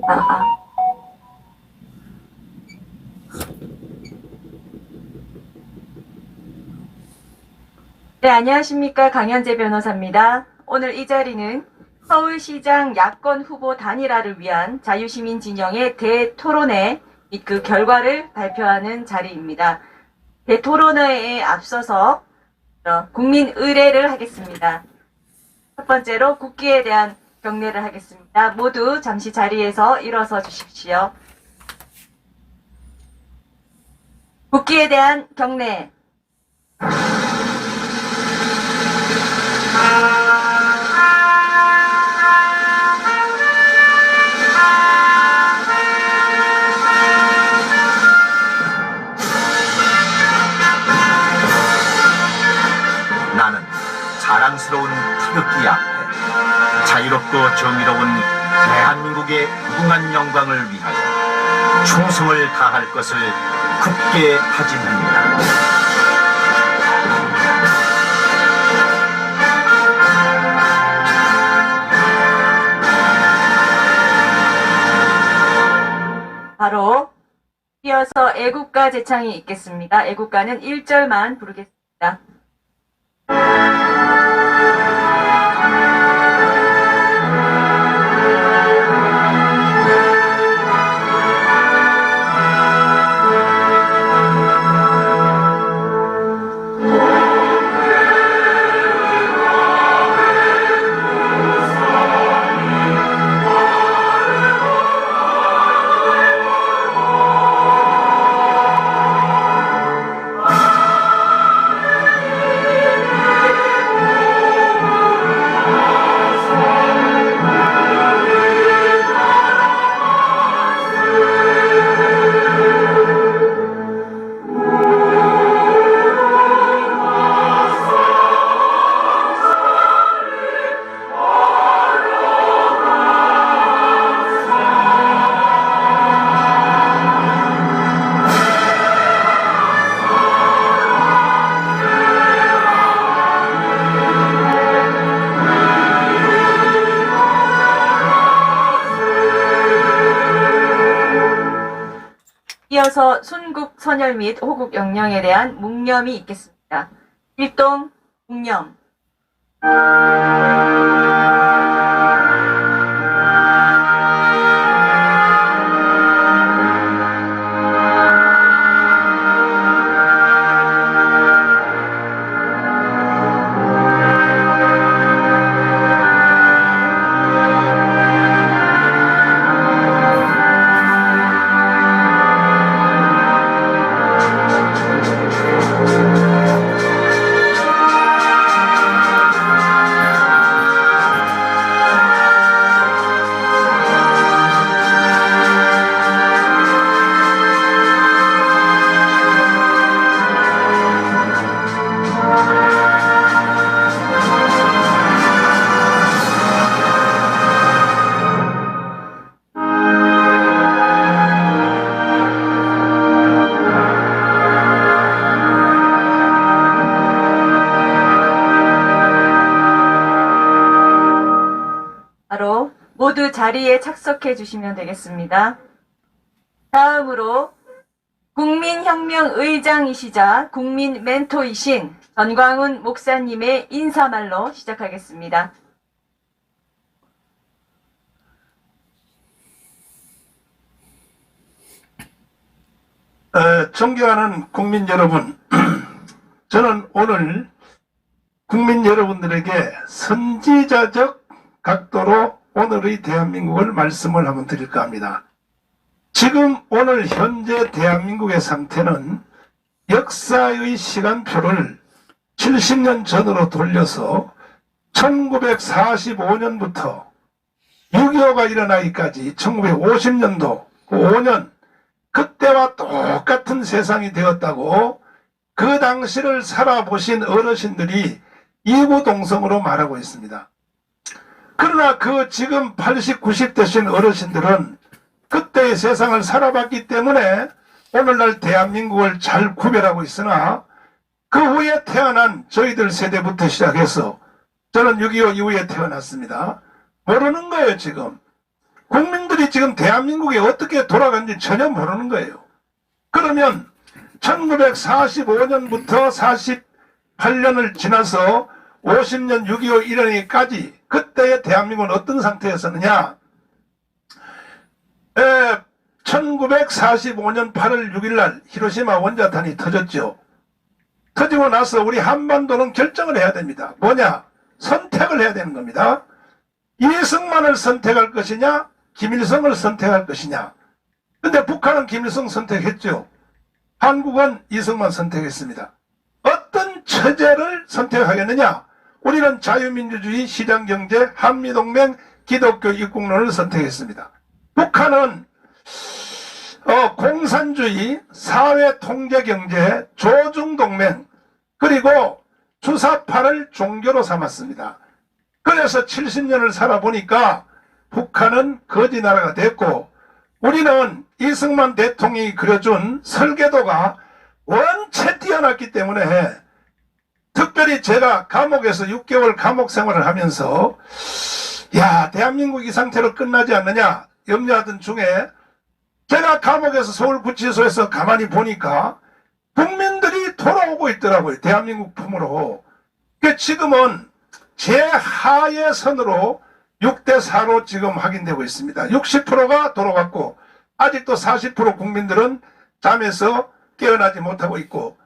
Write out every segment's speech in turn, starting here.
아, 아. 네, 안녕하십니까. 강현재 변호사입니다. 오늘 이 자리는 서울시장 야권 후보 단일화를 위한 자유시민 진영의 대토론회 및 그 결과를 발표하는 자리입니다. 대토론회에 앞서서 국민 의례를 하겠습니다. 첫 번째로 국기에 대한 경례를 하겠습니다. 모두 잠시 자리에서 일어서 주십시오. 국기에 대한 경례. 나는 자랑스러운 태극기 앞에 자유롭고 정의로운 대한민국의 무궁한 영광을 위하여 충성을 다할 것을 굳게 다짐합니다. 바로 이어서 애국가 제창이 있겠습니다. 애국가는 1절만 부르겠습니다. 이어서 순국 선열 및 호국 영령에 대한 묵념이 있겠습니다. 일동 묵념. 바로 모두 자리에 착석해 주시면 되겠습니다. 다음으로 국민혁명의장이시자 국민 멘토이신 전광훈 목사님의 인사말로 시작하겠습니다. 존경하는 국민 여러분, 저는 오늘 국민 여러분들에게 선지자적 각도로 오늘의 대한민국을 말씀을 한번 드릴까 합니다. 지금 오늘 현재 대한민국의 상태는 역사의 시간표를 70년 전으로 돌려서 1945년부터 6.25가 일어나기까지 1950년도 그 5년 그때와 똑같은 세상이 되었다고 그 당시를 살아보신 어르신들이 이구동성으로 말하고 있습니다. 그러나 그 지금 80, 90 되신 어르신들은 그때의 세상을 살아봤기 때문에 오늘날 대한민국을 잘 구별하고 있으나 그 후에 태어난 저희들 세대부터 시작해서 저는 6.25 이후에 태어났습니다. 모르는 거예요 지금. 국민들이 지금 대한민국이 어떻게 돌아가는지 전혀 모르는 거예요. 그러면 1945년부터 48년을 지나서 50년 6.25 일어나기까지 그때의 대한민국은 어떤 상태였었느냐? 1945년 8월 6일 날 히로시마 원자탄이 터졌죠. 터지고 나서 우리 한반도는 결정을 해야 됩니다. 뭐냐? 선택을 해야 되는 겁니다. 이승만을 선택할 것이냐? 김일성을 선택할 것이냐? 근데 북한은 김일성 선택했죠. 한국은 이승만 선택했습니다. 어떤 체제를 선택하겠느냐? 우리는 자유민주주의, 시장경제, 한미동맹, 기독교 입국론을 선택했습니다. 북한은 공산주의, 사회통제경제, 조중동맹, 그리고 주사파를 종교로 삼았습니다. 그래서 70년을 살아보니까 북한은 거지 나라가 됐고, 우리는 이승만 대통령이 그려준 설계도가 원체 뛰어났기 때문에, 특별히 제가 감옥에서 6개월 감옥 생활을 하면서 야, 대한민국 이 상태로 끝나지 않느냐 염려하던 중에 제가 감옥에서 서울구치소에서 가만히 보니까 국민들이 돌아오고 있더라고요. 대한민국 품으로. 지금은 제하의 선으로 6대4로 지금 확인되고 있습니다. 60%가 돌아갔고 아직도 40% 국민들은 잠에서 깨어나지 못하고 있고,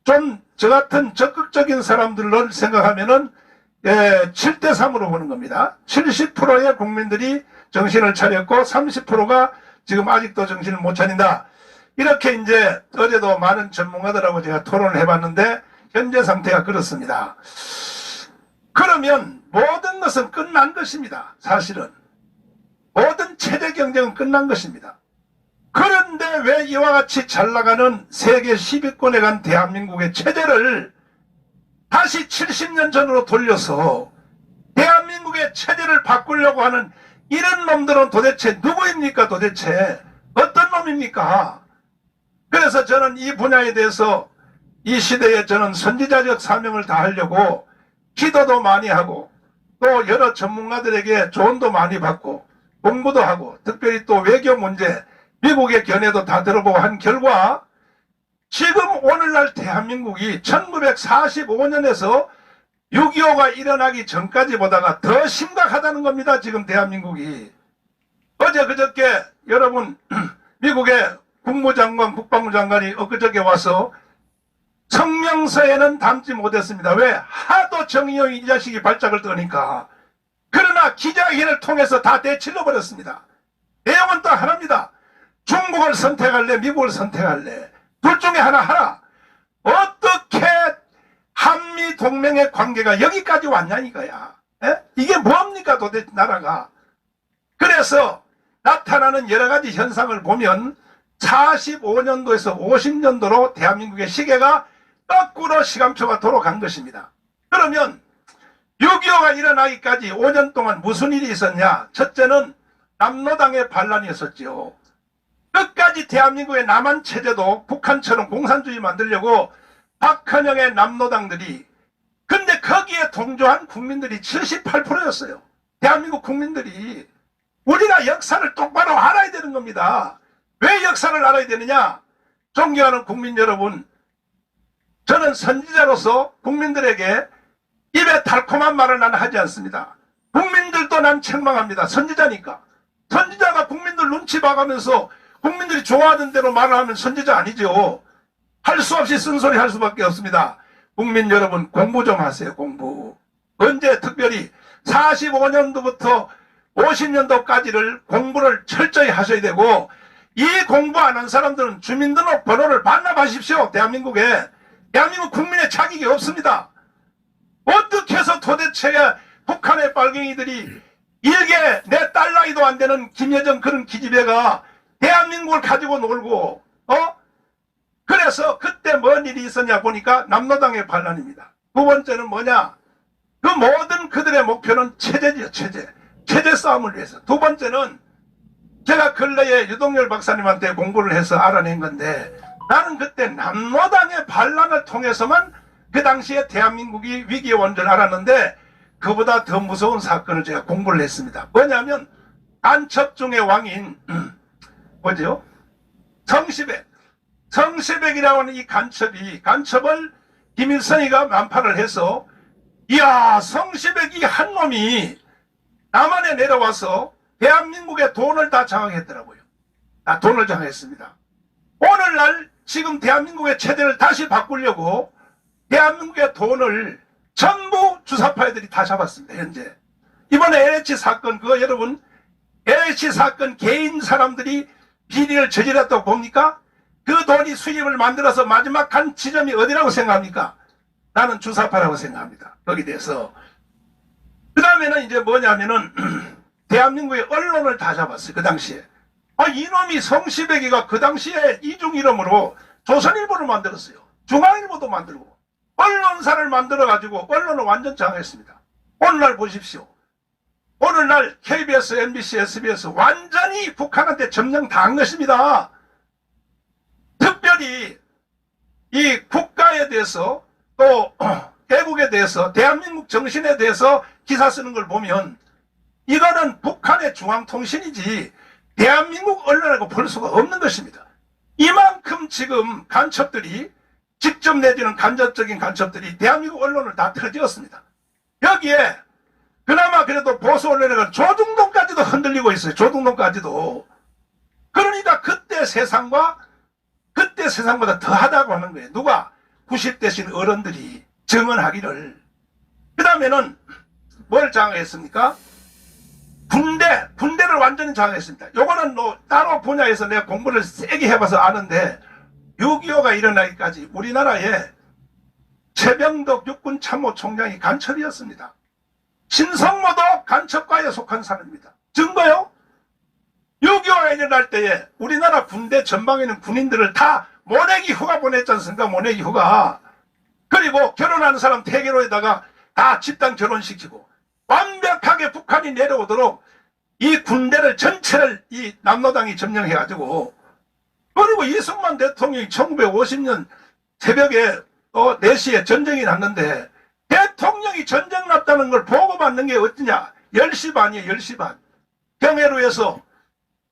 좀 저 같은 적극적인 사람들을 생각하면은 7대3으로 보는 겁니다. 70%의 국민들이 정신을 차렸고 30%가 지금 아직도 정신을 못 차린다. 이렇게 이제 어제도 많은 전문가들하고 제가 토론을 해봤는데 현재 상태가 그렇습니다. 그러면 모든 것은 끝난 것입니다. 사실은 모든 체제 경쟁은 끝난 것입니다. 그런데 왜 이와 같이 잘 나가는 세계 10위권에 간 대한민국의 체제를 다시 70년 전으로 돌려서 대한민국의 체제를 바꾸려고 하는 이런 놈들은 도대체 누구입니까? 도대체 어떤 놈입니까? 그래서 저는 이 분야에 대해서 이 시대에 저는 선지자적 사명을 다하려고 기도도 많이 하고 또 여러 전문가들에게 조언도 많이 받고 공부도 하고, 특별히 또 외교 문제 미국의 견해도 다 들어보고 한 결과 지금 오늘날 대한민국이 1945년에서 6.25가 일어나기 전까지 보다가 더 심각하다는 겁니다. 지금 대한민국이. 어제 그저께 여러분 미국의 국무장관, 국방부 장관이 엊그저께 와서 성명서에는 담지 못했습니다. 왜? 하도 정의용 이 자식이 발작을 떠니까. 그러나 기자회견을 통해서 다 되칠러 버렸습니다. 내용은 또 하나입니다. 중국을 선택할래? 미국을 선택할래? 둘 중에 하나 하라. 어떻게 한미 동맹의 관계가 여기까지 왔냐 이거야. 에? 이게 뭐합니까 도대체 나라가. 그래서 나타나는 여러 가지 현상을 보면 45년도에서 50년도로 대한민국의 시계가 거꾸로 시간표가 돌아간 것입니다. 그러면 6.25가 일어나기까지 5년 동안 무슨 일이 있었냐? 첫째는 남로당의 반란이었었죠. 끝까지 대한민국의 남한 체제도 북한처럼 공산주의 만들려고 박헌영의 남로당들이, 근데 거기에 동조한 국민들이 78%였어요. 대한민국 국민들이. 우리가 역사를 똑바로 알아야 되는 겁니다. 왜 역사를 알아야 되느냐? 존경하는 국민 여러분, 저는 선지자로서 국민들에게 입에 달콤한 말을 나는 하지 않습니다. 국민들도 난 책망합니다. 선지자니까. 선지자가 국민들 눈치 봐가면서 국민들이 좋아하는 대로 말을 하면 선지자 아니죠. 할 수 없이 쓴소리 할 수밖에 없습니다. 국민 여러분, 공부 좀 하세요. 공부. 언제 특별히 45년도부터 50년도까지를 공부를 철저히 하셔야 되고, 이 공부 안 한 사람들은 주민등록번호를 반납하십시오. 대한민국에. 대한민국 국민의 자격이 없습니다. 어떻게 해서 도대체 북한의 빨갱이들이 일개 내 딸 나이도 안 되는 김여정 그런 기집애가 대한민국을 가지고 놀고, 그래서 그때 뭔 일이 있었냐 보니까 남로당의 반란입니다. 두 번째는 뭐냐? 그 모든 그들의 목표는 체제지요, 체제. 체제 싸움을 위해서. 두 번째는 제가 근래에 유동열 박사님한테 공부를 해서 알아낸 건데, 나는 그때 남로당의 반란을 통해서만 그 당시에 대한민국이 위기에 온 줄 알았는데, 그보다 더 무서운 사건을 제가 공부를 했습니다. 뭐냐면 간첩 중의 왕인 뭐죠? 성시백. 성시백이라고 하는 이 간첩을 김일성이가 만파를 해서, 이야, 성시백이 한 놈이 남한에 내려와서 대한민국의 돈을 다 장악했더라고요. 다 돈을 장악했습니다. 오늘날 지금 대한민국의 체제를 다시 바꾸려고 대한민국의 돈을 전부 주사파애들이 다 잡았습니다. 현재 이번에 LH 사건, 그거 여러분 LH 사건 개인 사람들이 비리를 저질렀다고 봅니까? 그 돈이 수입을 만들어서 마지막 한 지점이 어디라고 생각합니까? 나는 주사파라고 생각합니다. 거기에 대해서. 그 다음에는 이제 뭐냐면은 대한민국의 언론을 다 잡았어요. 그 당시에. 이놈이 성시백이가 그 당시에 이중 이름으로 조선일보를 만들었어요. 중앙일보도 만들고 언론사를 만들어가지고 언론을 완전 장악했습니다. 오늘날 보십시오. 오늘날 KBS, MBC, SBS 완전히 북한한테 점령당한 것입니다. 특별히 이 국가에 대해서 또 애국에 대해서 대한민국 정신에 대해서 기사 쓰는 걸 보면 이거는 북한의 중앙통신이지 대한민국 언론이라고 볼 수가 없는 것입니다. 이만큼 지금 간첩들이 직접 내지는 간접적인 간첩들이 대한민국 언론을 다 틀어지었습니다. 여기에 그나마 그래도 보수 언론에는 조중동까지도 흔들리고 있어요. 조중동까지도. 그러니까 그때 세상보다 더하다고 하는 거예요. 누가? 90대신 어른들이 증언하기를. 그 다음에는 뭘 장악했습니까? 군대를 완전히 장악했습니다. 요거는 뭐 따로 분야에서 내가 공부를 세게 해봐서 아는데 6.25가 일어나기까지 우리나라에 최병덕 육군참모총장이 간첩이었습니다. 신성모도 간첩과에 속한 사람입니다. 증거요? 6.25가 일어날 때에 우리나라 군대 전방에 있는 군인들을 다 모내기 휴가 보냈지 않습니까? 모내기 휴가. 그리고 결혼하는 사람 태계로에다가 다 집단 결혼시키고 완벽하게 북한이 내려오도록 이 군대를 전체를 이 남로당이 점령해가지고, 그리고 이승만 대통령이 1950년 새벽에 4시에 전쟁이 났는데 대통령이 전쟁 났다는 걸 보고받는 게 어떠냐? 10시 반이에요. 10시 반. 경회로에서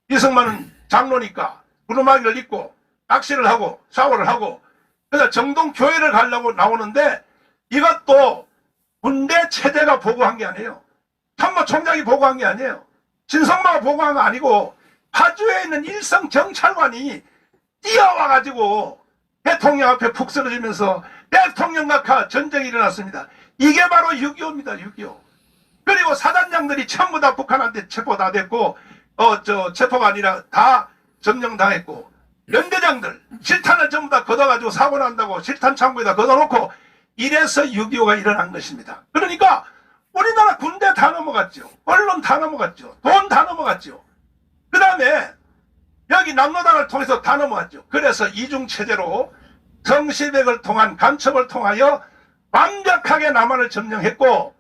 이승만은 장로니까 구루마기를 입고 낚시를 하고 샤워를 하고 그래서 정동 교회를 가려고 나오는데 이것도 군대 체제가 보고한 게 아니에요. 참모총장이 보고한 게 아니에요. 진성마가 보고한 거 아니고 파주에 있는 일성 경찰관이 뛰어와가지고 대통령 앞에 푹 쓰러지면서 대통령각하 전쟁이 일어났습니다. 이게 바로 6.25입니다. 6.25. 그리고 사단장들이 전부 다 북한한테 체포 다 됐고 체포가 아니라 다 점령당했고 연대장들 실탄을 전부 다 걷어가지고 사고 난다고 실탄 창고에다 걷어놓고 이래서 6.25가 일어난 것입니다. 그러니까 우리나라 군대 다 넘어갔죠. 언론 다 넘어갔죠. 돈 다 넘어갔죠. 그 다음에 여기 남로당을 통해서 다 넘어갔죠. 그래서 이중체제로 성시백을 통한 간첩을 통하여 완벽하게 남한을 점령했고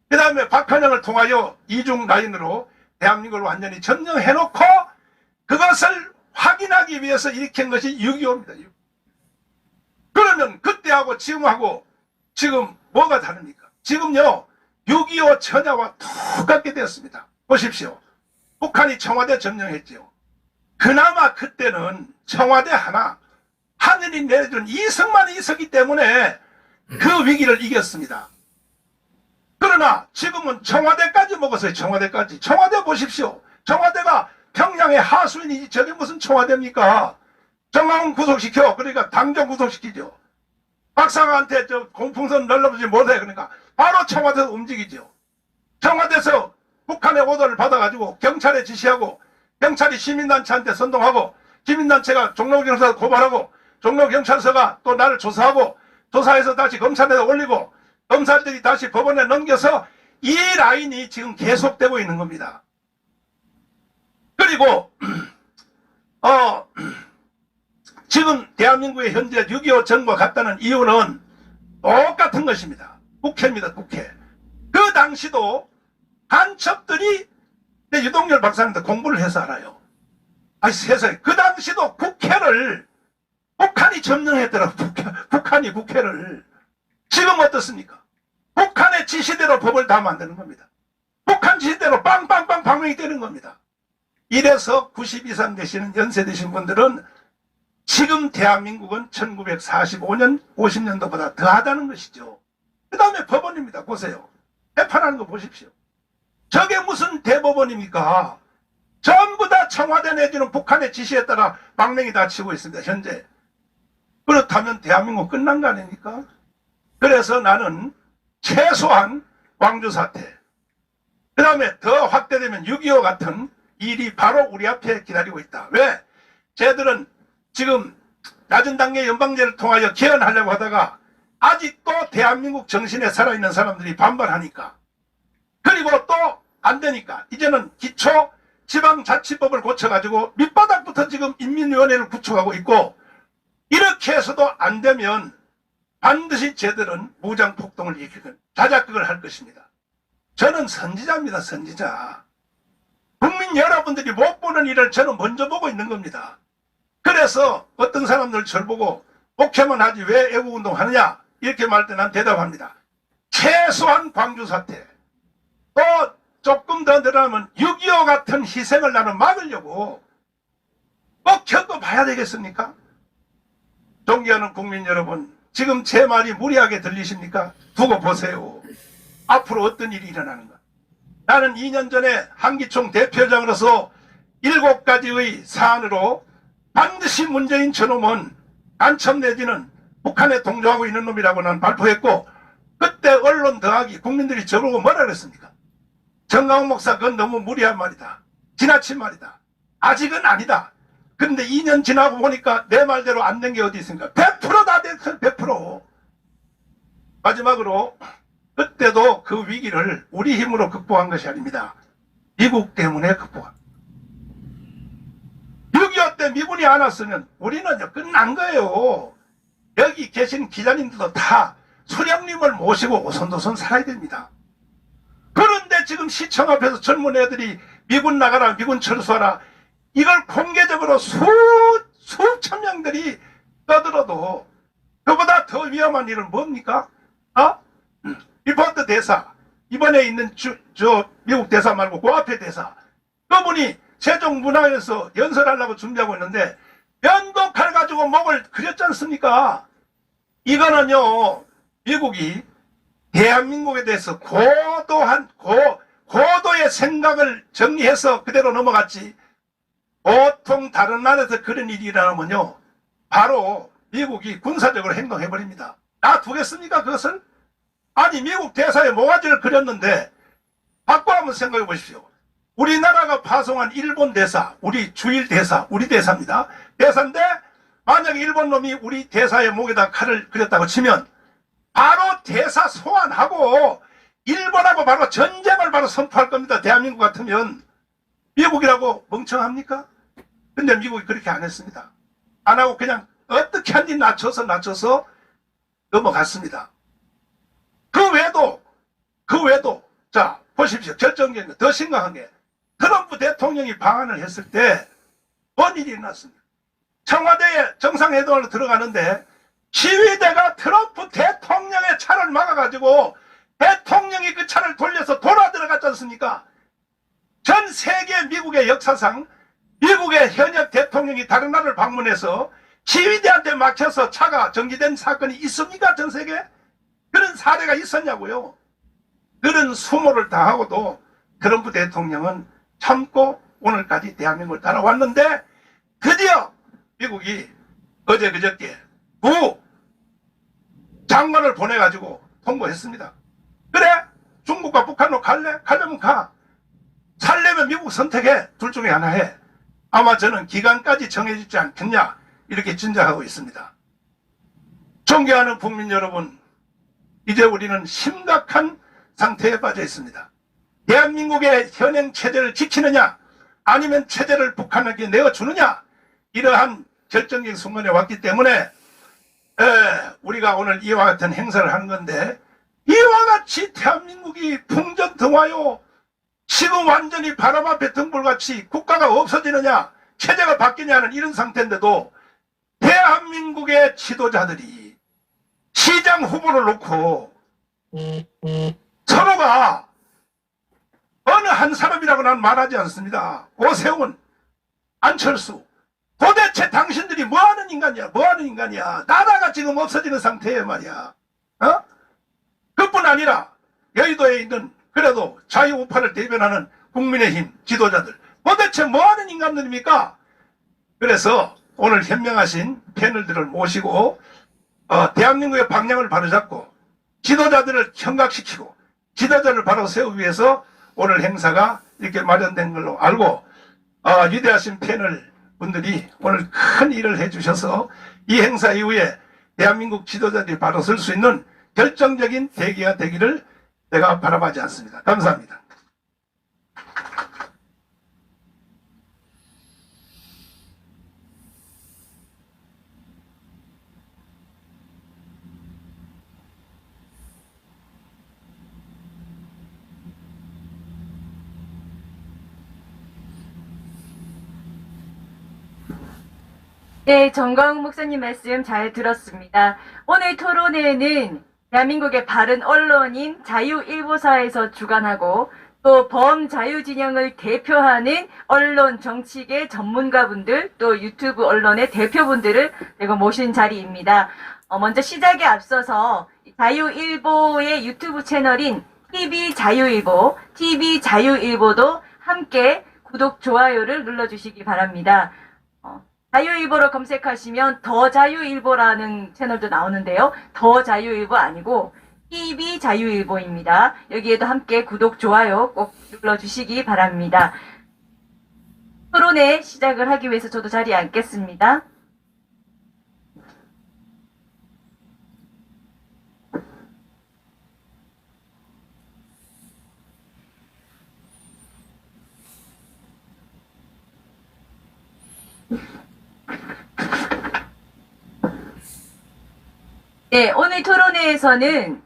그 다음에 박헌영을 통하여 이중 라인으로 대한민국을 완전히 점령해놓고 그것을 확인하기 위해서 일으킨 것이 6.25입니다. 그러면 그때하고 지금하고 지금 뭐가 다릅니까? 지금요 6.25 처자와 똑같게 되었습니다. 보십시오. 북한이 청와대 점령했죠. 그나마 그때는 청와대 하늘이 내려준 이승만이 있었기 때문에 그 위기를 이겼습니다. 그러나 지금은 청와대까지 먹었어요. 청와대까지. 청와대 보십시오. 청와대가 평양의 하수인이지 저게 무슨 청와대입니까? 정강훈 구속시켜. 그러니까 당정 구속시키죠. 박상한테 공풍선 날라보지 못해. 그러니까 바로 청와대에서 움직이죠. 청와대에서 북한의 오더를 받아가지고 경찰에 지시하고 경찰이 시민단체한테 선동하고 시민단체가 종로경찰서 고발하고 종로경찰서가 또 나를 조사하고 조사해서 다시 검찰에 올리고 검사들이 다시 법원에 넘겨서 이 라인이 지금 계속되고 있는 겁니다. 그리고 지금 대한민국의 현재 6.25 정부가 갔다는 이유는 똑같은 것입니다. 국회입니다. 국회. 그 당시도 간첩들이 유동열 박사님도 공부를 해서 알아요. 세상에 그 당시도 국회를 북한이 점령했더라고. 북한이 국회를. 지금 어떻습니까? 북한의 지시대로 법을 다 만드는 겁니다. 북한 지시대로 빵빵빵 방명이 되는 겁니다. 1에서 90 이상 되시는 연세 되신 분들은 지금 대한민국은 1945년, 50년도보다 더하다는 것이죠. 그 다음에 법원입니다. 보세요. 재판하는 거 보십시오. 저게 무슨 대법원입니까? 전부 다 청와대 내지는 북한의 지시에 따라 망명이 다 치고 있습니다. 현재. 그렇다면 대한민국 끝난 거 아닙니까? 그래서 나는 최소한 광주 사태, 그 다음에 더 확대되면 6.25 같은 일이 바로 우리 앞에 기다리고 있다. 왜? 쟤들은 지금 낮은 단계 연방제를 통하여 개헌하려고 하다가 아직도 대한민국 정신에 살아있는 사람들이 반발하니까, 그리고 또 안 되니까 이제는 기초 지방자치법을 고쳐가지고 밑바닥부터 지금 인민위원회를 구축하고 있고, 이렇게 해서도 안 되면 반드시 쟤들은 무장폭동을 일으키는 자작극을 할 것입니다. 저는 선지자입니다. 선지자. 국민 여러분들이 못 보는 일을 저는 먼저 보고 있는 겁니다. 그래서 어떤 사람들 저를 보고 목회만 하지 왜 애국운동 하느냐 이렇게 말할 때 난 대답합니다. 최소한 광주 사태, 또 조금 더 늘어나면 6.25 같은 희생을 나는 막으려고 꼭 겪어봐야 되겠습니까? 존경하는 국민 여러분, 지금 제 말이 무리하게 들리십니까? 두고 보세요. 앞으로 어떤 일이 일어나는가. 나는 2년 전에 한기총 대표장으로서 7가지의 사안으로 반드시 문재인 저놈은 간첩 내지는 북한에 동조하고 있는 놈이라고 난 발표했고, 그때 언론 더하기 국민들이 저보고 뭐라 그랬습니까? 정강훈 목사, 그건 너무 무리한 말이다. 지나친 말이다. 아직은 아니다. 근데 2년 지나고 보니까 내 말대로 안 된 게 어디 있습니까? 100%다 됐어. 100%. 마지막으로 그때도 그 위기를 우리 힘으로 극복한 것이 아닙니다. 미국 때문에 극복한. 6.25 때 미군이 안 왔으면 우리는 끝난 거예요. 여기 계신 기자님들도 다 수령님을 모시고 오손도손 살아야 됩니다. 그런데 지금 시청 앞에서 젊은 애들이 미군 나가라, 미군 철수하라, 이걸 공개적으로 수천 명들이 떠들어도 그보다 더 위험한 일은 뭡니까? 리포트 대사, 이번에 있는 미국 대사 말고 그 앞에 대사, 그분이 세종문화회에서 연설하려고 준비하고 있는데 면도칼 가지고 목을 그렸지 않습니까? 이거는요, 미국이 대한민국에 대해서 고도의 생각을 정리해서 그대로 넘어갔지, 보통 다른 나라에서 그런 일이 일어나면요, 바로 미국이 군사적으로 행동해버립니다. 놔두겠습니까, 그것을? 아니, 미국 대사에 모가지를 그렸는데, 바꿔 한번 생각해 보십시오. 우리나라가 파송한 일본 대사, 우리 주일 대사, 우리 대사입니다. 대사인데, 만약에 일본 놈이 우리 대사의 목에다 칼을 그렸다고 치면, 바로 대사 소환하고, 일본하고 바로 전쟁을 바로 선포할 겁니다. 대한민국 같으면. 미국이라고 멍청합니까? 근데 미국이 그렇게 안 했습니다. 안 하고 그냥 어떻게 한지 낮춰서 넘어갔습니다. 그 외에도, 자, 보십시오. 결정적인 거, 더 심각한 게, 트럼프 대통령이 방한을 했을 때, 뭔 일이 일어났습니까? 청와대에 정상회담으로 들어가는데, 시위대가 트럼프 대통령의 차를 막아가지고, 대통령이 그 차를 돌려서 돌아 들어갔지 않습니까? 전 세계 미국의 역사상, 미국의 현역 대통령이 다른 나라를 방문해서 시위대한테 막혀서 차가 정지된 사건이 있습니까? 전 세계? 그런 사례가 있었냐고요. 그런 수모를 당하고도 트럼프 대통령은 참고 오늘까지 대한민국을 따라왔는데, 드디어 미국이 어제 그저께 구 장관을 보내가지고 통보했습니다. 그래, 중국과 북한으로 갈래? 가려면 가. 살려면 미국 선택해. 둘 중에 하나 해. 아마 저는 기간까지 정해지지 않겠냐, 이렇게 짐작하고 있습니다. 존경하는 국민 여러분, 이제 우리는 심각한 상태에 빠져 있습니다. 대한민국의 현행 체제를 지키느냐, 아니면 체제를 북한에게 내어주느냐, 이러한 결정적인 순간에 왔기 때문에 우리가 오늘 이와 같은 행사를 하는 건데, 이와 같이 대한민국이 풍전등화요, 지금 완전히 바람 앞에 등불같이 국가가 없어지느냐, 체제가 바뀌냐는 이런 상태인데도 대한민국의 지도자들이 시장 후보를 놓고 서로가 어느 한 사람이라고 난 말하지 않습니다. 오세훈, 안철수, 도대체 당신들이 뭐하는 인간이야? 뭐하는 인간이야? 나라가 지금 없어지는 상태예요 말이야. 어? 그뿐 아니라 여의도에 있는 그래도 자유우파를 대변하는 국민의힘 지도자들 도대체 뭐하는 인간들입니까? 그래서 오늘 현명하신 패널들을 모시고 대한민국의 방향을 바로잡고 지도자들을 현각시키고 지도자를 바로 세우기 위해서 오늘 행사가 이렇게 마련된 걸로 알고 위대하신 패널 분들이 오늘 큰 일을 해주셔서 이 행사 이후에 대한민국 지도자들이 바로 설 수 있는 결정적인 계기가 되기를 제가 바라보지 않습니다. 감사합니다. 네, 정광훈 목사님 말씀 잘 들었습니다. 오늘 토론회는 대한민국의 바른 언론인 자유일보사에서 주관하고 또 범자유진영을 대표하는 언론 정치계 전문가분들 또 유튜브 언론의 대표분들을 제가 모신 자리입니다. 먼저 시작에 앞서서 자유일보의 유튜브 채널인 TV자유일보도 함께 구독, 좋아요를 눌러주시기 바랍니다. 자유일보로 검색하시면 더 자유일보라는 채널도 나오는데요. 더 자유일보 아니고 TV자유일보입니다. 여기에도 함께 구독, 좋아요 꼭 눌러주시기 바랍니다. 토론회 시작을 하기 위해서 저도 자리에 앉겠습니다. 네, 오늘 토론회에서는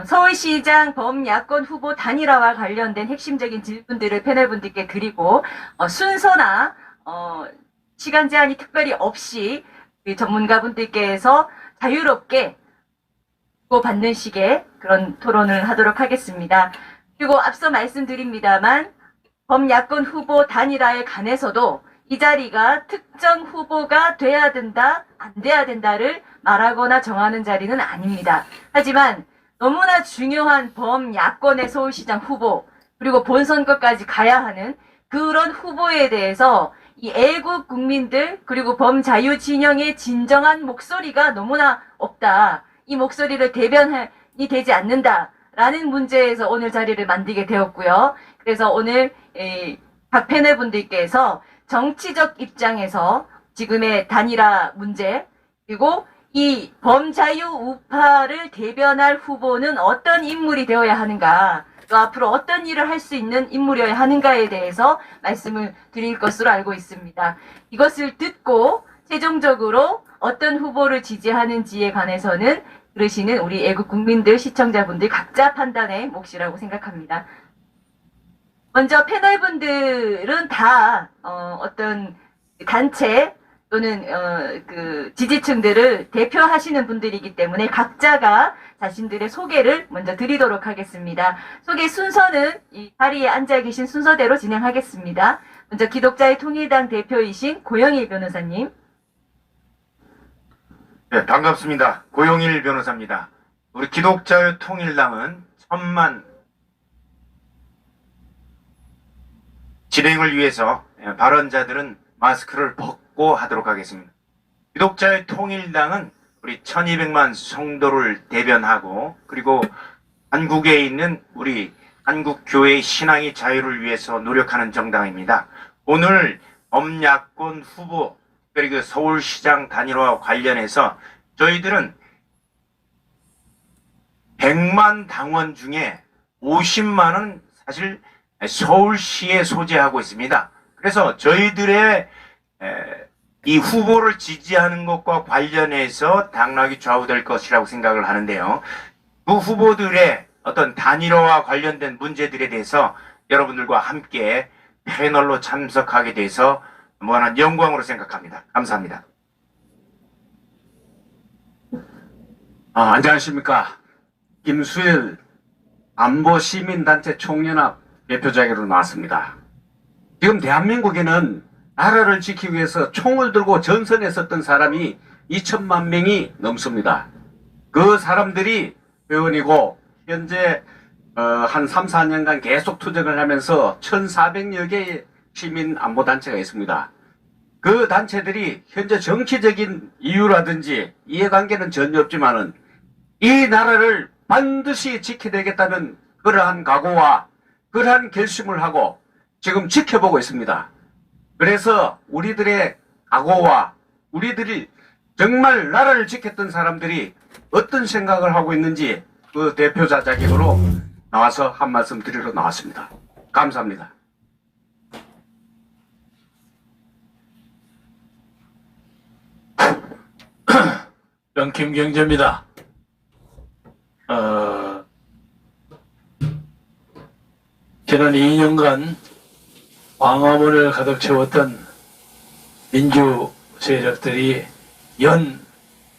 서울시장 범야권 후보 단일화와 관련된 핵심적인 질문들을 패널분들께 드리고 순서나 시간 제한이 특별히 없이 전문가분들께서 자유롭게 주고받는 식의 그런 토론을 하도록 하겠습니다. 그리고 앞서 말씀드립니다만 범야권 후보 단일화에 관해서도 이 자리가 특정 후보가 돼야 된다, 안 돼야 된다를 말하거나 정하는 자리는 아닙니다. 하지만 너무나 중요한 범야권의 서울시장 후보 그리고 본선거까지 가야 하는 그런 후보에 대해서 이 애국 국민들 그리고 범자유 진영의 진정한 목소리가 너무나 없다. 이 목소리를 대변이 되지 않는다라는 문제에서 오늘 자리를 만들게 되었고요. 그래서 오늘 각 패널분들께서 정치적 입장에서 지금의 단일화 문제 그리고 이 범자유 우파를 대변할 후보는 어떤 인물이 되어야 하는가 또 앞으로 어떤 일을 할 수 있는 인물이어야 하는가에 대해서 말씀을 드릴 것으로 알고 있습니다. 이것을 듣고 최종적으로 어떤 후보를 지지하는지에 관해서는 들으시는 우리 애국 국민들 시청자분들 각자 판단의 몫이라고 생각합니다. 먼저 패널분들은 다 어떤 단체 또는 그 지지층들을 대표하시는 분들이기 때문에 각자가 자신들의 소개를 먼저 드리도록 하겠습니다. 소개 순서는 이 자리에 앉아 계신 순서대로 진행하겠습니다. 먼저 기독자의 통일당 대표이신 고영일 변호사님. 네, 반갑습니다. 고영일 변호사입니다. 우리 기독자의 통일당은 천만 진행을 위해서 발언자들은 마스크를 벗고 하도록 하겠습니다. 기독자의 통일당은 우리 1200만 성도를 대변하고 그리고 한국에 있는 우리 한국교회의 신앙의 자유를 위해서 노력하는 정당입니다. 오늘 범야권 후보 그리고 서울시장 단일화와 관련해서 저희들은 100만 당원 중에 50만은 사실 서울시에 소재하고 있습니다. 그래서 저희들의 이 후보를 지지하는 것과 관련해서 당락이 좌우될 것이라고 생각을 하는데요. 그 후보들의 어떤 단일화와 관련된 문제들에 대해서 여러분들과 함께 패널로 참석하게 돼서 무한한 영광으로 생각합니다. 감사합니다. 안녕하십니까. 김수일 안보시민단체 총연합 대표자격으로 나왔습니다. 지금 대한민국에는 나라를 지키기 위해서 총을 들고 전선에 섰던 사람이 2천만 명이 넘습니다. 그 사람들이 회원이고 현재 한 3, 4년간 계속 투쟁을 하면서 1,400여 개의 시민 안보 단체가 있습니다. 그 단체들이 현재 정치적인 이유라든지 이해관계는 전혀 없지만은 이 나라를 반드시 지켜내겠다는 그러한 각오와 그러한 결심을 하고 지금 지켜보고 있습니다. 그래서 우리들의 각오와 우리들이 정말 나라를 지켰던 사람들이 어떤 생각을 하고 있는지 그 대표자 자격으로 나와서 한 말씀 드리러 나왔습니다. 감사합니다. 전 김경재입니다. 지난 2년간 광화문을 가득 채웠던 민주 세력들이 연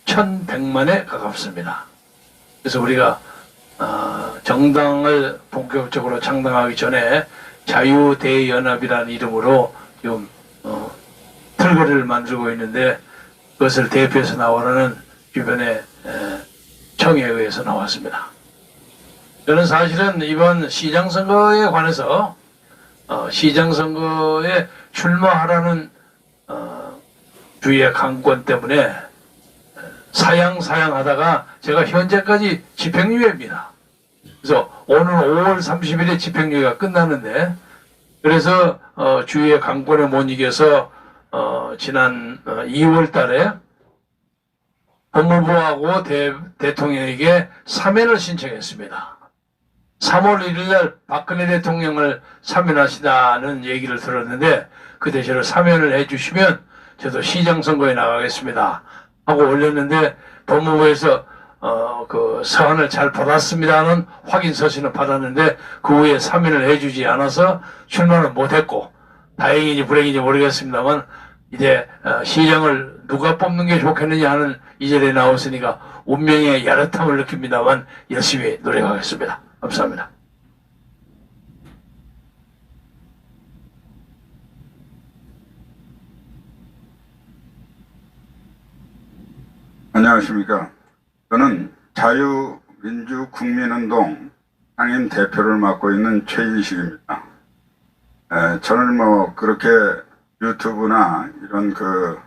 1,100만에 가깝습니다. 그래서 우리가 정당을 본격적으로 창당하기 전에 자유대연합이라는 이름으로 지금 틀거리를 만들고 있는데 그것을 대표해서 나오라는 주변의 청에 의해서 나왔습니다. 저는 사실은 이번 시장 선거에 관해서 시장 선거에 출마하라는 주의 강권 때문에 사양하다가 제가 현재까지 집행유예입니다. 그래서 오늘 5월 30일에 집행유예가 끝나는데 그래서 주의 강권에 못 이겨서 지난 2월 달에 법무부하고 대통령에게 사면을 신청했습니다. 3월 1일 날 박근혜 대통령을 사면하시다는 얘기를 들었는데 그 대신에 사면을 해주시면 저도 시장 선거에 나가겠습니다 하고 올렸는데 법무부에서 그 서한을 잘 받았습니다는 확인 서신을 받았는데 그 후에 사면을 해주지 않아서 출마는 못했고 다행인지 불행인지 모르겠습니다만 이제 시장을 누가 뽑는 게 좋겠느냐 하는 이 자리에 나왔으니까 운명의 야릇함을 느낍니다만 열심히 노력하겠습니다. 감사합니다. 안녕하십니까. 저는 자유민주국민운동 상임 대표를 맡고 있는 최인식입니다. 저는 뭐 그렇게 유튜브나 이런 그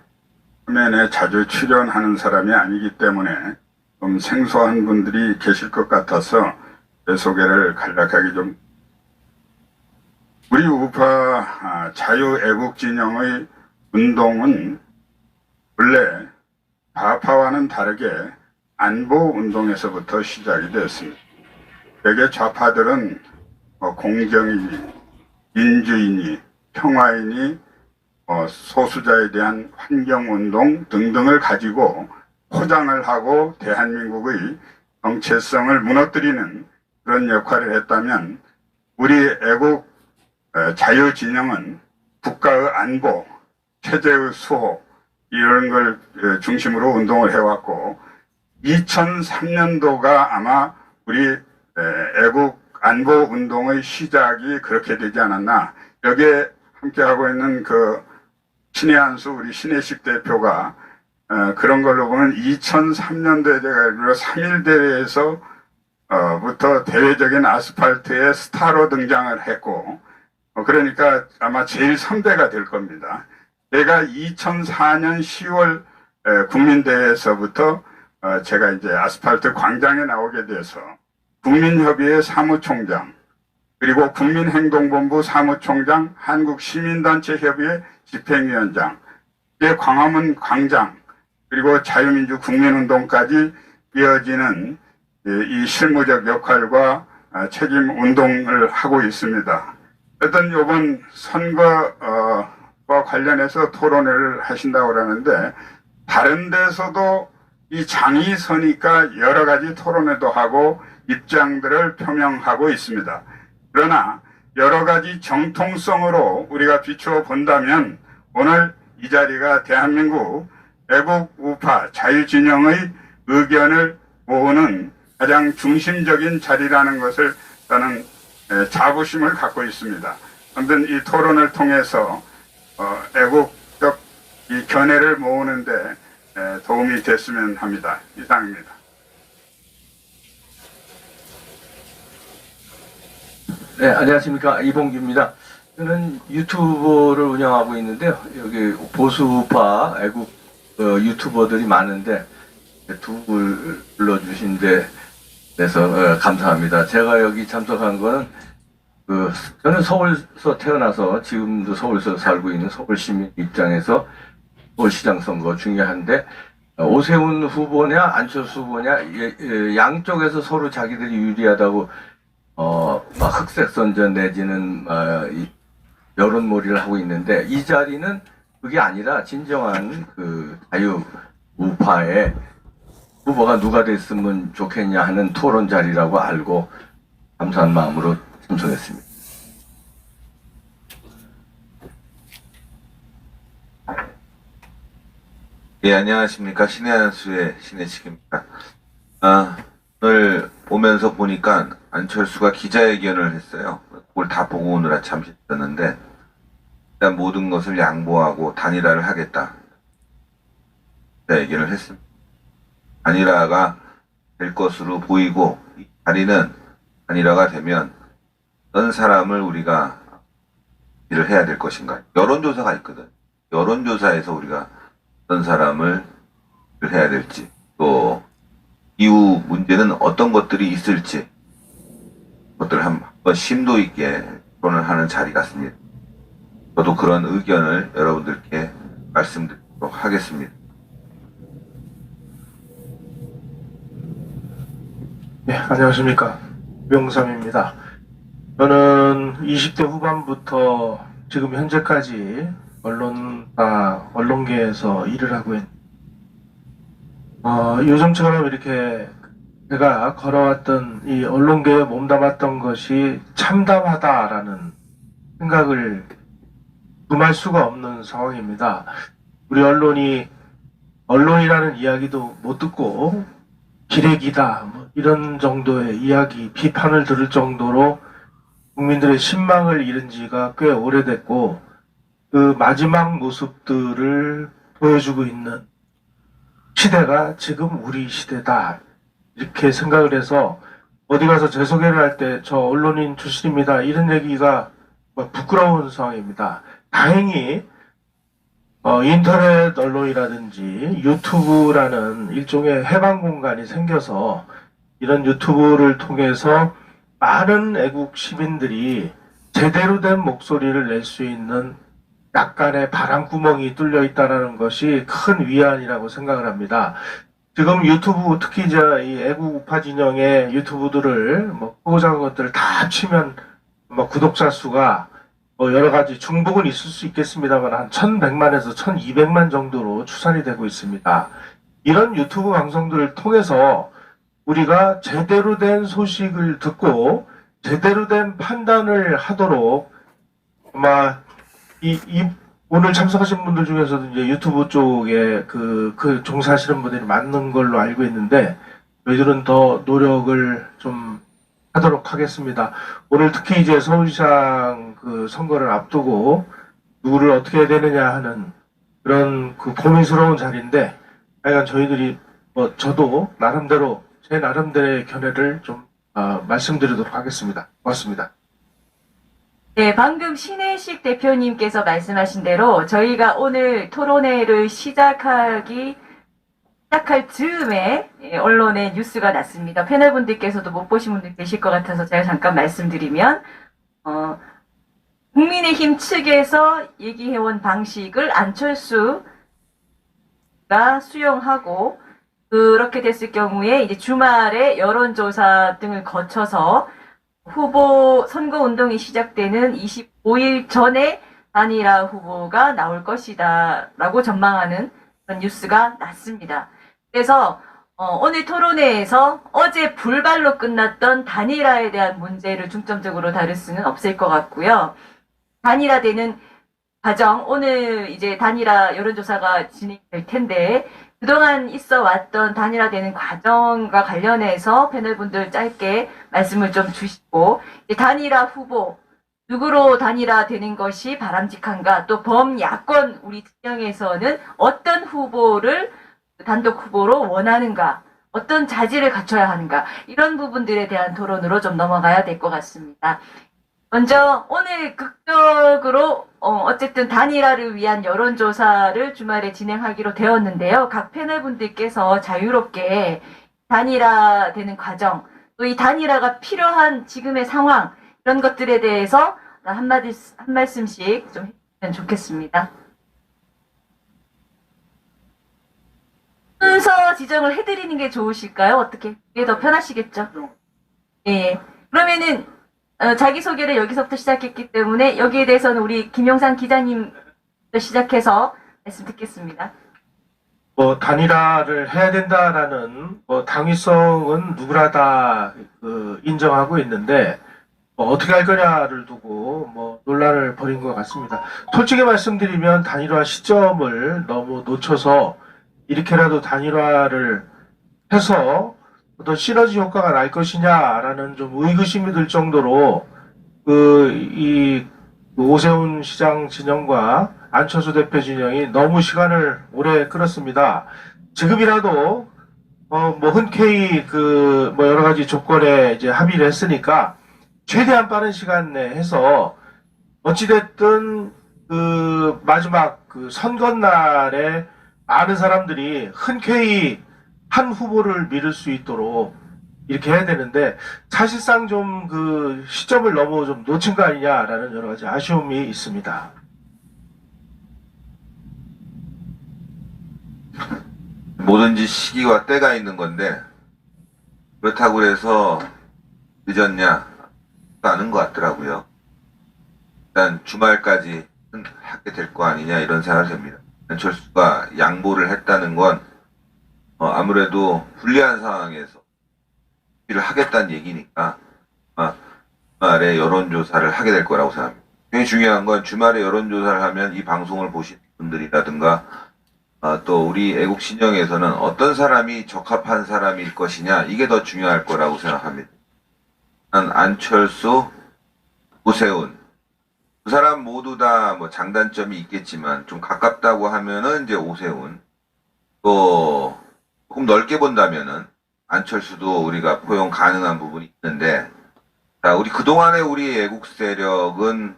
화면에 자주 출연하는 사람이 아니기 때문에 좀 생소한 분들이 계실 것 같아서 제 소개를 간략하게 좀. 우리 우파 자유애국진영의 운동은 원래 좌파와는 다르게 안보운동에서부터 시작이 되었습니다. 대개 좌파들은 공정이니 민주이니 평화이니 소수자에 대한 환경운동 등등을 가지고 포장을 하고 대한민국의 정체성을 무너뜨리는 그런 역할을 했다면 우리 애국 자유진영은 국가의 안보, 체제의 수호 이런 걸 중심으로 운동을 해왔고 2003년도가 아마 우리 애국 안보운동의 시작이 그렇게 되지 않았나. 여기에 함께하고 있는 그 신의 한수 우리 신혜식 대표가 그런 걸로 보면 2003년도에 제가 알기로 3.1대회에서 부터 대외적인 아스팔트의 스타로 등장을 했고 그러니까 아마 제일 선배가 될 겁니다. 제가 2004년 10월 국민대회에서부터 제가 이제 아스팔트 광장에 나오게 돼서 국민협의회 사무총장 그리고 국민행동본부 사무총장 한국시민단체협의회 집행위원장 광화문 광장 그리고 자유민주국민운동까지 이어지는 이 실무적 역할과 책임 운동을 하고 있습니다. 어떤 이번 선거와 관련해서 토론회를 하신다고 그러는데 다른 데서도 이 장이 서니까 여러 가지 토론회도 하고 입장들을 표명하고 있습니다. 그러나 여러 가지 정통성으로 우리가 비추어 본다면 오늘 이 자리가 대한민국 애국 우파 자유진영의 의견을 모으는 가장 중심적인 자리라는 것을 저는 자부심을 갖고 있습니다. 아무튼 이 토론을 통해서 애국적 이 견해를 모으는데 도움이 됐으면 합니다. 이상입니다. 네, 안녕하십니까. 이봉규입니다. 저는 유튜브를 운영하고 있는데요. 여기 보수파 애국 유튜버들이 많은데 두 분 불러주신 데 대해서 감사합니다. 제가 여기 참석한 거는 저는 서울서 태어나서 지금도 서울서 살고 있는 서울시민 입장에서 서울시장 선거 중요한데 오세훈 후보냐 안철수 후보냐 양쪽에서 서로 자기들이 유리하다고 막 흑색 선전 내지는 여론몰이를 하고 있는데 이 자리는 그게 아니라 진정한 그 자유 우파의 후보가 누가 됐으면 좋겠냐 하는 토론 자리라고 알고 감사한 마음으로 참석했습니다. 예, 안녕하십니까. 신의 한수의 신혜식입니다. 오늘 오면서 보니까 안철수가 기자회견을 했어요. 그걸 다 보고 오느라 잠시 있었는데, 일단 모든 것을 양보하고 단일화를 하겠다. 기자회견을 했습니다. 단일화가 될 것으로 보이고, 이 자리는 단일화가 되면 어떤 사람을 우리가 일을 해야 될 것인가. 여론조사가 있거든. 여론조사에서 우리가 어떤 사람을 해야 될지, 또 이후 문제는 어떤 것들이 있을지, 그것들을 한번 심도 있게 토론을 하는 자리 같습니다. 저도 그런 의견을 여러분들께 말씀드리도록 하겠습니다. 네, 안녕하십니까. 명삼입니다. 저는 20대 후반부터 지금 현재까지 언론계에서 일을 하고 있는, 요즘처럼 이렇게 제가 걸어왔던 이 언론계에 몸담았던 것이 참담하다라는 생각을 금할 수가 없는 상황입니다. 우리 언론이라는 이야기도 못 듣고 기레기다 뭐 이런 정도의 이야기, 비판을 들을 정도로 국민들의 신망을 잃은 지가 꽤 오래됐고 그 마지막 모습들을 보여주고 있는 시대가 지금 우리 시대다 이렇게 생각을 해서 어디 가서 제 소개를 할 때 저 언론인 출신입니다 이런 얘기가 부끄러운 상황입니다. 다행히 인터넷 언론이라든지 유튜브라는 일종의 해방 공간이 생겨서 이런 유튜브를 통해서 많은 애국 시민들이 제대로 된 목소리를 낼 수 있는 약간의 바람구멍이 뚫려 있다는 것이 큰 위안이라고 생각을 합니다. 지금 유튜브, 특히 이제 이 애국 우파 진영의 유튜브들을 크고 작은 것들을 다 합치면 구독자 수가 여러 가지 중복은 있을 수 있겠습니다만 한 1100만에서 1200만 정도로 추산이 되고 있습니다. 이런 유튜브 방송들을 통해서 우리가 제대로 된 소식을 듣고 제대로 된 판단을 하도록 아마 오늘 참석하신 분들 중에서도 이제 유튜브 쪽에 그 종사하시는 분들이 많은 걸로 알고 있는데 저희들은 더 노력을 좀 하도록 하겠습니다. 오늘 특히 이제 서울시장 그 선거를 앞두고 누구를 어떻게 해야 되느냐 하는 그런 그 고민스러운 자리인데 하여간 저희들이 저도 나름대로 제 나름대로의 견해를 좀 말씀드리도록 하겠습니다. 고맙습니다. 네, 방금 신혜식 대표님께서 말씀하신 대로 저희가 오늘 토론회를 시작할 즈음에 언론에 뉴스가 났습니다. 패널분들께서도 못 보신 분들 계실 것 같아서 제가 잠깐 말씀드리면 국민의힘 측에서 얘기해온 방식을 안철수가 수용하고 그렇게 됐을 경우에 이제 주말에 여론조사 등을 거쳐서 후보 선거운동이 시작되는 25일 전에 단일화 후보가 나올 것이다 라고 전망하는 그런 뉴스가 났습니다. 그래서 오늘 토론회에서 어제 불발로 끝났던 단일화에 대한 문제를 중점적으로 다룰 수는 없을 것 같고요. 단일화되는 과정, 오늘 이제 단일화 여론조사가 진행될 텐데 그동안 있어 왔던 단일화되는 과정과 관련해서 패널분들 짧게 말씀을 좀 주시고 단일화 후보 누구로 단일화되는 것이 바람직한가, 또 범야권 우리 진영에서는 어떤 후보를 단독 후보로 원하는가, 어떤 자질을 갖춰야 하는가, 이런 부분들에 대한 토론으로 좀 넘어가야 될 것 같습니다. 먼저 오늘 극적으로 어쨌든 단일화를 위한 여론조사를 주말에 진행하기로 되었는데요. 각 패널분들께서 자유롭게 단일화되는 과정, 또 이 단일화가 필요한 지금의 상황, 이런 것들에 대해서 한 말씀씩 좀 해주시면 좋겠습니다. 순서 지정을 해드리는 게 좋으실까요? 어떻게? 그게 더 편하시겠죠? 예. 그러면은 자기소개를 여기서부터 시작했기 때문에 여기에 대해서는 우리 김용상 기자님부터 시작해서 말씀 듣겠습니다. 뭐 단일화를 해야 된다라는 뭐 당위성은 누구나 다 인정하고 있는데 어떻게 할 거냐를 두고 뭐 논란을 벌인 것 같습니다. 솔직히 말씀드리면 단일화 시점을 너무 놓쳐서 이렇게라도 단일화를 해서 어떤 시너지 효과가 날 것이냐라는 좀 의구심이 들 정도로 오세훈 시장 진영과 안철수 대표 진영이 너무 시간을 오래 끌었습니다. 지금이라도 뭐 흔쾌히 뭐 여러 가지 조건에 이제 합의를 했으니까 최대한 빠른 시간 내에 해서 어찌됐든 마지막 선거날에 많은 사람들이 흔쾌히 한 후보를 밀을 수 있도록 이렇게 해야 되는데 사실상 좀 시점을 너무 좀 놓친 거 아니냐라는 여러 가지 아쉬움이 있습니다. 뭐든지 시기와 때가 있는 건데 그렇다고 해서 늦었냐 않은 것 같더라고요. 일단 주말까지 하게 될 거 아니냐 이런 생각이 듭니다. 안철수가 양보를 했다는 건 아무래도 불리한 상황에서 일을 하겠다는 얘기니까 주말에 여론조사를 하게 될 거라고 생각합니다. 굉장히 중요한 건 주말에 여론조사를 하면 이 방송을 보신 분들이라든가 또 우리 애국 신영에서는 어떤 사람이 적합한 사람일 것이냐 이게 더 중요할 거라고 생각합니다. 안철수, 오세훈 두 사람 모두 다 뭐 장단점이 있겠지만 좀 가깝다고 하면은 이제 오세훈, 또 조금 넓게 본다면은 안철수도 우리가 포용 가능한 부분이 있는데, 자, 우리 그동안의 우리 애국 세력은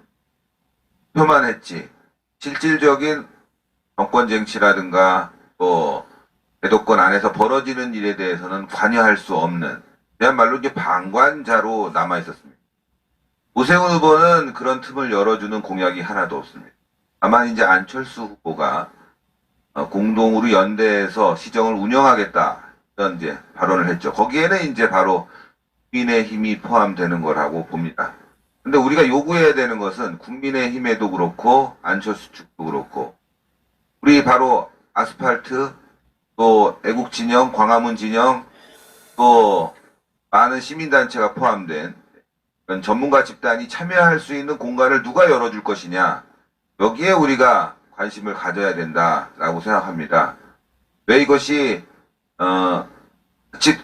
표만 했지 실질적인 정권 쟁취라든가 또 대도권 안에서 벌어지는 일에 대해서는 관여할 수 없는 그야말로 이제 방관자로 남아 있었습니다. 오세훈 후보는 그런 틈을 열어주는 공약이 하나도 없습니다. 다만 이제 안철수 후보가 공동으로 연대해서 시정을 운영하겠다 이런 이제 발언을 했죠. 거기에는 이제 바로 국민의힘이 포함되는 거라고 봅니다. 근데 우리가 요구해야 되는 것은 국민의힘에도 그렇고 안철수 측도 그렇고 우리 바로 아스팔트 또 애국 진영, 광화문 진영 또 많은 시민단체가 포함된 그런 전문가 집단이 참여할 수 있는 공간을 누가 열어줄 것이냐 여기에 우리가 관심을 가져야 된다라고 생각합니다. 왜 이것이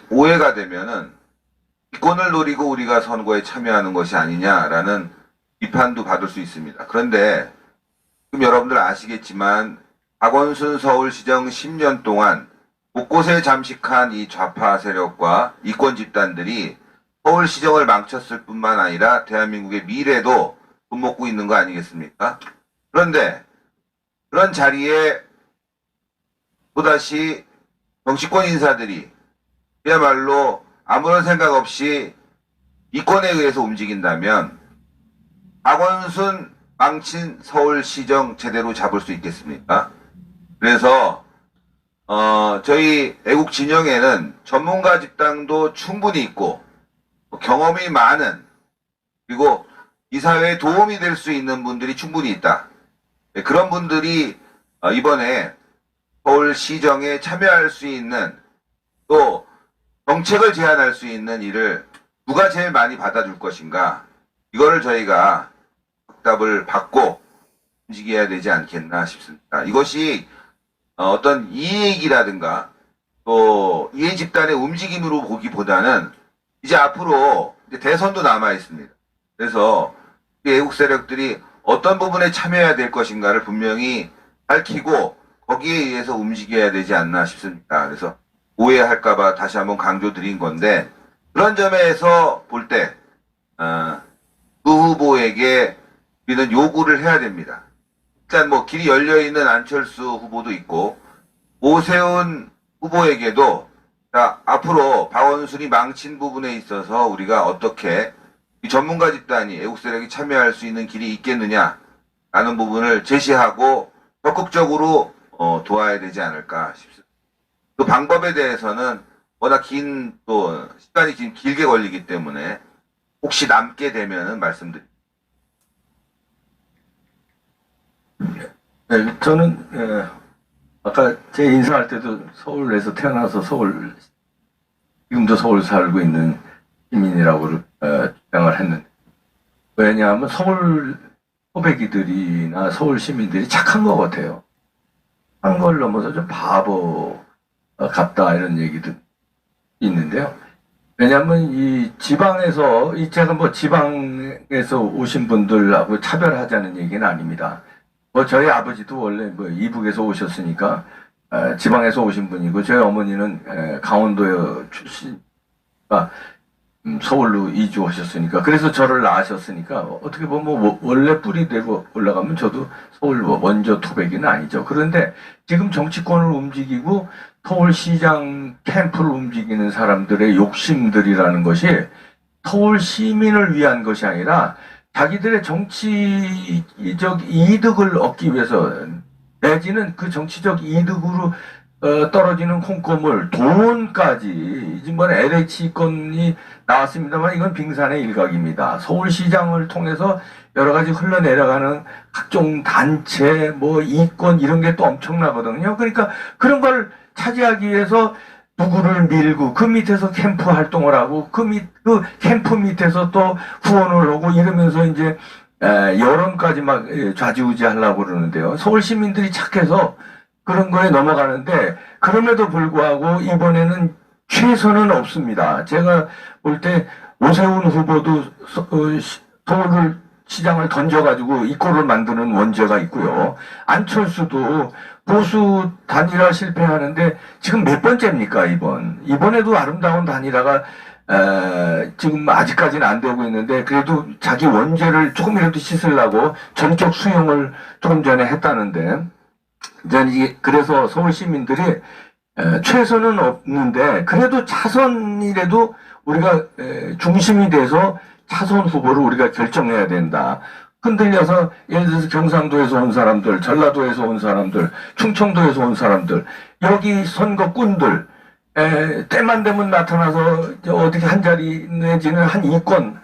오해가 되면은 이권을 노리고 우리가 선거에 참여하는 것이 아니냐라는 비판도 받을 수 있습니다. 그런데 지금 여러분들 아시겠지만 박원순 서울시정 10년 동안 곳곳에 잠식한 이 좌파 세력과 이권 집단들이 서울시정을 망쳤을 뿐만 아니라 대한민국의 미래도 손먹고 있는 거 아니겠습니까? 그런데 그런 자리에 또다시 정치권 인사들이 그야말로 아무런 생각 없이 이권에 의해서 움직인다면 박원순 망친 서울시정 제대로 잡을 수 있겠습니까? 그래서 저희 애국 진영에는 전문가 집단도 충분히 있고 경험이 많은 그리고 이 사회에 도움이 될 수 있는 분들이 충분히 있다. 그런 분들이 이번에 서울시정에 참여할 수 있는 또 정책을 제안할 수 있는 일을 누가 제일 많이 받아줄 것인가 이거를 저희가 답을 받고 움직여야 되지 않겠나 싶습니다. 이것이 어떤 이익이라든가 또 이해 집단의 움직임으로 보기보다는 이제 앞으로 이제 대선도 남아 있습니다. 그래서 애국 세력들이 어떤 부분에 참여해야 될 것인가를 분명히 밝히고 거기에 의해서 움직여야 되지 않나 싶습니다. 그래서 오해할까봐 다시 한번 강조드린 건데 그런 점에서 볼 때 그 후보에게 우리는 요구를 해야 됩니다. 일단 뭐 길이 열려있는 안철수 후보도 있고 오세훈 후보에게도 자, 앞으로 박원순이 망친 부분에 있어서 우리가 어떻게 이 전문가 집단이 애국 세력이 참여할 수 있는 길이 있겠느냐라는 부분을 제시하고 적극적으로 도와야 되지 않을까 싶습니다. 그 방법에 대해서는 워낙 긴 또 시간이 지금 길게 걸리기 때문에 혹시 남게 되면은 말씀드립니다. 네, 저는 아까 제 인사할 때도 서울에서 태어나서 지금도 서울 살고 있는 시민이라고 주장을 했는데 왜냐하면 서울 토백이들이나 서울 시민들이 착한 것 같아요. 한 걸 넘어서 좀 바보 같다 이런 얘기도 있는데요. 왜냐하면 이 지방에서 제가 뭐 지방에서 오신 분들하고 차별하자는 얘기는 아닙니다. 뭐 저희 아버지도 원래 뭐 이북에서 오셨으니까 지방에서 오신 분이고 저희 어머니는 강원도 출신이니까 서울로 이주하셨으니까 그래서 저를 낳으셨으니까 어떻게 보면 뭐 원래 뿌리대로 올라가면 저도 서울 원조 토백이는 아니죠. 그런데 지금 정치권을 움직이고 서울시장 캠프를 움직이는 사람들의 욕심들이라는 것이 서울 시민을 위한 것이 아니라 자기들의 정치적 이득을 얻기 위해서 내지는 그 정치적 이득으로 떨어지는 콩고물, 돈까지 이번에 LH 건이 나왔습니다만 이건 빙산의 일각입니다. 서울시장을 통해서 여러 가지 흘러내려가는 각종 단체, 뭐 이권 이런 게 또 엄청나거든요. 그러니까 그런 걸 차지하기 위해서 누구를 밀고 그 밑에서 캠프 활동을 하고 그 캠프 밑에서 또 후원을 하고 이러면서 이제 여론까지 막 좌지우지 하려고 그러는데요. 서울 시민들이 착해서 그런 거에 넘어가는데 그럼에도 불구하고 이번에는 최선은 없습니다. 제가 볼 때 오세훈 후보도 서울 시장을 던져가지고 이 꼴을 만드는 원죄가 있고요. 안철수도 보수 단일화 실패하는데 지금 몇 번째입니까 이번에도 아름다운 단일화가 지금 아직까지는 안 되고 있는데 그래도 자기 원죄를 조금이라도 씻으려고 전격 수용을 조금 전에 했다는데 저는 그래서 서울 시민들이 최선은 없는데 그래도 차선이라도 우리가 중심이 돼서 차선 후보를 우리가 결정해야 된다. 흔들려서 예를 들어서 경상도에서 온 사람들, 전라도에서 온 사람들, 충청도에서 온 사람들, 여기 선거꾼들 때만 되면 나타나서 어떻게 한 자리 내지는 한 2권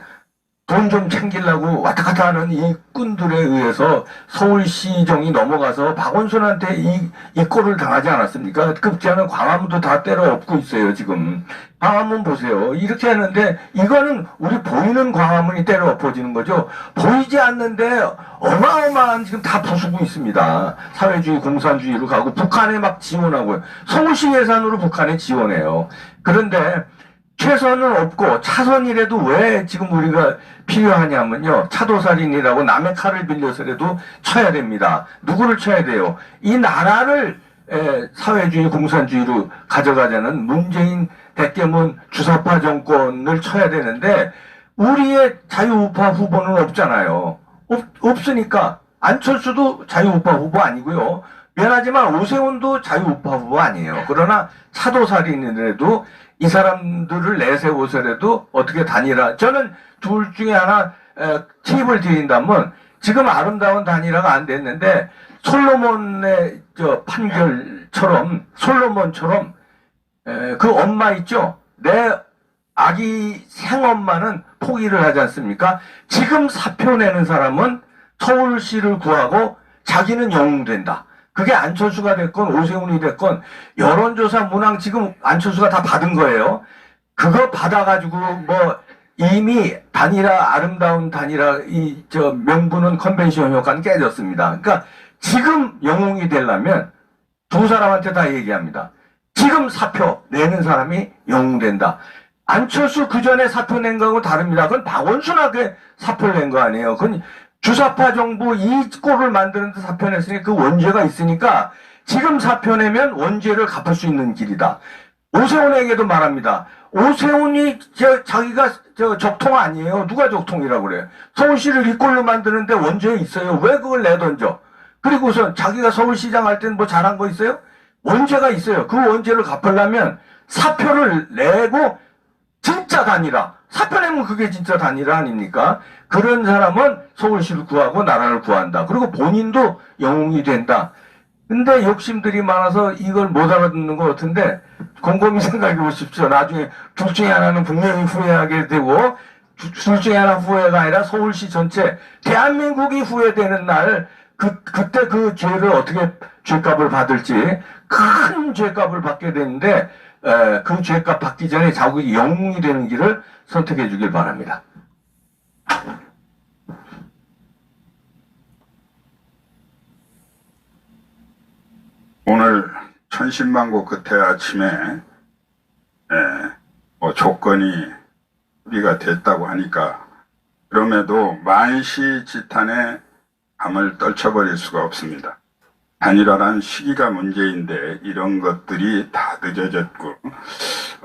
돈 좀 챙기려고 왔다 갔다 하는 이 꾼들에 의해서 서울시정이 넘어가서 박원순한테 이 꼴을 당하지 않았습니까? 급기야는 광화문도 다 때려 엎고 있어요, 지금. 광화문 보세요. 이렇게 하는데 이거는 우리 보이는 광화문이 때려 엎어지는 거죠. 보이지 않는데 어마어마한 지금 다 부수고 있습니다. 사회주의, 공산주의로 가고 북한에 막 지원하고요. 서울시 예산으로 북한에 지원해요. 그런데 최선은 없고 차선이라도 왜 지금 우리가 필요하냐면요. 차도살인이라고 남의 칼을 빌려서라도 쳐야 됩니다. 누구를 쳐야 돼요? 이 나라를 사회주의 공산주의로 가져가자는 문재인 대깨문 주사파 정권을 쳐야 되는데 우리의 자유우파 후보는 없잖아요. 없으니까 안철수도 자유우파 후보 아니고요. 미안하지만 오세훈도 자유우파 후보 아니에요. 그러나 차도살인이라도 이 사람들을 내세워서라도 어떻게 단일화 저는 둘 중에 하나 팁을 드린다면 지금 아름다운 단일화가 안 됐는데 솔로몬의 판결처럼 솔로몬처럼 그 엄마 있죠. 내 아기 생엄마는 포기를 하지 않습니까? 지금 사표 내는 사람은 서울시를 구하고 자기는 영웅된다. 그게 안철수가 됐건 오세훈이 됐건 여론조사 문항 지금 안철수가 다 받은 거예요. 그거 받아가지고 뭐 이미 단일화 아름다운 단일화 명분은 컨벤션 효과는 깨졌습니다. 그러니까 지금 영웅이 되려면 두 사람한테 다 얘기합니다. 지금 사표 내는 사람이 영웅된다. 안철수 그 전에 사표 낸 거하고 다릅니다. 그건 박원순하고 사표를 낸 거 아니에요. 그건 주사파 정부 이 꼴을 만드는 데 사표 냈으니 그 원죄가 있으니까 지금 사표 내면 원죄를 갚을 수 있는 길이다. 오세훈에게도 말합니다. 오세훈이 자기가 적통 아니에요. 누가 적통이라고 그래요. 서울시를 이 꼴로 만드는데 원죄 있어요. 왜 그걸 내던져? 그리고서 자기가 서울시장 할 때는 뭐 잘한 거 있어요? 원죄가 있어요. 그 원죄를 갚으려면 사표를 내고 진짜 단일화. 사표 내면 그게 진짜 단일화 아닙니까? 그런 사람은 서울시를 구하고 나라를 구한다. 그리고 본인도 영웅이 된다. 근데 욕심들이 많아서 이걸 못 알아듣는 것 같은데 곰곰이 생각해 보십시오. 나중에 둘 중에 하나는 분명히 후회하게 되고 둘 중에 하나 후회가 아니라 서울시 전체 대한민국이 후회되는 날 그때 그 죄를 어떻게 죄값을 받을지 큰 죄값을 받게 되는데 그 죄값 받기 전에 자국이 영웅이 되는 길을 선택해 주길 바랍니다. 오늘 천신만고 끝에 아침에 뭐 조건이 합의가 됐다고 하니까 그럼에도 만시지탄에 감을 떨쳐버릴 수가 없습니다. 단일화란 시기가 문제인데 이런 것들이 다 늦어졌고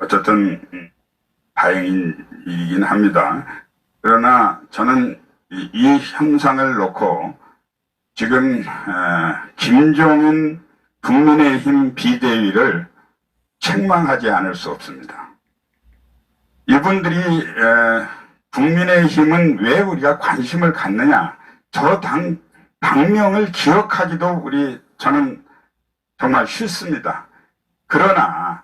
어쨌든 다행인 일이긴 합니다. 그러나 저는 이 현상을 놓고 지금 김종인 국민의힘 비대위를 책망하지 않을 수 없습니다. 이분들이 국민의힘은 왜 우리가 관심을 갖느냐, 저 당명을 기억하기도 저는 정말 싫습니다. 그러나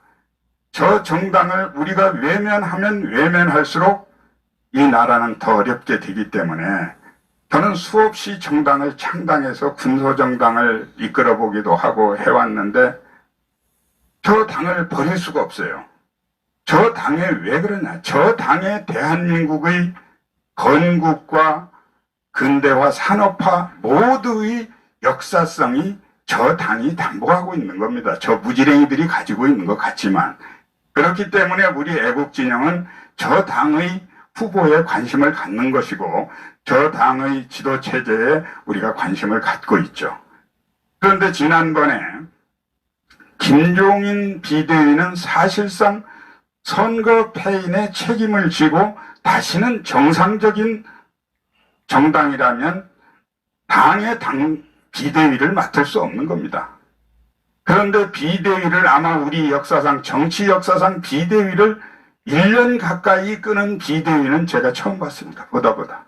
저 정당을 우리가 외면하면 외면할수록 이 나라는 더 어렵게 되기 때문에 저는 수없이 정당을 창당해서 군소정당을 이끌어 보기도 하고 해왔는데 저 당을 버릴 수가 없어요. 저 당에 왜 그러냐. 저 당에 대한민국의 건국과 근대화, 산업화 모두의 역사성이 저 당이 담보하고 있는 겁니다. 저 무지랭이들이 가지고 있는 것 같지만. 그렇기 때문에 우리 애국진영은 저 당의 후보에 관심을 갖는 것이고 저 당의 지도체제에 우리가 관심을 갖고 있죠. 그런데 지난번에 김종인 비대위는 사실상 선거 패인의 책임을 지고 다시는 정상적인 정당이라면 당의 비대위를 맡을 수 없는 겁니다. 그런데 비대위를 아마 우리 역사상, 정치 역사상 비대위를 1년 가까이 끄는 비대위는 제가 처음 봤습니다. 보다.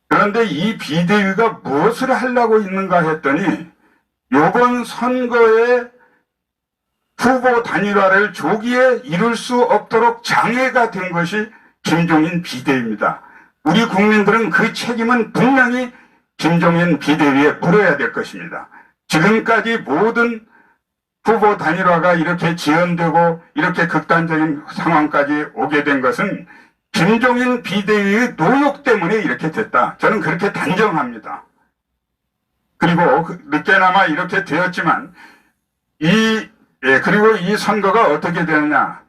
그런데 이 비대위가 무엇을 하려고 있는가 했더니 이번 선거에 후보 단일화를 조기에 이룰 수 없도록 장애가 된 것이 김종인 비대위입니다. 우리 국민들은 그 책임은 분명히 김종인 비대위에 물어야 될 것입니다. 지금까지 모든 후보 단일화가 이렇게 지연되고 이렇게 극단적인 상황까지 오게 된 것은 김종인 비대위의 노력 때문에 이렇게 됐다. 저는 그렇게 단정합니다. 그리고 늦게나마 이렇게 되었지만 그리고 이 선거가 어떻게 되느냐.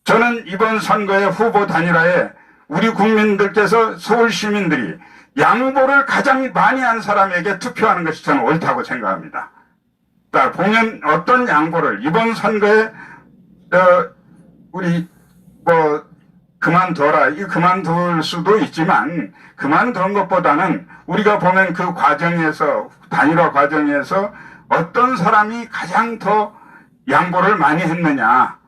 저는 이번 선거의 후보 단일화에 우리 국민들께서 서울 시민들이 양보를 가장 많이 한 사람에게 투표하는 것이 저는 옳다고 생각합니다. 자, 보면 어떤 양보를 이번 선거에 우리 그만둬라. 이 그만둘 수도 있지만 그만둔 것보다는 우리가 보면 그 과정에서 단일화 과정에서 어떤 사람이 가장 더 양보를 많이 했느냐.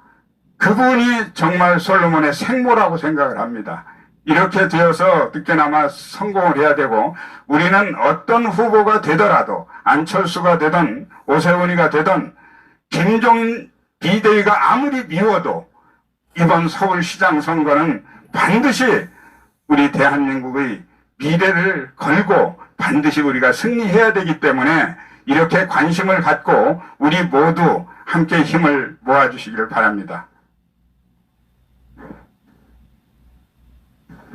그분이 정말 솔로몬의 생모라고 생각을 합니다. 이렇게 되어서 늦게나마 성공을 해야 되고 우리는 어떤 후보가 되더라도 안철수가 되든 오세훈이가 되든 김종인 비대위가 아무리 미워도 이번 서울시장 선거는 반드시 우리 대한민국의 미래를 걸고 반드시 우리가 승리해야 되기 때문에 이렇게 관심을 갖고 우리 모두 함께 힘을 모아주시기를 바랍니다.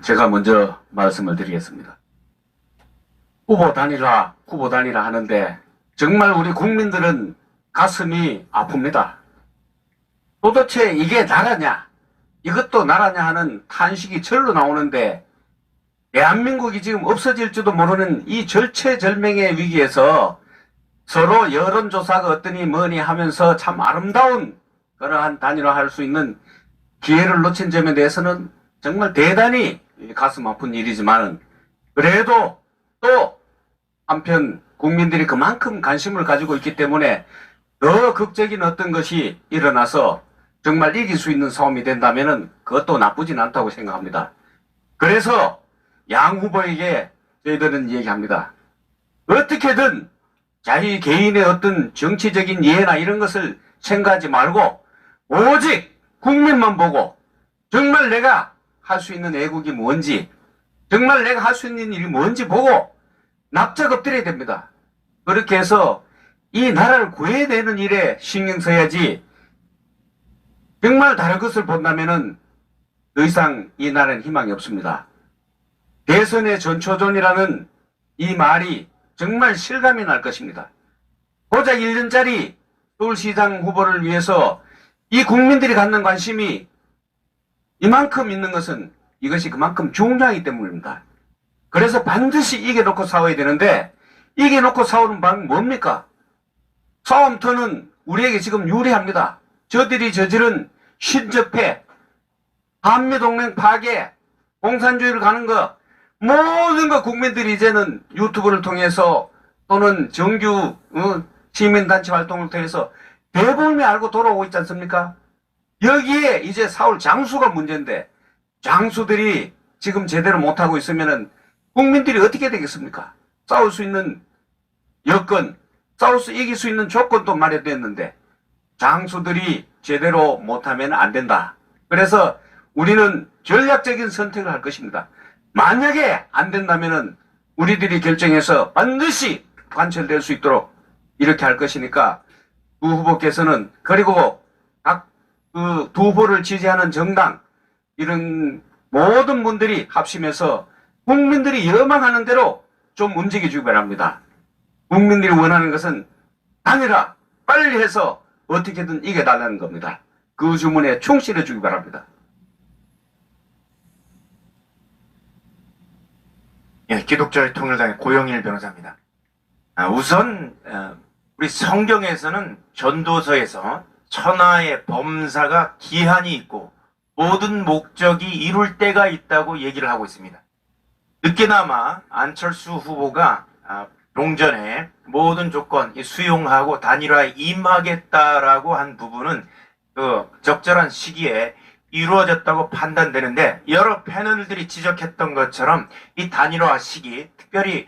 제가 먼저 말씀을 드리겠습니다. 후보 단일화 하는데 정말 우리 국민들은 가슴이 아픕니다. 도대체 이게 나라냐? 이것도 나라냐 하는 탄식이 절로 나오는데 대한민국이 지금 없어질지도 모르는 이 절체절명의 위기에서 서로 여론조사가 어떠니 뭐니 하면서 참 아름다운 그러한 단일화할 수 있는 기회를 놓친 점에 대해서는 정말 대단히 가슴 아픈 일이지만 그래도 또 한편 국민들이 그만큼 관심을 가지고 있기 때문에 더 극적인 어떤 것이 일어나서 정말 이길 수 있는 싸움이 된다면은 그것도 나쁘진 않다고 생각합니다. 그래서 양 후보에게 저희들은 얘기합니다. 어떻게든 자기 개인의 어떤 정치적인 이해나 이런 것을 생각하지 말고 오직 국민만 보고 정말 내가 할 수 있는 애국이 뭔지 정말 내가 할 수 있는 일이 뭔지 보고 납작 엎드려야 됩니다. 그렇게 해서 이 나라를 구해야 되는 일에 신경 써야지 정말 다른 것을 본다면은 더 이상 이 나라는 희망이 없습니다. 대선의 전초전이라는 이 말이 정말 실감이 날 것입니다. 고작 1년짜리 서울시장 후보를 위해서 이 국민들이 갖는 관심이 이만큼 있는 것은 이것이 그만큼 중요하기 때문입니다. 그래서 반드시 이겨놓고 싸워야 되는데 이겨놓고 싸우는 방법이 뭡니까? 싸움터는 우리에게 지금 유리합니다. 저들이 저지른 신적폐, 한미동맹 파괴, 공산주의를 가는 거 모든 거 국민들이 이제는 유튜브를 통해서 또는 정규 시민단체 활동을 통해서 대부분이 알고 돌아오고 있지 않습니까? 여기에 이제 싸울 장수가 문제인데 장수들이 지금 제대로 못하고 있으면은 국민들이 어떻게 되겠습니까? 싸울 수 있는 여건, 이길 수 있는 조건도 마련됐는데 장수들이 제대로 못하면 안 된다. 그래서 우리는 전략적인 선택을 할 것입니다. 만약에 안 된다면은 우리들이 결정해서 반드시 관철될 수 있도록 이렇게 할 것이니까 두 후보께서는 그리고 각 그 두 후보를 지지하는 정당 이런 모든 분들이 합심해서 국민들이 열망하는 대로 좀 움직여 주기 바랍니다. 국민들이 원하는 것은 단일화 빨리 해서 어떻게든 이겨달라는 겁니다. 그 주문에 충실해 주기 바랍니다. 예, 기독교의 통일당의 고영일 변호사입니다. 우선 우리 성경에서는 전도서에서 천하의 범사가 기한이 있고 모든 목적이 이룰 때가 있다고 얘기를 하고 있습니다. 늦게나마 안철수 후보가 종전에 모든 조건 수용하고 단일화에 임하겠다라고 한 부분은 그 적절한 시기에 이루어졌다고 판단되는데 여러 패널들이 지적했던 것처럼 이 단일화 시기 특별히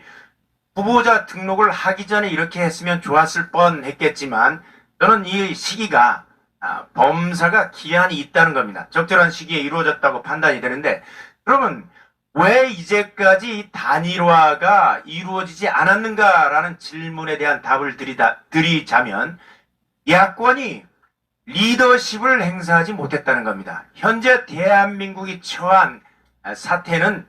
후보자 등록을 하기 전에 이렇게 했으면 좋았을 뻔했겠지만 저는 이 시기가 범사가 기한이 있다는 겁니다. 적절한 시기에 이루어졌다고 판단이 되는데 그러면 왜 이제까지 이 단일화가 이루어지지 않았는가라는 질문에 대한 답을 드리자면 야권이 리더십을 행사하지 못했다는 겁니다. 현재 대한민국이 처한 사태는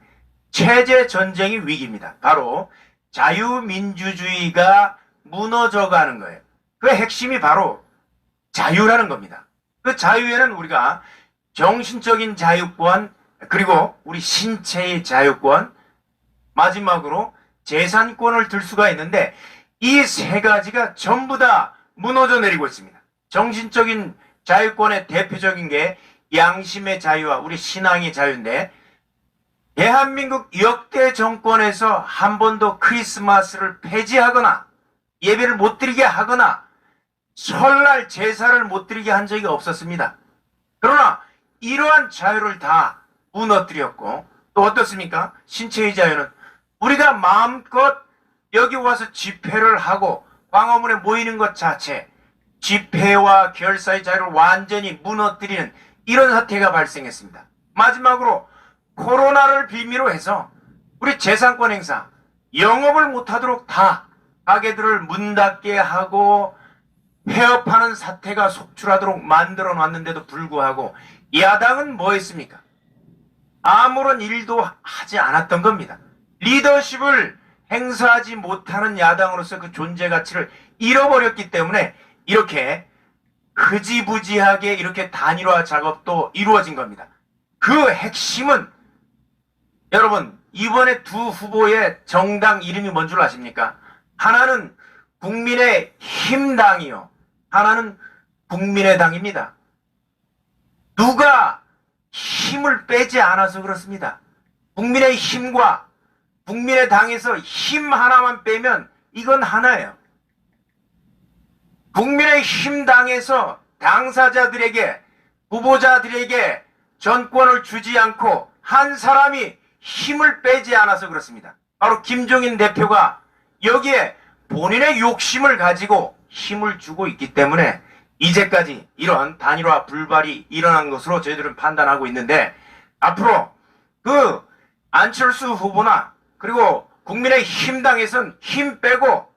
체제 전쟁의 위기입니다. 바로 자유민주주의가 무너져가는 거예요. 그 핵심이 바로 자유라는 겁니다. 그 자유에는 우리가 정신적인 자유권 그리고 우리 신체의 자유권 마지막으로 재산권을 들 수가 있는데 이 세 가지가 전부 다 무너져 내리고 있습니다. 정신적인 자유권의 대표적인 게 양심의 자유와 우리 신앙의 자유인데 대한민국 역대 정권에서 한 번도 크리스마스를 폐지하거나 예배를 못 드리게 하거나 설날 제사를 못 드리게 한 적이 없었습니다. 그러나 이러한 자유를 다 무너뜨렸고 또 어떻습니까? 신체의 자유는 우리가 마음껏 여기 와서 집회를 하고 광화문에 모이는 것 자체 집회와 결사의 자유를 완전히 무너뜨리는 이런 사태가 발생했습니다. 마지막으로 코로나를 빌미로 해서 우리 재산권 행사 영업을 못하도록 다 가게들을 문 닫게 하고 폐업하는 사태가 속출하도록 만들어 놨는데도 불구하고 야당은 뭐 했습니까? 아무런 일도 하지 않았던 겁니다. 리더십을 행사하지 못하는 야당으로서 그 존재 가치를 잃어버렸기 때문에 이렇게 흐지부지하게 이렇게 단일화 작업도 이루어진 겁니다. 그 핵심은 여러분 이번에 두 후보의 정당 이름이 뭔 줄 아십니까? 하나는 국민의힘당이요. 하나는 국민의당입니다. 누가 힘을 빼지 않아서 그렇습니다. 국민의힘과 국민의당에서 힘 하나만 빼면 이건 하나예요. 국민의힘당에서 당사자들에게 후보자들에게 전권을 주지 않고 한 사람이 힘을 빼지 않아서 그렇습니다. 바로 김종인 대표가 여기에 본인의 욕심을 가지고 힘을 주고 있기 때문에 이제까지 이런 단일화 불발이 일어난 것으로 저희들은 판단하고 있는데 앞으로 그 안철수 후보나 그리고 국민의힘당에선 힘 빼고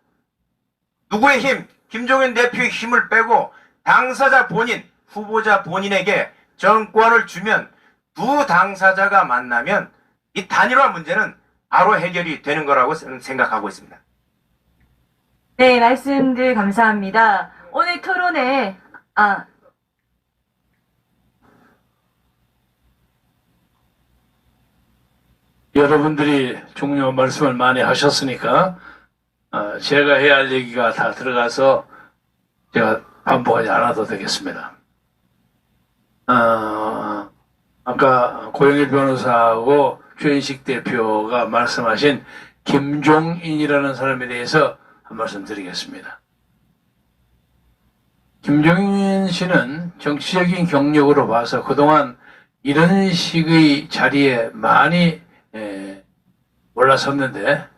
누구의 힘? 김종인 대표의 힘을 빼고 당사자 본인, 후보자 본인에게 정권을 주면 두 당사자가 만나면 이 단일화 문제는 바로 해결이 되는 거라고 생각하고 있습니다. 네, 말씀들 감사합니다. 오늘 토론에 여러분들이 중요한 말씀을 많이 하셨으니까 제가 해야 할 얘기가 다 들어가서 제가 반복하지 않아도 되겠습니다. 아까 고영일 변호사하고 최인식 대표가 말씀하신 김종인이라는 사람에 대해서 한 말씀 드리겠습니다. 김종인 씨는 정치적인 경력으로 봐서 그동안 이런 식의 자리에 많이 올라섰는데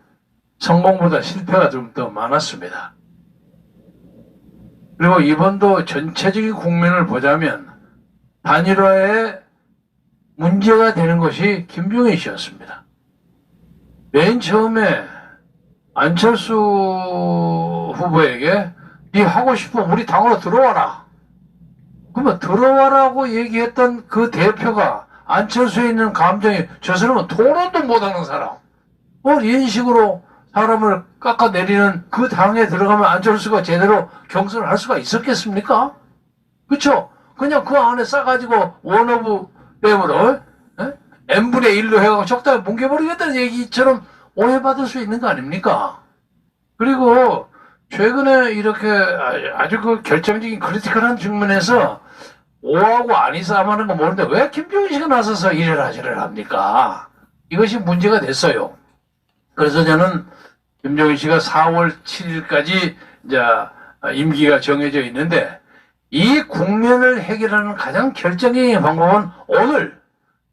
성공보다 실패가 좀 더 많았습니다. 그리고 이번도 전체적인 국면을 보자면 단일화에 문제가 되는 것이 김종인 씨였습니다. 맨 처음에 안철수 후보에게 네 하고 싶으면 우리 당으로 들어와라. 그러면 들어와라고 얘기했던 그 대표가 안철수에 있는 감정이 저 사람은 토론도 못하는 사람. 이런 식으로 사람을 깎아내리는 그 당에 들어가면 안철수가 제대로 경선을 할 수가 있었겠습니까? 그렇죠? 그냥 그 안에 싸가지고 원오브 댐으로 n분의 1로 해가지고 적당히 뭉개버리겠다는 얘기처럼 오해받을 수 있는 거 아닙니까? 그리고 최근에 이렇게 아주 그 결정적인 크리티컬한 측면에서 오하고 아니 싸움하는 건 모르는데 왜 김종인 씨가 나서서 이래라 저래라 합니까? 이것이 문제가 됐어요. 그래서 저는 김종인 씨가 4월 7일까지 이제 임기가 정해져 있는데 이 국면을 해결하는 가장 결정적인 방법은 오늘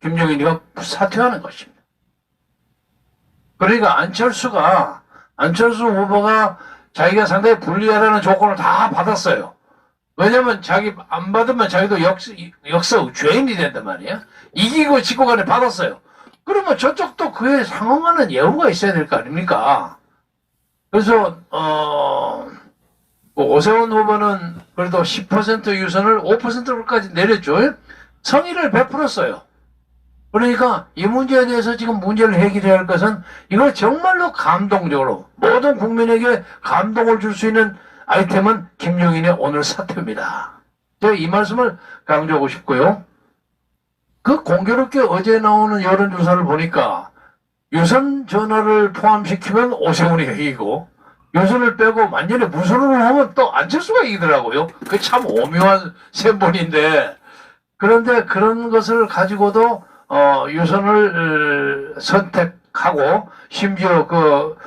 김종인이가 사퇴하는 것입니다. 그러니까 안철수 후보가 자기가 상당히 불리하다는 조건을 다 받았어요. 왜냐면 자기 안 받으면 자기도 역사 죄인이 된단 말이야. 이기고 지고 간에 받았어요. 그러면 저쪽도 그에 상응하는 예우가 있어야 될 거 아닙니까? 그래서 오세훈 후보는 그래도 10% 유선을 5%까지 내렸죠. 성의를 베풀었어요. 그러니까 이 문제에 대해서 지금 문제를 해결해야 할 것은 이걸 정말로 감동적으로 모든 국민에게 감동을 줄 수 있는 아이템은 김종인의 오늘 사퇴입니다. 제가 이 말씀을 강조하고 싶고요. 그 공교롭게 어제 나오는 여론조사를 보니까 유선 전화를 포함시키면 오세훈이가 이기고 유선을 빼고 완전히 무선으로 하면 또 안철수가 이기더라고요. 그게 참 오묘한 셈본인데 그런데 그런 것을 가지고도 유선을 선택하고 심지어 그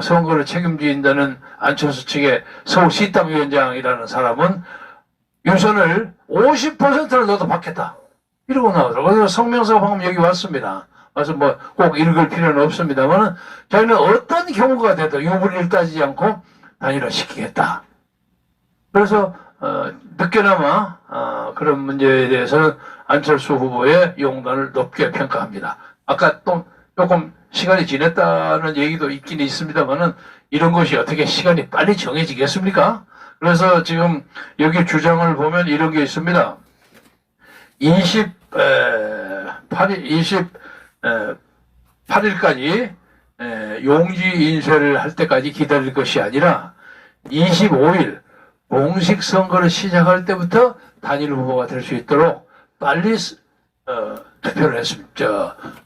선거를 책임진다는 안철수 측의 서울시당위원장이라는 사람은 유선을 50%를 넣어도 받겠다. 이러고 나오더라고요. 그래서 성명서가 방금 여기 왔습니다. 와서 뭐 꼭 읽을 필요는 없습니다만 자기는 어떤 경우가 돼도 유불리를 따지지 않고 단일화 시키겠다. 그래서 늦게나마 그런 문제에 대해서는 안철수 후보의 용단을 높게 평가합니다. 아까 또 조금 시간이 지났다는 얘기도 있긴 있습니다만은 이런 것이 어떻게 시간이 빨리 정해지겠습니까? 그래서 지금 여기 주장을 보면 이런 게 있습니다. 28일까지 용지 인쇄를 할 때까지 기다릴 것이 아니라 25일 공식 선거를 시작할 때부터 단일 후보가 될 수 있도록 빨리 투표를 했으면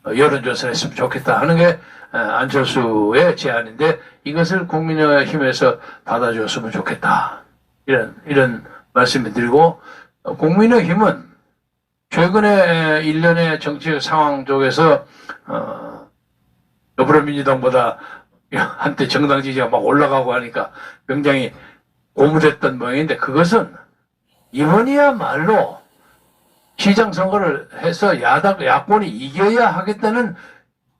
여론조사를 했으면 좋겠다 하는 게 안철수의 제안인데 이것을 국민의힘에서 받아줬으면 좋겠다 이런 말씀을 드리고 국민의힘은 최근에 일련의 정치적 상황 쪽에서 더불어민주당보다 한때 정당 지지가 막 올라가고 하니까 굉장히 고무됐던 모양인데 그것은 이번이야말로 시장 선거를 해서 야권이 이겨야 하겠다는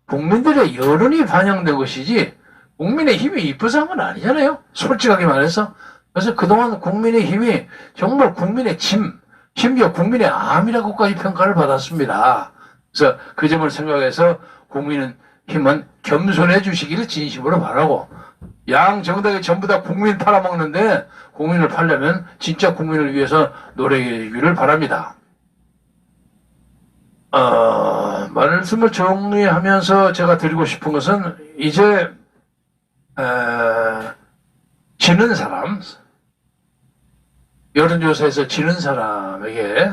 국민들의 여론이 반영된 것이지 국민의 힘이 이뻐서 한 건 아니잖아요. 솔직하게 말해서. 그래서 그동안 국민의 힘이 정말 국민의 심지어 국민의 암이라고까지 평가를 받았습니다. 그래서 그 점을 생각해서 국민은 힘은 겸손해 주시기를 진심으로 바라고 양 정당이 전부 다 국민 팔아먹는데 국민을 팔려면 진짜 국민을 위해서 노력해 주기를 바랍니다. 말씀을 정리하면서 제가 드리고 싶은 것은 이제 지는 사람 여론조사에서 지는 사람에게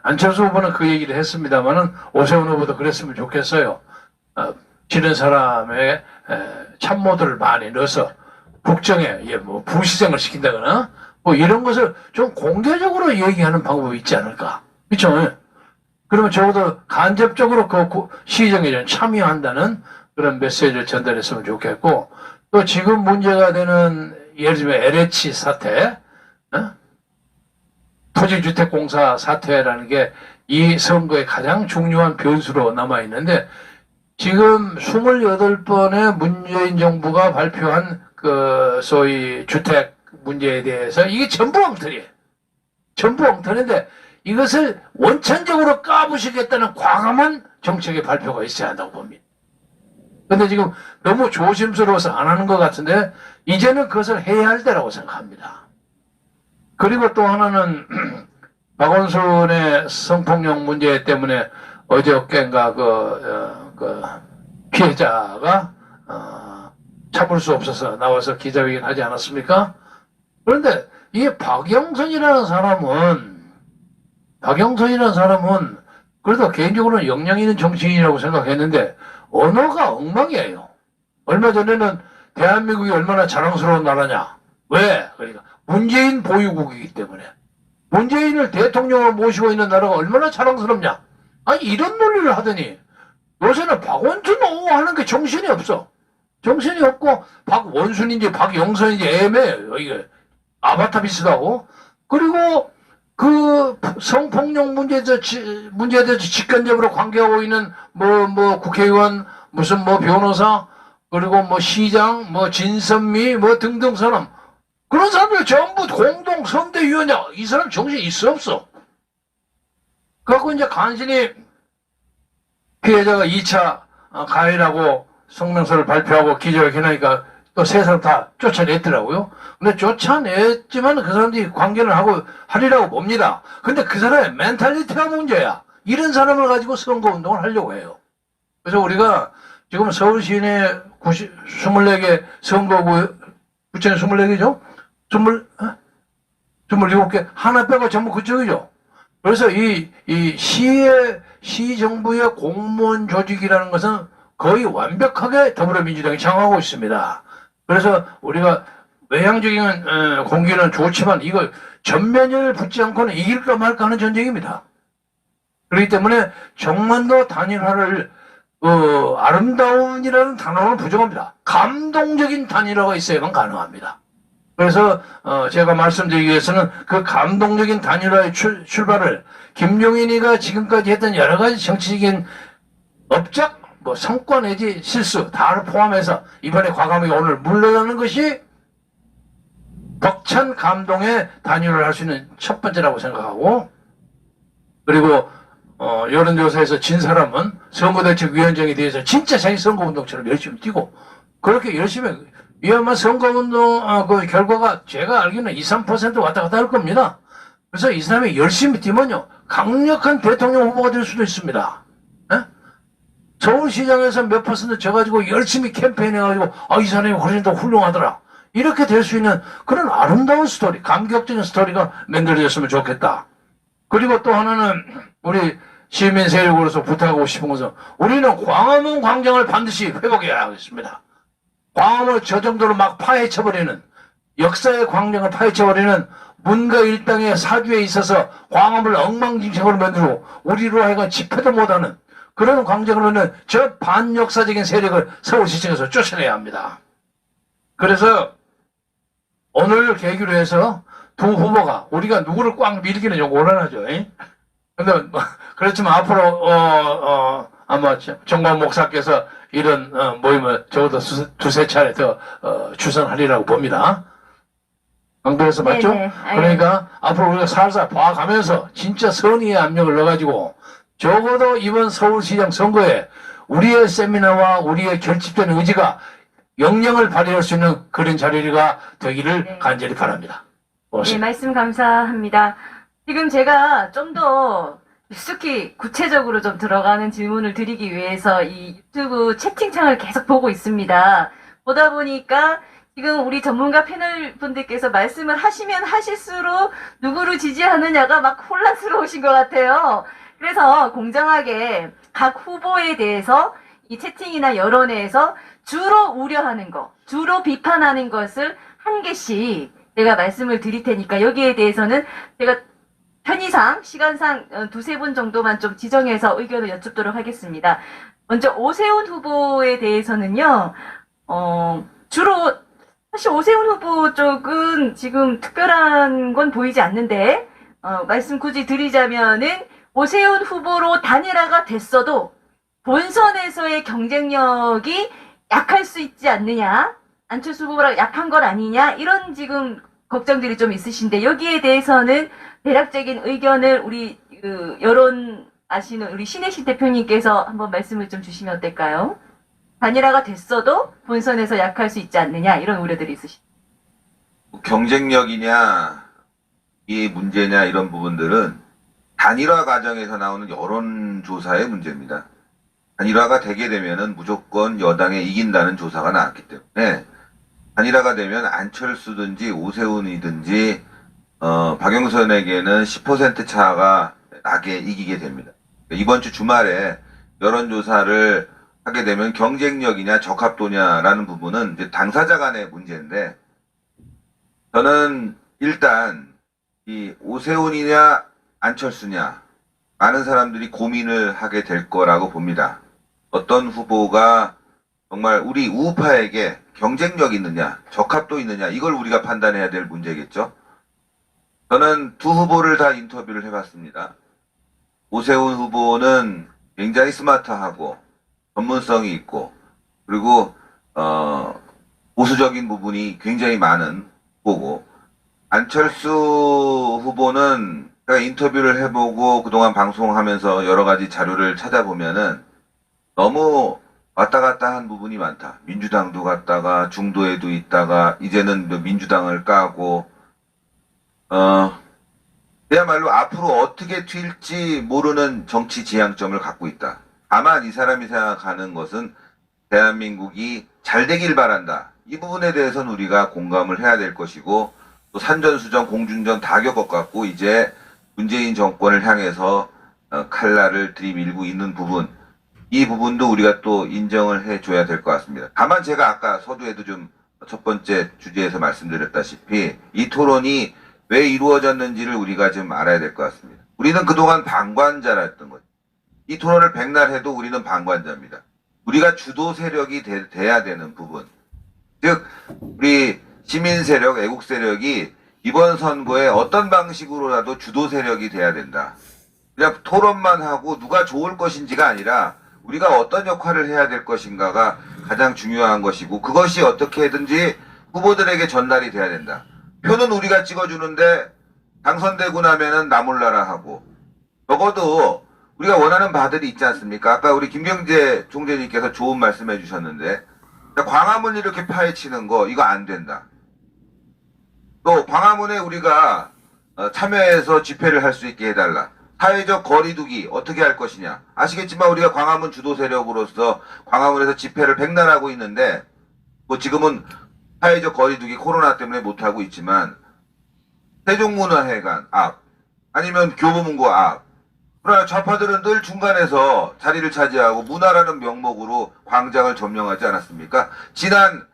안철수 후보는 그 얘기를 했습니다만은 오세훈 후보도 그랬으면 좋겠어요. 지는 사람의 참모들을 많이 넣어서 국정에 뭐 부시장을 시킨다거나 뭐 이런 것을 좀 공개적으로 얘기하는 방법이 있지 않을까. 그렇죠? 그러면 적어도 간접적으로 그 시정에 좀 참여한다는 그런 메시지를 전달했으면 좋겠고 또 지금 문제가 되는 예를 들면 LH 사태 토지주택공사 사태라는 게 이 선거의 가장 중요한 변수로 남아있는데 지금 28번의 문재인 정부가 발표한 그 소위 주택 문제에 대해서 이게 전부 엉터리예요. 전부 엉터리인데 이것을 원천적으로 까부시겠다는 과감한 정책의 발표가 있어야 한다고 봅니다. 근데 지금 너무 조심스러워서 안 하는 것 같은데 이제는 그것을 해야 할 때라고 생각합니다. 그리고 또 하나는 박원순의 성폭력 문제 때문에 어저께인가 그 피해자가 참을 수 없어서 나와서 기자회견 하지 않았습니까? 그런데 이 박영선이라는 사람은 그래도 개인적으로는 역량 있는 정치인이라고 생각했는데 언어가 엉망이에요. 얼마 전에는 대한민국이 얼마나 자랑스러운 나라냐. 왜? 그러니까 문재인 보유국이기 때문에. 문재인을 대통령으로 모시고 있는 나라가 얼마나 자랑스럽냐. 아니 이런 논리를 하더니 요새는 박원순 하는 게 정신이 없어. 정신이 없고 박원순인지 박영선인지 애매해요. 이게 아바타 비슷하고. 그리고 그 성폭력 문제에 대해서 직간접으로 관계하고 있는 뭐 국회의원 무슨 뭐 변호사 그리고 뭐 시장 뭐 진선미 뭐 등등 사람 그런 사람들 전부 공동 선대위원장 이 사람 정신이 있어 없어. 그래갖고 이제 간신히 피해자가 2차 가해라고 성명서를 발표하고 기자회견하니까 또 세 사람 다 쫓아냈더라고요. 근데 쫓아냈지만 그 사람들이 관계를 하리라고 봅니다. 근데 그 사람의 멘탈리티가 문제야. 이런 사람을 가지고 선거운동을 하려고 해요. 그래서 우리가 지금 서울시내 24개 선거구, 구청에 24개죠? 27개, 하나 빼고 전부 그쪽이죠. 그래서 이 시정부의 공무원 조직이라는 것은 거의 완벽하게 더불어민주당이 장악하고 있습니다. 그래서 우리가 외향적인 공기는 좋지만 이거 전면을 붙지 않고는 이길까 말까 하는 전쟁입니다. 그렇기 때문에 정만도 단일화를 아름다움이라는 단어는 부족합니다. 감동적인 단일화가 있어야만 가능합니다. 그래서 제가 말씀드리기 위해서는 그 감동적인 단일화의 출발을 김용인이가 지금까지 했던 여러 가지 정치적인 업적, 뭐 성과 내지 실수 다를 포함해서 이번에 과감하게 오늘 물러나는 것이 벅찬 감동의 단일화를 할 수 있는 첫 번째라고 생각하고 그리고 여론조사에서 진 사람은 선거대책위원장에 대해서 진짜 자기 선거운동처럼 열심히 뛰고 그렇게 열심히 이야말로 선거운동 그 결과가 제가 알기로는 2~3% 왔다 갔다 할 겁니다. 그래서 이 사람이 열심히 뛰면요 강력한 대통령 후보가 될 수도 있습니다. 에? 서울시장에서 몇 퍼센트 져가지고 열심히 캠페인 해가지고 이 사람이 훨씬 더 훌륭하더라 이렇게 될 수 있는 그런 아름다운 스토리, 감격적인 스토리가 만들어졌으면 좋겠다. 그리고 또 하나는 우리 시민 세력으로서 부탁하고 싶은 것은 우리는 광화문 광장을 반드시 회복해야 하겠습니다. 광화문을 저 정도로 막 파헤쳐버리는, 역사의 광장을 파헤쳐버리는 문과 일당의 사주에 있어서 광화문을 엉망진창으로 만들고 우리로 하여금 집회도 못하는 그런 광장으로 있는 저 반역사적인 세력을 서울시청에서 쫓아내야 합니다. 그래서 오늘 계기로 해서 두 후보가 우리가 누구를 꽉 밀기는 좀 곤란하죠. 근데 그렇지만 앞으로 아마 정관 목사께서 이런 모임을 적어도 두세 차례 더 주선하리라고 봅니다. 강변에서 맞죠? 네네. 그러니까 앞으로 우리가 살살 봐가면서 진짜 선의의 압력을 넣어가지고 적어도 이번 서울시장 선거에 우리의 세미나와 우리의 결집된 의지가 역량을 발휘할 수 있는 그런 자리가 되기를 네. 간절히 바랍니다. 네, 고맙습니다. 말씀 감사합니다. 지금 제가 좀 더 깊숙이 구체적으로 좀 들어가는 질문을 드리기 위해서 이 유튜브 채팅창을 계속 보고 있습니다. 보다 보니까 지금 우리 전문가 패널 분들께서 말씀을 하시면 하실수록 누구를 지지하느냐가 막 혼란스러우신 것 같아요. 그래서 공정하게 각 후보에 대해서 이 채팅이나 여론에서 주로 우려하는 거, 주로 비판하는 것을 한 개씩 제가 말씀을 드릴 테니까 여기에 대해서는 제가 편의상, 시간상 두세 분 정도만 좀 지정해서 의견을 여쭙도록 하겠습니다. 먼저 오세훈 후보에 대해서는요, 주로 사실 오세훈 후보 쪽은 지금 특별한 건 보이지 않는데, 말씀 굳이 드리자면은 오세훈 후보로 단일화가 됐어도 본선에서의 경쟁력이 약할 수 있지 않느냐, 안철수 후보랑 약한 건 아니냐, 이런 지금 걱정들이 좀 있으신데, 여기에 대해서는 대략적인 의견을 우리 여론 아시는 우리 신혜식 대표님께서 한번 말씀을 좀 주시면 어떨까요? 단일화가 됐어도 본선에서 약할 수 있지 않느냐, 이런 우려들이 있으십니다. 경쟁력이냐, 이 문제냐, 이런 부분들은 단일화 과정에서 나오는 여론조사의 문제입니다. 단일화가 되게 되면은 무조건 여당에 이긴다는 조사가 나왔기 때문에 단일화가 되면 안철수든지 오세훈이든지 박영선에게는 10% 차가 나게 이기게 됩니다. 이번 주 주말에 여론조사를 하게 되면 경쟁력이냐 적합도냐라는 부분은 이제 당사자 간의 문제인데, 저는 일단 이 오세훈이냐 안철수냐 많은 사람들이 고민을 하게 될 거라고 봅니다. 어떤 후보가 정말 우리 우파에게 경쟁력 있느냐 적합도 있느냐, 이걸 우리가 판단해야 될 문제겠죠. 저는 두 후보를 다 인터뷰를 해봤습니다. 오세훈 후보는 굉장히 스마트하고 전문성이 있고, 그리고 보수적인 부분이 굉장히 많은 후보고, 안철수 후보는 제가 인터뷰를 해보고 그동안 방송하면서 여러 가지 자료를 찾아보면은 너무 왔다 갔다 한 부분이 많다. 민주당도 갔다가 중도에도 있다가 이제는 민주당을 까고, 그야말로 앞으로 어떻게 튈지 모르는 정치 지향점을 갖고 있다. 다만 이 사람이 생각하는 것은 대한민국이 잘 되길 바란다. 이 부분에 대해서는 우리가 공감을 해야 될 것이고, 또 산전수전 공중전 다 겪어갖고 이제 문재인 정권을 향해서 칼날을 들이밀고 있는 부분, 이 부분도 우리가 또 인정을 해줘야 될 것 같습니다. 다만 제가 아까 서두에도 좀 첫 번째 주제에서 말씀드렸다시피 이 토론이 왜 이루어졌는지를 우리가 좀 알아야 될 것 같습니다. 우리는 그동안 방관자였던 거죠. 이 토론을 백날 해도 우리는 방관자입니다. 우리가 주도 세력이 돼야 되는 부분, 즉 우리 시민 세력, 애국 세력이 이번 선거에 어떤 방식으로라도 주도 세력이 돼야 된다. 그냥 토론만 하고 누가 좋을 것인지가 아니라 우리가 어떤 역할을 해야 될 것인가가 가장 중요한 것이고, 그것이 어떻게든지 후보들에게 전달이 돼야 된다. 표는 우리가 찍어주는데 당선되고 나면은 나 몰라라 하고, 적어도 우리가 원하는 바들이 있지 않습니까? 아까 우리 김경재 총재님께서 좋은 말씀 해주셨는데, 광화문 이렇게 파헤치는 거 이거 안 된다. 또 광화문에 우리가 참여해서 집회를 할 수 있게 해달라. 사회적 거리두기 어떻게 할 것이냐. 아시겠지만 우리가 광화문 주도 세력으로서 광화문에서 집회를 백날 하고 있는데, 뭐 지금은 사회적 거리두기 코로나 때문에 못하고 있지만 세종문화회관 앞 아니면 교보문고 앞, 그러나 좌파들은 늘 중간에서 자리를 차지하고 문화라는 명목으로 광장을 점령하지 않았습니까? 지난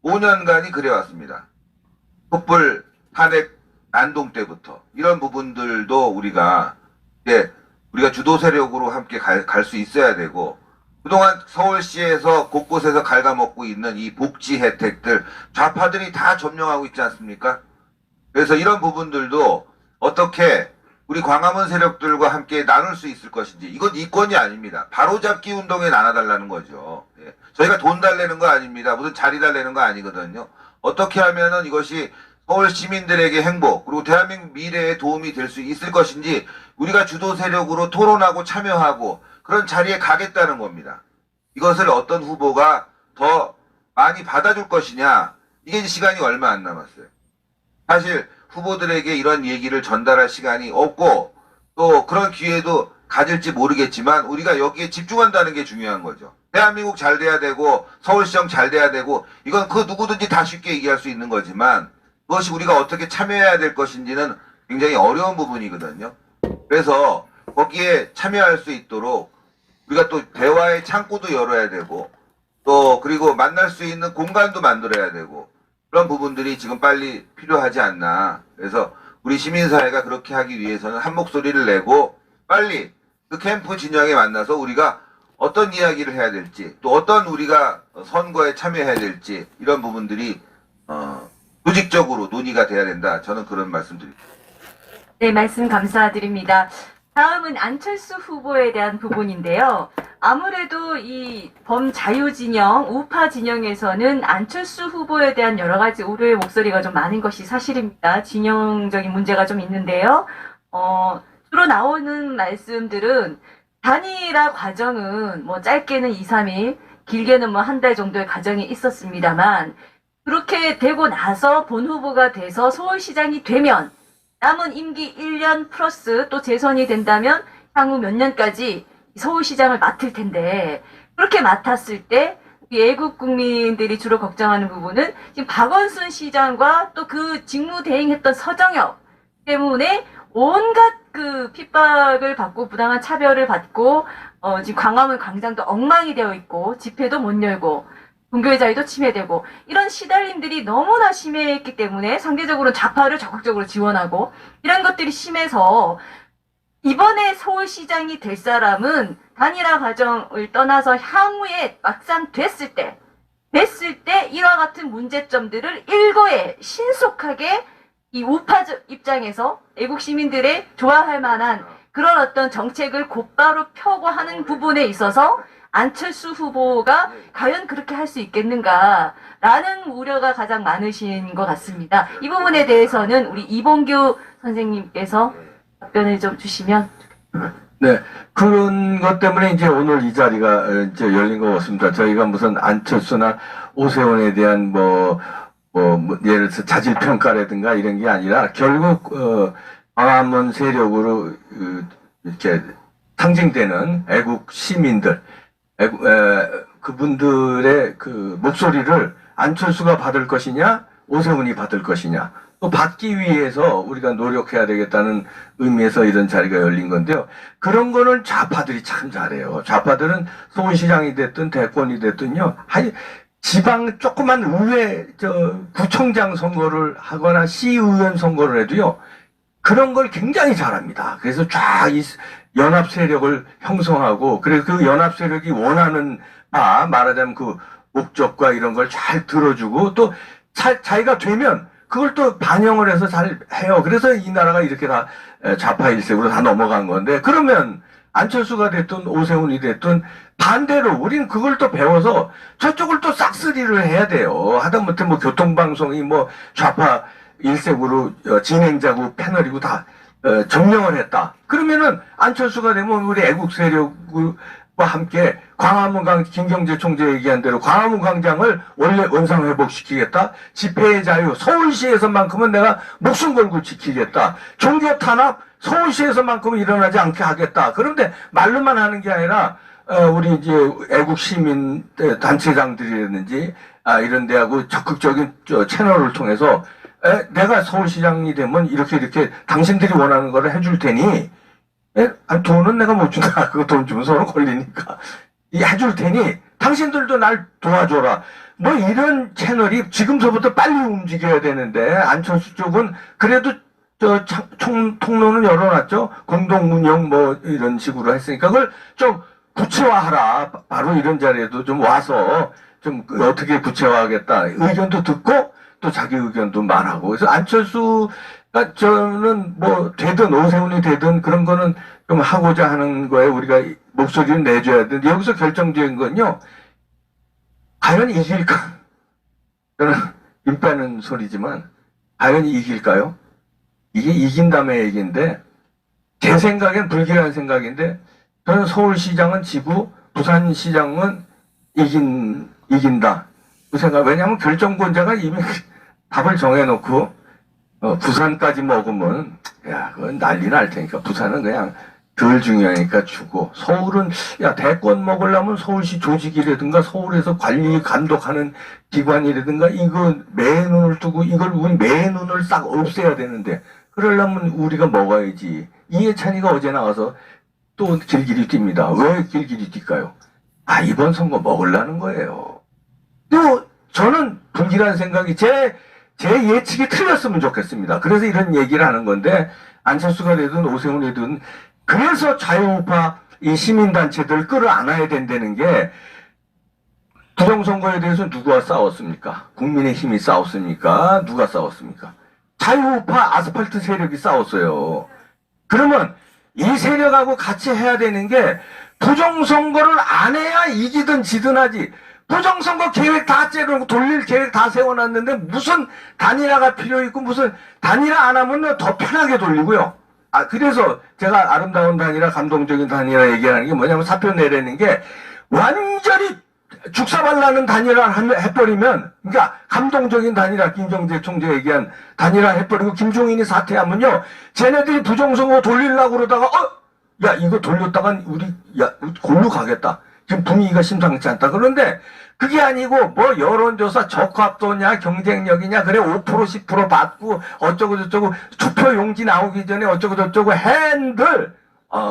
5년간이 그래왔습니다. 촛불 탄핵 난동 때부터 이런 부분들도 우리가 주도 세력으로 함께 갈 수 있어야 되고, 그동안 서울시에서 곳곳에서 갉아먹고 있는 이 복지 혜택들 좌파들이 다 점령하고 있지 않습니까? 그래서 이런 부분들도 어떻게 우리 광화문 세력들과 함께 나눌 수 있을 것인지, 이건 이권이 아닙니다. 바로잡기 운동에 나눠달라는 거죠. 예. 저희가 돈 달래는 거 아닙니다. 무슨 자리 달래는 거 아니거든요. 어떻게 하면은 이것이 서울 시민들에게 행복, 그리고 대한민국 미래에 도움이 될 수 있을 것인지 우리가 주도 세력으로 토론하고 참여하고 그런 자리에 가겠다는 겁니다. 이것을 어떤 후보가 더 많이 받아줄 것이냐, 이게 이제 시간이 얼마 안 남았어요. 사실 후보들에게 이런 얘기를 전달할 시간이 없고 또 그런 기회도 가질지 모르겠지만 우리가 여기에 집중한다는 게 중요한 거죠. 대한민국 잘 돼야 되고 서울시정 잘 돼야 되고, 이건 그 누구든지 다 쉽게 얘기할 수 있는 거지만 그것이 우리가 어떻게 참여해야 될 것인지는 굉장히 어려운 부분이거든요. 그래서 거기에 참여할 수 있도록 우리가 또 대화의 창구도 열어야 되고, 또 그리고 만날 수 있는 공간도 만들어야 되고, 그런 부분들이 지금 빨리 필요하지 않나. 그래서 우리 시민사회가 그렇게 하기 위해서는 한 목소리를 내고 빨리 그 캠프 진영에 만나서 우리가 어떤 이야기를 해야 될지, 또 어떤 우리가 선거에 참여해야 될지, 이런 부분들이 조직적으로 논의가 돼야 된다. 저는 그런 말씀 드립니다. 네, 말씀 감사드립니다. 다음은 안철수 후보에 대한 부분인데요. 아무래도 이 범자유 진영, 우파 진영에서는 안철수 후보에 대한 여러 가지 우려의 목소리가 좀 많은 것이 사실입니다. 진영적인 문제가 좀 있는데요. 주로 나오는 말씀들은 단일화 과정은 뭐 짧게는 2, 3일, 길게는 뭐 한 달 정도의 과정이 있었습니다만, 그렇게 되고 나서 본 후보가 돼서 서울시장이 되면 남은 임기 1년 플러스 또 재선이 된다면 향후 몇 년까지 서울시장을 맡을 텐데, 그렇게 맡았을 때 우리 애국 국민들이 주로 걱정하는 부분은 지금 박원순 시장과 또 그 직무 대행했던 서정엽 때문에 온갖 그 핍박을 받고 부당한 차별을 받고 지금 광화문 광장도 엉망이 되어 있고 집회도 못 열고 종교의 자유도 침해되고, 이런 시달림들이 너무나 심했기 때문에 상대적으로 좌파를 적극적으로 지원하고, 이런 것들이 심해서 이번에 서울시장이 될 사람은 단일화 과정을 떠나서 향후에 막상 됐을 때 이와 같은 문제점들을 일거에 신속하게 이 우파 입장에서 애국 시민들의 좋아할 만한 그런 어떤 정책을 곧바로 펴고 하는 부분에 있어서 안철수 후보가 과연 그렇게 할 수 있겠는가라는 우려가 가장 많으신 것 같습니다. 이 부분에 대해서는 우리 이봉규 선생님께서 답변을 좀 주시면. 네, 그런 것 때문에 이제 오늘 이 자리가 이제 열린 것 같습니다. 저희가 무슨 안철수나 오세훈에 대한 예를 들어서 자질평가라든가 이런 게 아니라 결국 광화문 세력으로 이렇게 상징되는 애국 시민들, 그분들의 그 목소리를 안철수가 받을 것이냐, 오세훈이 받을 것이냐, 또 받기 위해서 우리가 노력해야 되겠다는 의미에서 이런 자리가 열린 건데요. 그런 거는 좌파들이 참 잘해요. 좌파들은 서울시장이 됐든 대권이 됐든요, 지방 조그만 의회 구청장 선거를 하거나 시의원 선거를 해도요, 그런 걸 굉장히 잘합니다. 그래서 쫙 이 연합 세력을 형성하고, 그래서 그 연합 세력이 원하는 말하자면 그 목적과 이런 걸 잘 들어주고, 또 자기가 되면 그걸 또 반영을 해서 잘 해요. 그래서 이 나라가 이렇게 다 좌파 일색으로 다 넘어간 건데, 그러면 안철수가 됐든 오세훈이 됐든 반대로 우리는 그걸 또 배워서 저쪽을 또 싹쓸이를 해야 돼요. 하다못해 뭐 교통방송이 뭐 좌파 일색으로 진행자고 패널이고 다 점령을 했다. 그러면은 안철수가 되면 우리 애국 세력과 함께 광화문 김경재 총재 얘기한 대로 광화문 광장을 원래 원상 회복시키겠다. 집회의 자유 서울시에서만큼은 내가 목숨 걸고 지키겠다. 종교 탄압 서울시에서만큼은 일어나지 않게 하겠다. 그런데 말로만 하는 게 아니라 우리 이제 애국 시민 단체장들이라든지 이런 데하고 적극적인 채널을 통해서 내가 서울시장이 되면 이렇게 당신들이 원하는 거를 해줄 테니 돈은 내가 못 준다. 그거 돈 주면 서로 걸리니까 해줄 테니 당신들도 날 도와줘라. 뭐 이런 채널이 지금서부터 빨리 움직여야 되는데 안철수 쪽은 그래도 통로는 열어놨죠. 공동 운영 뭐 이런 식으로 했으니까 그걸 좀 구체화하라. 바로 이런 자리에도 좀 와서 좀 어떻게 구체화하겠다. 의견도 듣고 또 자기 의견도 말하고. 그래서 안철수가 저는 뭐 되든 오세훈이 되든 그런 거는 좀 하고자 하는 거에 우리가 목소리를 내줘야 되는데 여기서 결정적인 건요. 과연 이길까? 저는 힘 빼는 소리지만 과연 이길까요? 이게 이긴다의 얘기인데 제 생각엔 불길한 생각인데 저는 서울시장은 지고 부산시장은 이긴다. 그 생각. 왜냐하면 결정권자가 이미 답을 정해놓고 부산까지 먹으면 그건 난리 날 테니까 부산은 그냥 덜 중요하니까 주고 서울은 대권 먹으려면 서울시 조직이라든가 서울에서 관리 감독하는 기관이라든가 이거 매 눈을 뜨고 이걸 우리 매 눈을 싹 없애야 되는데 그러려면 우리가 먹어야지. 이해찬이가 어제 나와서 또 길길이 뜁니다. 왜 길길이 뛸까요? 이번 선거 먹으려는 거예요. 또 저는 불길한 생각이 제 예측이 틀렸으면 좋겠습니다. 그래서 이런 얘기를 하는 건데 안철수가 되든 오세훈이 되든 그래서 자유우파 이 시민단체들 끌어안아야 된다는 게 부정선거에 대해서 누가 싸웠습니까? 국민의힘이 싸웠습니까? 누가 싸웠습니까? 자유우파 아스팔트 세력이 싸웠어요. 그러면 이 세력하고 같이 해야 되는 게 부정선거를 안 해야 이기든 지든 하지. 부정선거 계획 다 째려놓고 돌릴 계획 다 세워놨는데 무슨 단일화가 필요 있고 무슨 단일화 안 하면 더 편하게 돌리고요. 그래서 제가 아름다운 단일화, 감동적인 단일화 얘기하는 게 뭐냐면 사표 내라는 게 완전히 죽사발나는 단일화를 해버리면, 그러니까 감동적인 단일화, 김정재 총재 얘기한 단일화 해버리고 김종인이 사퇴하면요, 쟤네들이 부정선거 돌리려고 그러다가 이거 돌렸다간 우리 골로 가겠다. 지금 분위기가 심상치 않다. 그런데 그게 아니고 뭐 여론조사 적합도냐 경쟁력이냐 그래 5% 10% 받고 어쩌고 저쩌고 투표 용지 나오기 전에 어쩌고 저쩌고 핸들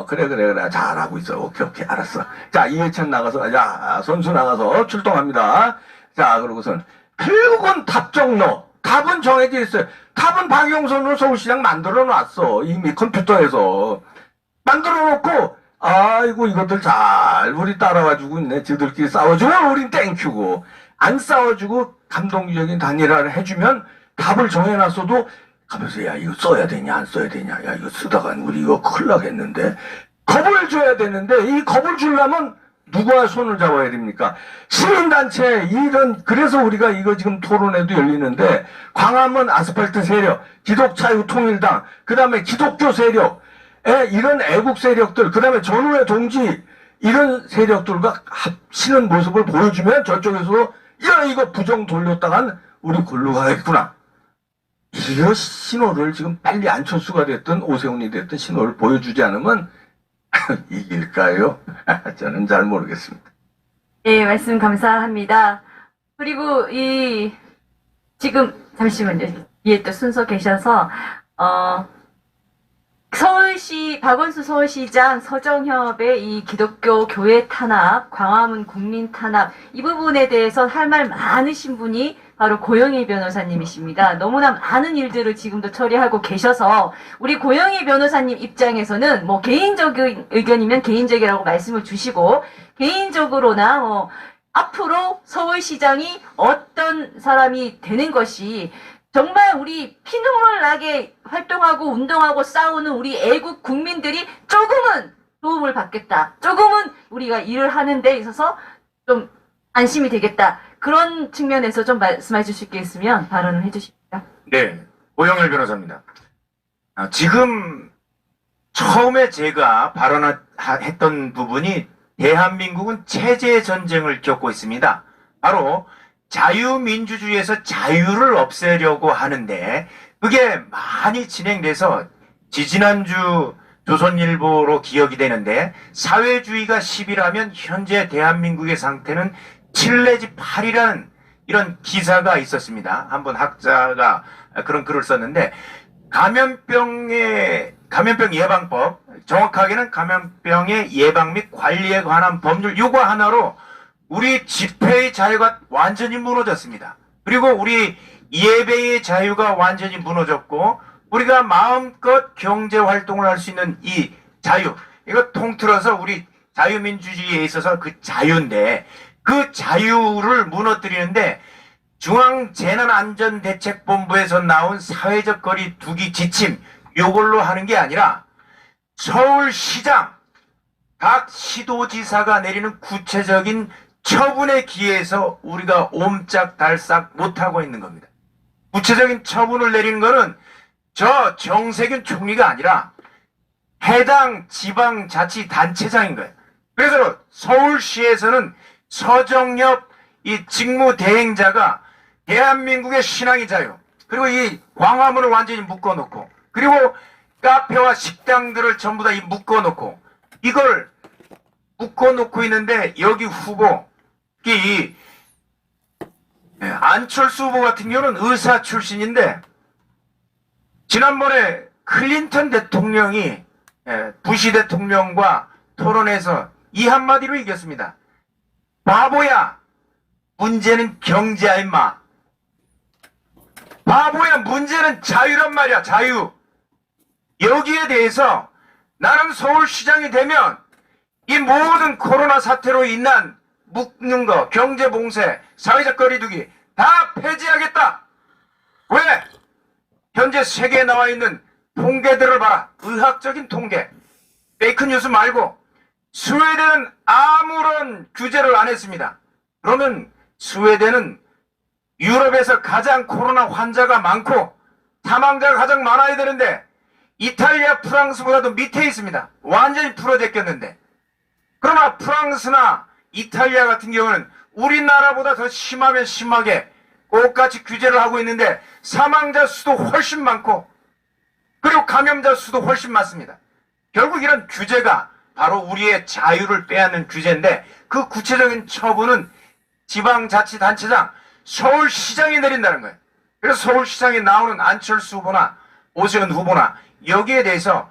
그래 잘하고 있어. 오케이 알았어. 자 이해찬 나가서 선수 나가서 출동합니다. 자 그러고선 결국은 답정너 답은 정해져 있어요. 답은 박영선으로 서울시장 만들어 놨어. 이미 컴퓨터에서 만들어 놓고 아이고 이것들 잘 우리 따라와주고 있네. 지들끼리 싸워주면 우린 땡큐고 안 싸워주고 감동적인 단일화를 해주면 답을 정해놨어도 가면서 이거 써야 되냐 안 써야 되냐 이거 쓰다가 우리 이거 큰일 나겠는데 겁을 줘야 되는데 이 겁을 주려면 누가 손을 잡아야 됩니까? 시민단체 그래서 우리가 이거 지금 토론회도 열리는데 광화문 아스팔트 세력 기독자유통일당 그 다음에 기독교 세력 이런 애국 세력들, 그 다음에 전후의 동지, 이런 세력들과 합치는 모습을 보여주면 저쪽에서, 이거 부정 돌렸다간 우리 골로 가겠구나. 이거 신호를 지금 빨리 안철수가 됐든 오세훈이 됐든 신호를 보여주지 않으면 이길까요? 저는 잘 모르겠습니다. 예, 말씀 감사합니다. 그리고 지금, 잠시만요. 뒤에 또 순서 계셔서, 박원순 서울시장 서정협의 이 기독교 교회 탄압, 광화문 국민 탄압, 이 부분에 대해서 할 말 많으신 분이 바로 고영희 변호사님이십니다. 너무나 많은 일들을 지금도 처리하고 계셔서 우리 고영희 변호사님 입장에서는 뭐 개인적인 의견이면 개인적이라고 말씀을 주시고 개인적으로나 앞으로 서울시장이 어떤 사람이 되는 것이 정말 우리 피눈물 나게 활동하고 운동하고 싸우는 우리 애국 국민들이 조금은 도움을 받겠다. 조금은 우리가 일을 하는 데 있어서 좀 안심이 되겠다. 그런 측면에서 좀 말씀해 주실 게 있으면 발언을 해 주십시오. 네, 고영일 변호사입니다. 지금 처음에 제가 발언했던 부분이 대한민국은 체제 전쟁을 겪고 있습니다. 바로 자유민주주의에서 자유를 없애려고 하는데 그게 많이 진행돼서 지지난주 조선일보로 기억이 되는데 사회주의가 10이라면 현재 대한민국의 상태는 7 내지 8이라는 이런 기사가 있었습니다. 한번 학자가 그런 글을 썼는데 감염병 예방법, 정확하게는 감염병의 예방 및 관리에 관한 법률 요거 하나로 우리 집회의 자유가 완전히 무너졌습니다. 그리고 우리 예배의 자유가 완전히 무너졌고 우리가 마음껏 경제 활동을 할 수 있는 이 자유, 이거 통틀어서 우리 자유민주주의에 있어서 그 자유인데 그 자유를 무너뜨리는데 중앙재난안전대책본부에서 나온 사회적 거리 두기 지침 요걸로 하는 게 아니라 서울시장, 각 시도지사가 내리는 구체적인 처분에 기해서 우리가 옴짝달싹 못하고 있는 겁니다. 구체적인 처분을 내리는 거는 저 정세균 총리가 아니라 해당 지방자치단체장인 거예요. 그래서 서울시에서는 서정엽 이 직무대행자가 대한민국의 신앙의 자유, 그리고 이 광화문을 완전히 묶어놓고, 그리고 카페와 식당들을 전부 다 묶어놓고, 이걸 묶어놓고 있는데, 여기 후보, 안철수 후보 같은 경우는 의사 출신인데, 지난번에 클린턴 대통령이 부시 대통령과 토론에서 이 한마디로 이겼습니다. 바보야, 문제는 경제야 임마. 바보야, 문제는 자유란 말이야, 자유. 여기에 대해서 나는 서울시장이 되면 이 모든 코로나 사태로 인한 묶는 거, 경제 봉쇄, 사회적 거리두기 다 폐지하겠다. 왜? 현재 세계에 나와 있는 통계들을 봐라. 의학적인 통계. 페이크 뉴스 말고 스웨덴은 아무런 규제를 안 했습니다. 그러면 스웨덴은 유럽에서 가장 코로나 환자가 많고 사망자가 가장 많아야 되는데 이탈리아, 프랑스보다도 밑에 있습니다. 완전히 풀어제꼈는데. 그러나 프랑스나 이탈리아 같은 경우는 우리나라보다 더 심하면 심하게 똑같이 규제를 하고 있는데 사망자 수도 훨씬 많고 그리고 감염자 수도 훨씬 많습니다. 결국 이런 규제가 바로 우리의 자유를 빼앗는 규제인데 그 구체적인 처분은 지방자치단체장, 서울시장이 내린다는 거예요. 그래서 서울시장에 나오는 안철수 후보나 오세훈 후보나 여기에 대해서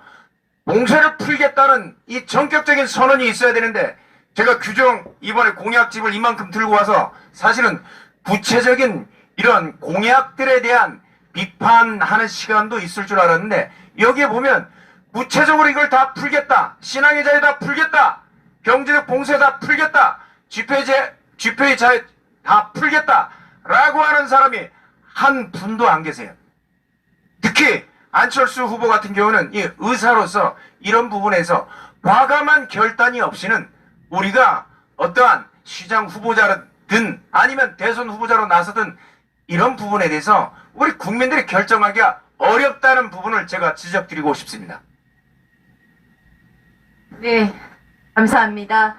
봉쇄를 풀겠다는 이 전격적인 선언이 있어야 되는데 제가 규정 이번에 공약집을 이만큼 들고 와서 사실은 구체적인 이런 공약들에 대한 비판하는 시간도 있을 줄 알았는데 여기에 보면 구체적으로 이걸 다 풀겠다. 신앙의 자유 다 풀겠다. 경제적 봉쇄 다 풀겠다. 집회의 자유 다 풀겠다. 라고 하는 사람이 한 분도 안 계세요. 특히 안철수 후보 같은 경우는 이 의사로서 이런 부분에서 과감한 결단이 없이는 우리가 어떠한 시장 후보자든 아니면 대선 후보자로 나서든 이런 부분에 대해서 우리 국민들이 결정하기가 어렵다는 부분을 제가 지적드리고 싶습니다. 네, 감사합니다.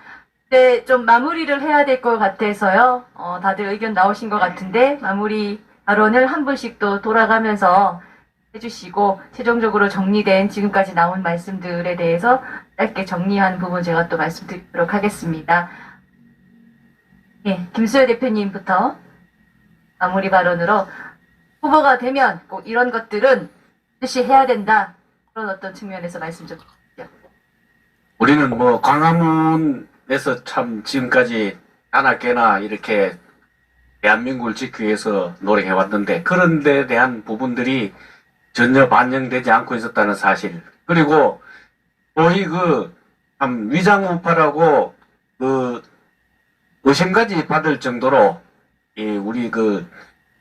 네, 좀 마무리를 해야 될 것 같아서요. 다들 의견 나오신 것 같은데 마무리 발언을 한 분씩 또 돌아가면서 해주시고 최종적으로 정리된 지금까지 나온 말씀들에 대해서 짧게 정리한 부분 제가 또 말씀드리도록 하겠습니다. 예, 김수혜 대표님부터 마무리 발언으로 후보가 되면 꼭 이런 것들은 반드시 해야 된다. 그런 어떤 측면에서 말씀 좀 주시죠. 우리는 뭐 광화문에서 참 지금까지 까나깨나 이렇게 대한민국을 지키기 위해서 노력해왔는데 그런 데 대한 부분들이 전혀 반영되지 않고 있었다는 사실. 그리고 거의 참 위장우파라고 의심까지 받을 정도로 우리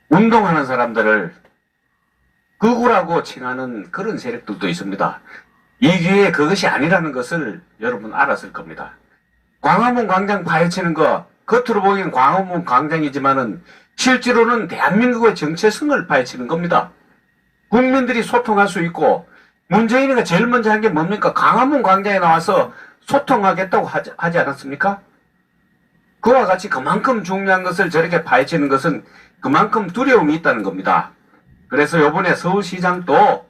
운동하는 사람들을 극우라고 칭하는 그런 세력들도 있습니다. 이게 그것이 아니라는 것을 여러분 알았을 겁니다. 광화문 광장 파헤치는 거 겉으로 보기엔 광화문 광장이지만은 실제로는 대한민국의 정체성을 파헤치는 겁니다. 국민들이 소통할 수 있고 문재인이가 제일 먼저 한 게 뭡니까? 광화문 광장에 나와서 소통하겠다고 하지 않았습니까? 그와 같이 그만큼 중요한 것을 저렇게 파헤치는 것은 그만큼 두려움이 있다는 겁니다. 그래서 이번에 서울시장도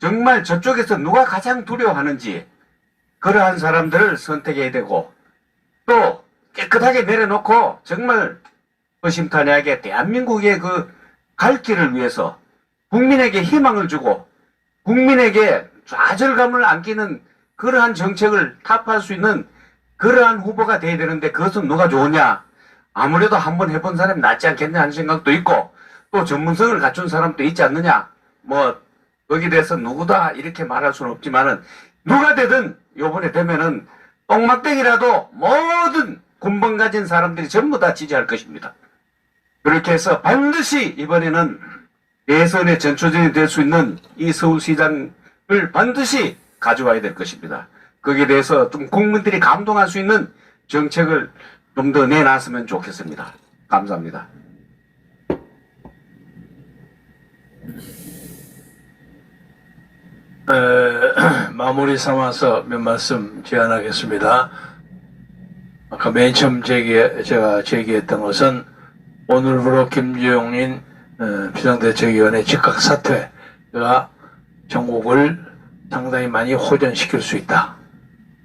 정말 저쪽에서 누가 가장 두려워하는지 그러한 사람들을 선택해야 되고 또 깨끗하게 내려놓고 정말 허심탄회하게 대한민국의 그 갈 길을 위해서 국민에게 희망을 주고 국민에게 좌절감을 안기는 그러한 정책을 타파할 수 있는 그러한 후보가 돼야 되는데 그것은 누가 좋으냐? 아무래도 한번 해본 사람이 낫지 않겠냐 하는 생각도 있고 또 전문성을 갖춘 사람도 있지 않느냐? 뭐 거기에 대해서 누구다 이렇게 말할 수는 없지만은 누가 되든 요번에 되면은 똥막대기라도 모든 군번 가진 사람들이 전부 다 지지할 것입니다. 그렇게 해서 반드시 이번에는 대선의 전초전이 될 수 있는 이 서울시장을 반드시 가져와야 될 것입니다. 거기에 대해서 좀 국민들이 감동할 수 있는 정책을 좀 더 내놨으면 좋겠습니다. 감사합니다. 마무리 삼아서 몇 말씀 제안하겠습니다. 아까 맨 처음 제가 제기했던 것은 오늘부로 김주영인 비상대책위원회 즉각 사퇴가 전국을 상당히 많이 호전시킬 수 있다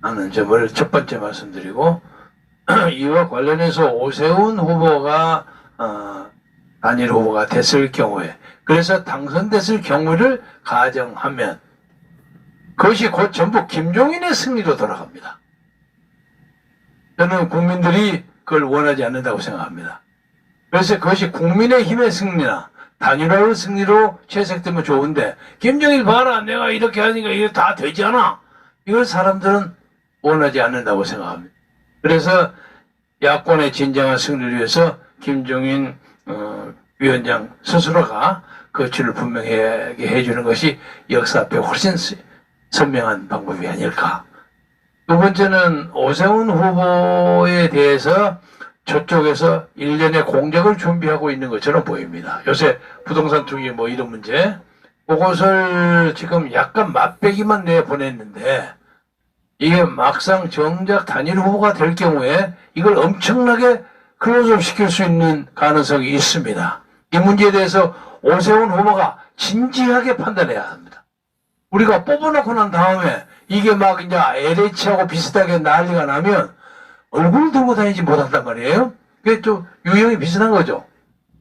하는 점을 첫 번째 말씀드리고 이와 관련해서 오세훈 후보가 단일 후보가 됐을 경우에 그래서 당선됐을 경우를 가정하면 그것이 곧 전부 김종인의 승리로 돌아갑니다. 저는 국민들이 그걸 원하지 않는다고 생각합니다. 그래서 그것이 국민의힘의 승리나 단일화의 승리로 채색되면 좋은데 김종인 봐라 내가 이렇게 하니까 이게 다 되지 않아. 이걸 사람들은 원하지 않는다고 생각합니다. 그래서 야권의 진정한 승리를 위해서 김종인 위원장 스스로가 거취를 분명하게 해주는 것이 역사 앞에 훨씬 선명한 방법이 아닐까. 두 번째는 오세훈 후보에 대해서 저쪽에서 일련의 공작을 준비하고 있는 것처럼 보입니다. 요새 부동산 투기 뭐 이런 문제 그것을 지금 약간 맛배기만 내보냈는데 이게 막상 정작 단일 후보가 될 경우에 이걸 엄청나게 클로즈업 시킬 수 있는 가능성이 있습니다. 이 문제에 대해서 오세훈 후보가 진지하게 판단해야 합니다. 우리가 뽑아놓고 난 다음에 이게 막 이제 LH하고 비슷하게 난리가 나면 얼굴 들고 다니지 못한단 말이에요. 그게 좀 유형이 비슷한 거죠.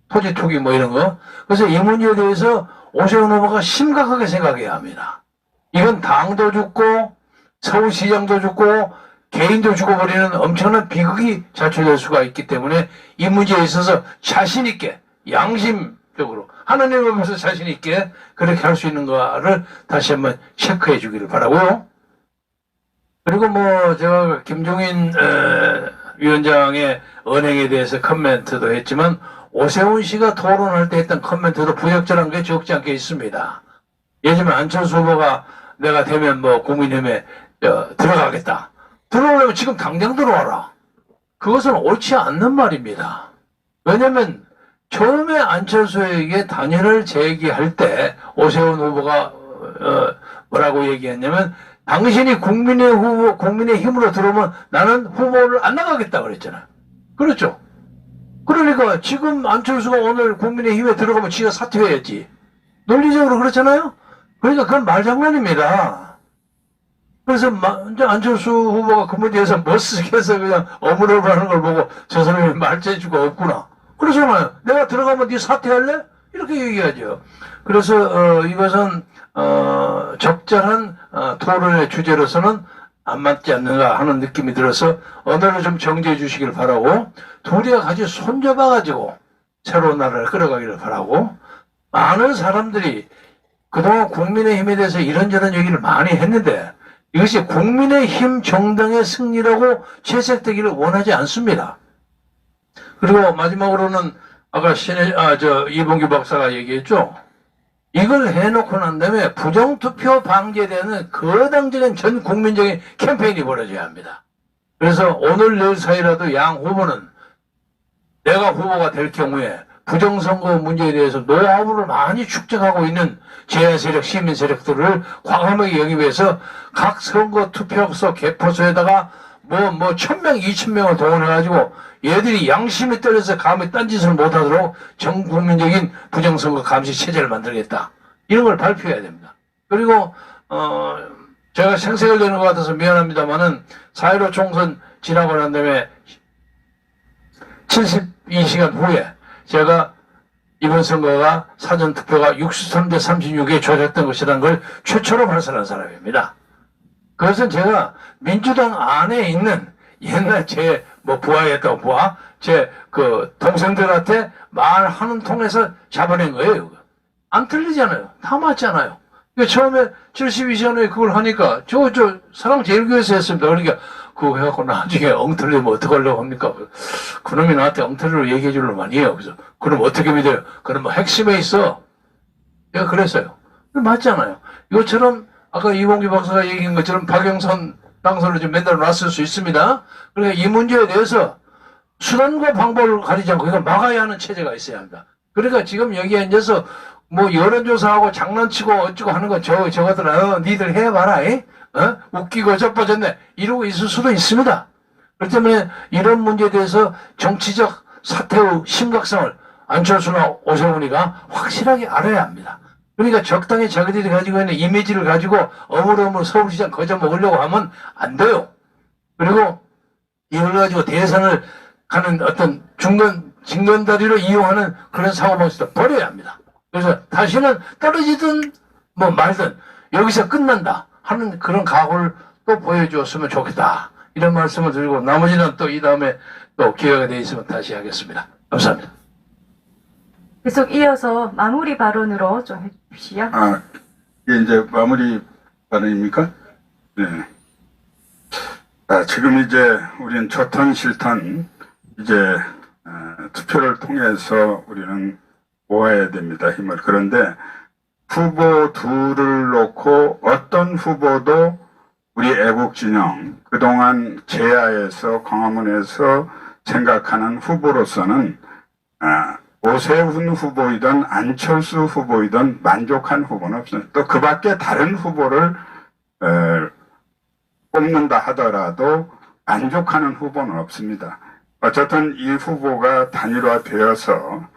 토지 투기 뭐 이런 거. 그래서 이 문제에 대해서 오세훈 후보가 심각하게 생각해야 합니다. 이건 당도 죽고 서울시장도 죽고 개인도 죽어버리는 엄청난 비극이 자초될 수가 있기 때문에 이 문제에 있어서 자신 있게 양심적으로 하나님 앞에서 자신 있게 그렇게 할 수 있는 거를 다시 한번 체크해 주기를 바라고요. 그리고 뭐 제가 김종인 위원장의 언행에 대해서 코멘트도 했지만 오세훈 씨가 토론할 때 했던 코멘트도 부적절한 게 적지 않게 있습니다. 예를 들면 안철수 후보가 내가 되면 뭐 국민의힘에 들어가겠다. 들어오려면 지금 당장 들어와라. 그것은 옳지 않는 말입니다. 왜냐면 처음에 안철수에게 단일을 제기할 때 오세훈 후보가 뭐라고 얘기했냐면 당신이 국민의 힘으로 들어오면 나는 후보를 안 나가겠다 그랬잖아요. 그렇죠? 그러니까 지금 안철수가 오늘 국민의힘에 들어가면 지가 사퇴해야지. 논리적으로 그렇잖아요? 그러니까 그건 말장난입니다. 그래서 이제 안철수 후보가 그 문제에서 멋스게서 그냥 어물어물하는 걸 보고 저 사람이 말재주가 없구나. 그러잖아요. 내가 들어가면 네 사퇴할래? 이렇게 얘기하죠. 그래서 이것은 적절한 토론의 주제로서는 안 맞지 않는가 하는 느낌이 들어서 언어를 좀 정지해 주시길 바라고 둘이 같이 손잡아가지고 새로운 나라를 끌어가기를 바라고 많은 사람들이 그동안 국민의힘에 대해서 이런저런 얘기를 많이 했는데 이것이 국민의힘 정당의 승리라고 채색되기를 원하지 않습니다. 그리고 마지막으로는 아까 이봉규 박사가 얘기했죠. 이걸 해놓고 난 다음에 부정투표 방지에 대한 거당적인 전 국민적인 캠페인이 벌어져야 합니다. 그래서 오늘 내일 사이라도 양 후보는 내가 후보가 될 경우에 부정선거 문제에 대해서 노하우를 많이 축적하고 있는 제한세력, 시민 세력들을 과감하게 영입해서 각 선거 투표소, 개표소에다가 1000명, 2000명을 동원해가지고 얘들이 양심이 떨려서 감히 딴짓을 못하도록 전 국민적인 부정선거 감시 체제를 만들겠다. 이런 걸 발표해야 됩니다. 그리고 제가 생색을 내는 것 같아서 미안합니다만은 4.15 총선 지나고 난 다음에 이 시간 후에 제가 이번 선거가 사전투표가 63대 36에 조작된 것이라는 걸 최초로 발설한 사람입니다. 그것은 제가 민주당 안에 있는 옛날 제 뭐 부하였다고 부하, 제 그 동생들한테 말하는 통해서 잡아낸 거예요. 안 틀리잖아요. 다 맞잖아요. 처음에 72시간에 그걸 하니까 저 사랑제일교회에서 했습니다. 그러니까 그거 해갖고 나중에 엉터리면 어떡하려고 합니까? 그놈이 나한테 엉터리로 얘기해 주려고 많이 해요. 그래서 그럼 어떻게 믿어요? 그럼 뭐 핵심에 있어. 내가 그랬어요. 맞잖아요. 이것처럼 아까 이봉규 박사가 얘기한 것처럼 박영선 당선을 좀 맨날 놨을 수 있습니다. 그러니까 이 문제에 대해서 수단과 방법을 가리지 않고 이걸 막아야 하는 체제가 있어야 합니다. 그러니까 지금 여기에 앉아서 뭐 여론조사하고 장난치고 어쩌고 하는 거 저거들 니들 해봐라. 웃기고 자빠졌네. 이러고 있을 수도 있습니다. 그렇기 때문에 이런 문제에 대해서 정치적 사태의 심각성을 안철수나 오세훈이가 확실하게 알아야 합니다. 그러니까 적당히 자기들이 가지고 있는 이미지를 가지고 어물어물 서울시장 거저 먹으려고 하면 안 돼요. 그리고 이걸 가지고 대선을 가는 어떤 진건다리로 이용하는 그런 사고방식도 버려야 합니다. 그래서 다시는 떨어지든 뭐 말든 여기서 끝난다 하는 그런 각오를 또 보여주었으면 좋겠다. 이런 말씀을 드리고 나머지는 또 이 다음에 또 기회가 되어 있으면 다시 하겠습니다. 감사합니다. 계속 이어서 마무리 발언으로 좀 해주십시오. 이게 이제 마무리 발언입니까? 네. 지금 이제 우리는 좋든 싫든 이제 투표를 통해서 우리는 모아야 됩니다. 힘을. 그런데 후보 둘을 놓고 어떤 후보도 우리 애국 진영 그동안 제야에서 광화문에서 생각하는 후보로서는 오세훈 후보이든 안철수 후보이든 만족한 후보는 없습니다. 또 그 밖에 다른 후보를 뽑는다 하더라도 만족하는 후보는 없습니다. 어쨌든 이 후보가 단일화되어서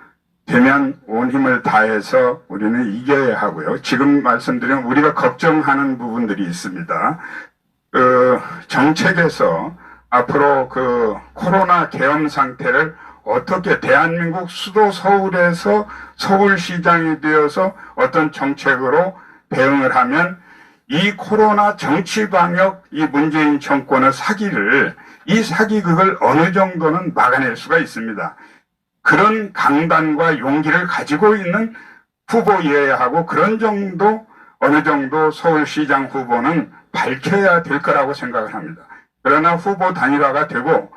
되면 온 힘을 다해서 우리는 이겨야 하고요. 지금 말씀드린 우리가 걱정하는 부분들이 있습니다. 정책에서 앞으로 코로나 계엄 상태를 어떻게 대한민국 수도 서울에서 서울시장이 되어서 어떤 정책으로 대응을 하면 이 코로나 정치 방역 이 문재인 정권의 이 사기극을 어느 정도는 막아낼 수가 있습니다. 그런 강단과 용기를 가지고 있는 후보여야 하고 그런 정도 어느 정도 서울시장 후보는 밝혀야 될 거라고 생각을 합니다. 그러나 후보 단일화가 되고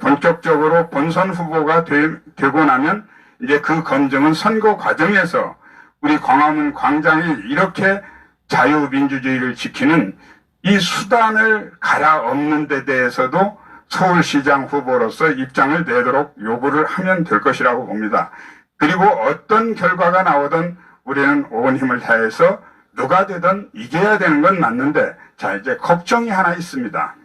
본격적으로 본선 후보가 되고 나면 이제 그 검증은 선거 과정에서 우리 광화문 광장이 이렇게 자유민주주의를 지키는 이 수단을 갈아엎는 데 대해서도 서울시장 후보로서 입장을 내도록 요구를 하면 될 것이라고 봅니다. 그리고 어떤 결과가 나오든 우리는 온 힘을 다해서 누가 되든 이겨야 되는 건 맞는데 자 이제 걱정이 하나 있습니다.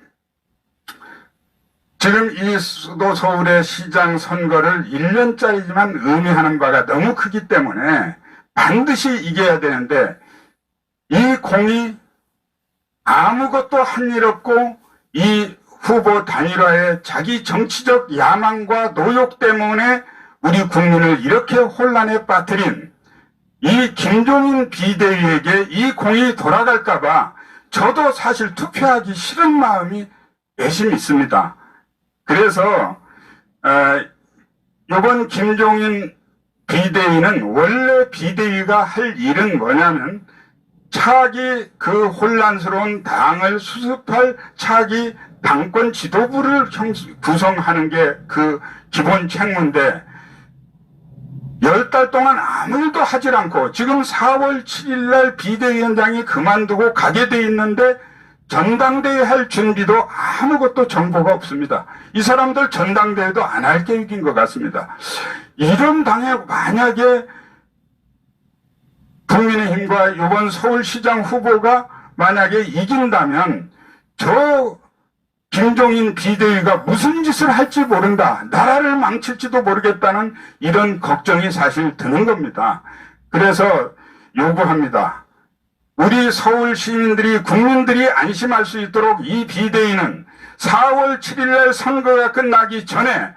지금 이 수도 서울의 시장 선거를 1년짜리지만 의미하는 바가 너무 크기 때문에 반드시 이겨야 되는데 이 공이 아무것도 한 일 없고 이 후보 단일화의 자기 정치적 야망과 노욕 때문에 우리 국민을 이렇게 혼란에 빠뜨린 이 김종인 비대위에게 이 공이 돌아갈까봐 저도 사실 투표하기 싫은 마음이 내심 있습니다. 그래서 이번 김종인 비대위는 원래 비대위가 할 일은 뭐냐면 차기 그 혼란스러운 당을 수습할 차기 당권 지도부를 구성하는 게 그 기본 책무인데 10달 동안 아무 일도 하질 않고 지금 4월 7일 날 비대위원장이 그만두고 가게 돼 있는데 전당대회 할 준비도 아무것도 정보가 없습니다. 이 사람들 전당대회도 안 할 계획인 것 같습니다. 이런 당에 만약에 국민의힘과 이번 서울시장 후보가 만약에 이긴다면 저 김종인 비대위가 무슨 짓을 할지 모른다. 나라를 망칠지도 모르겠다는 이런 걱정이 사실 드는 겁니다. 그래서 요구합니다. 우리 서울 시민들이 국민들이 안심할 수 있도록 이 비대위는 4월 7일 날 선거가 끝나기 전에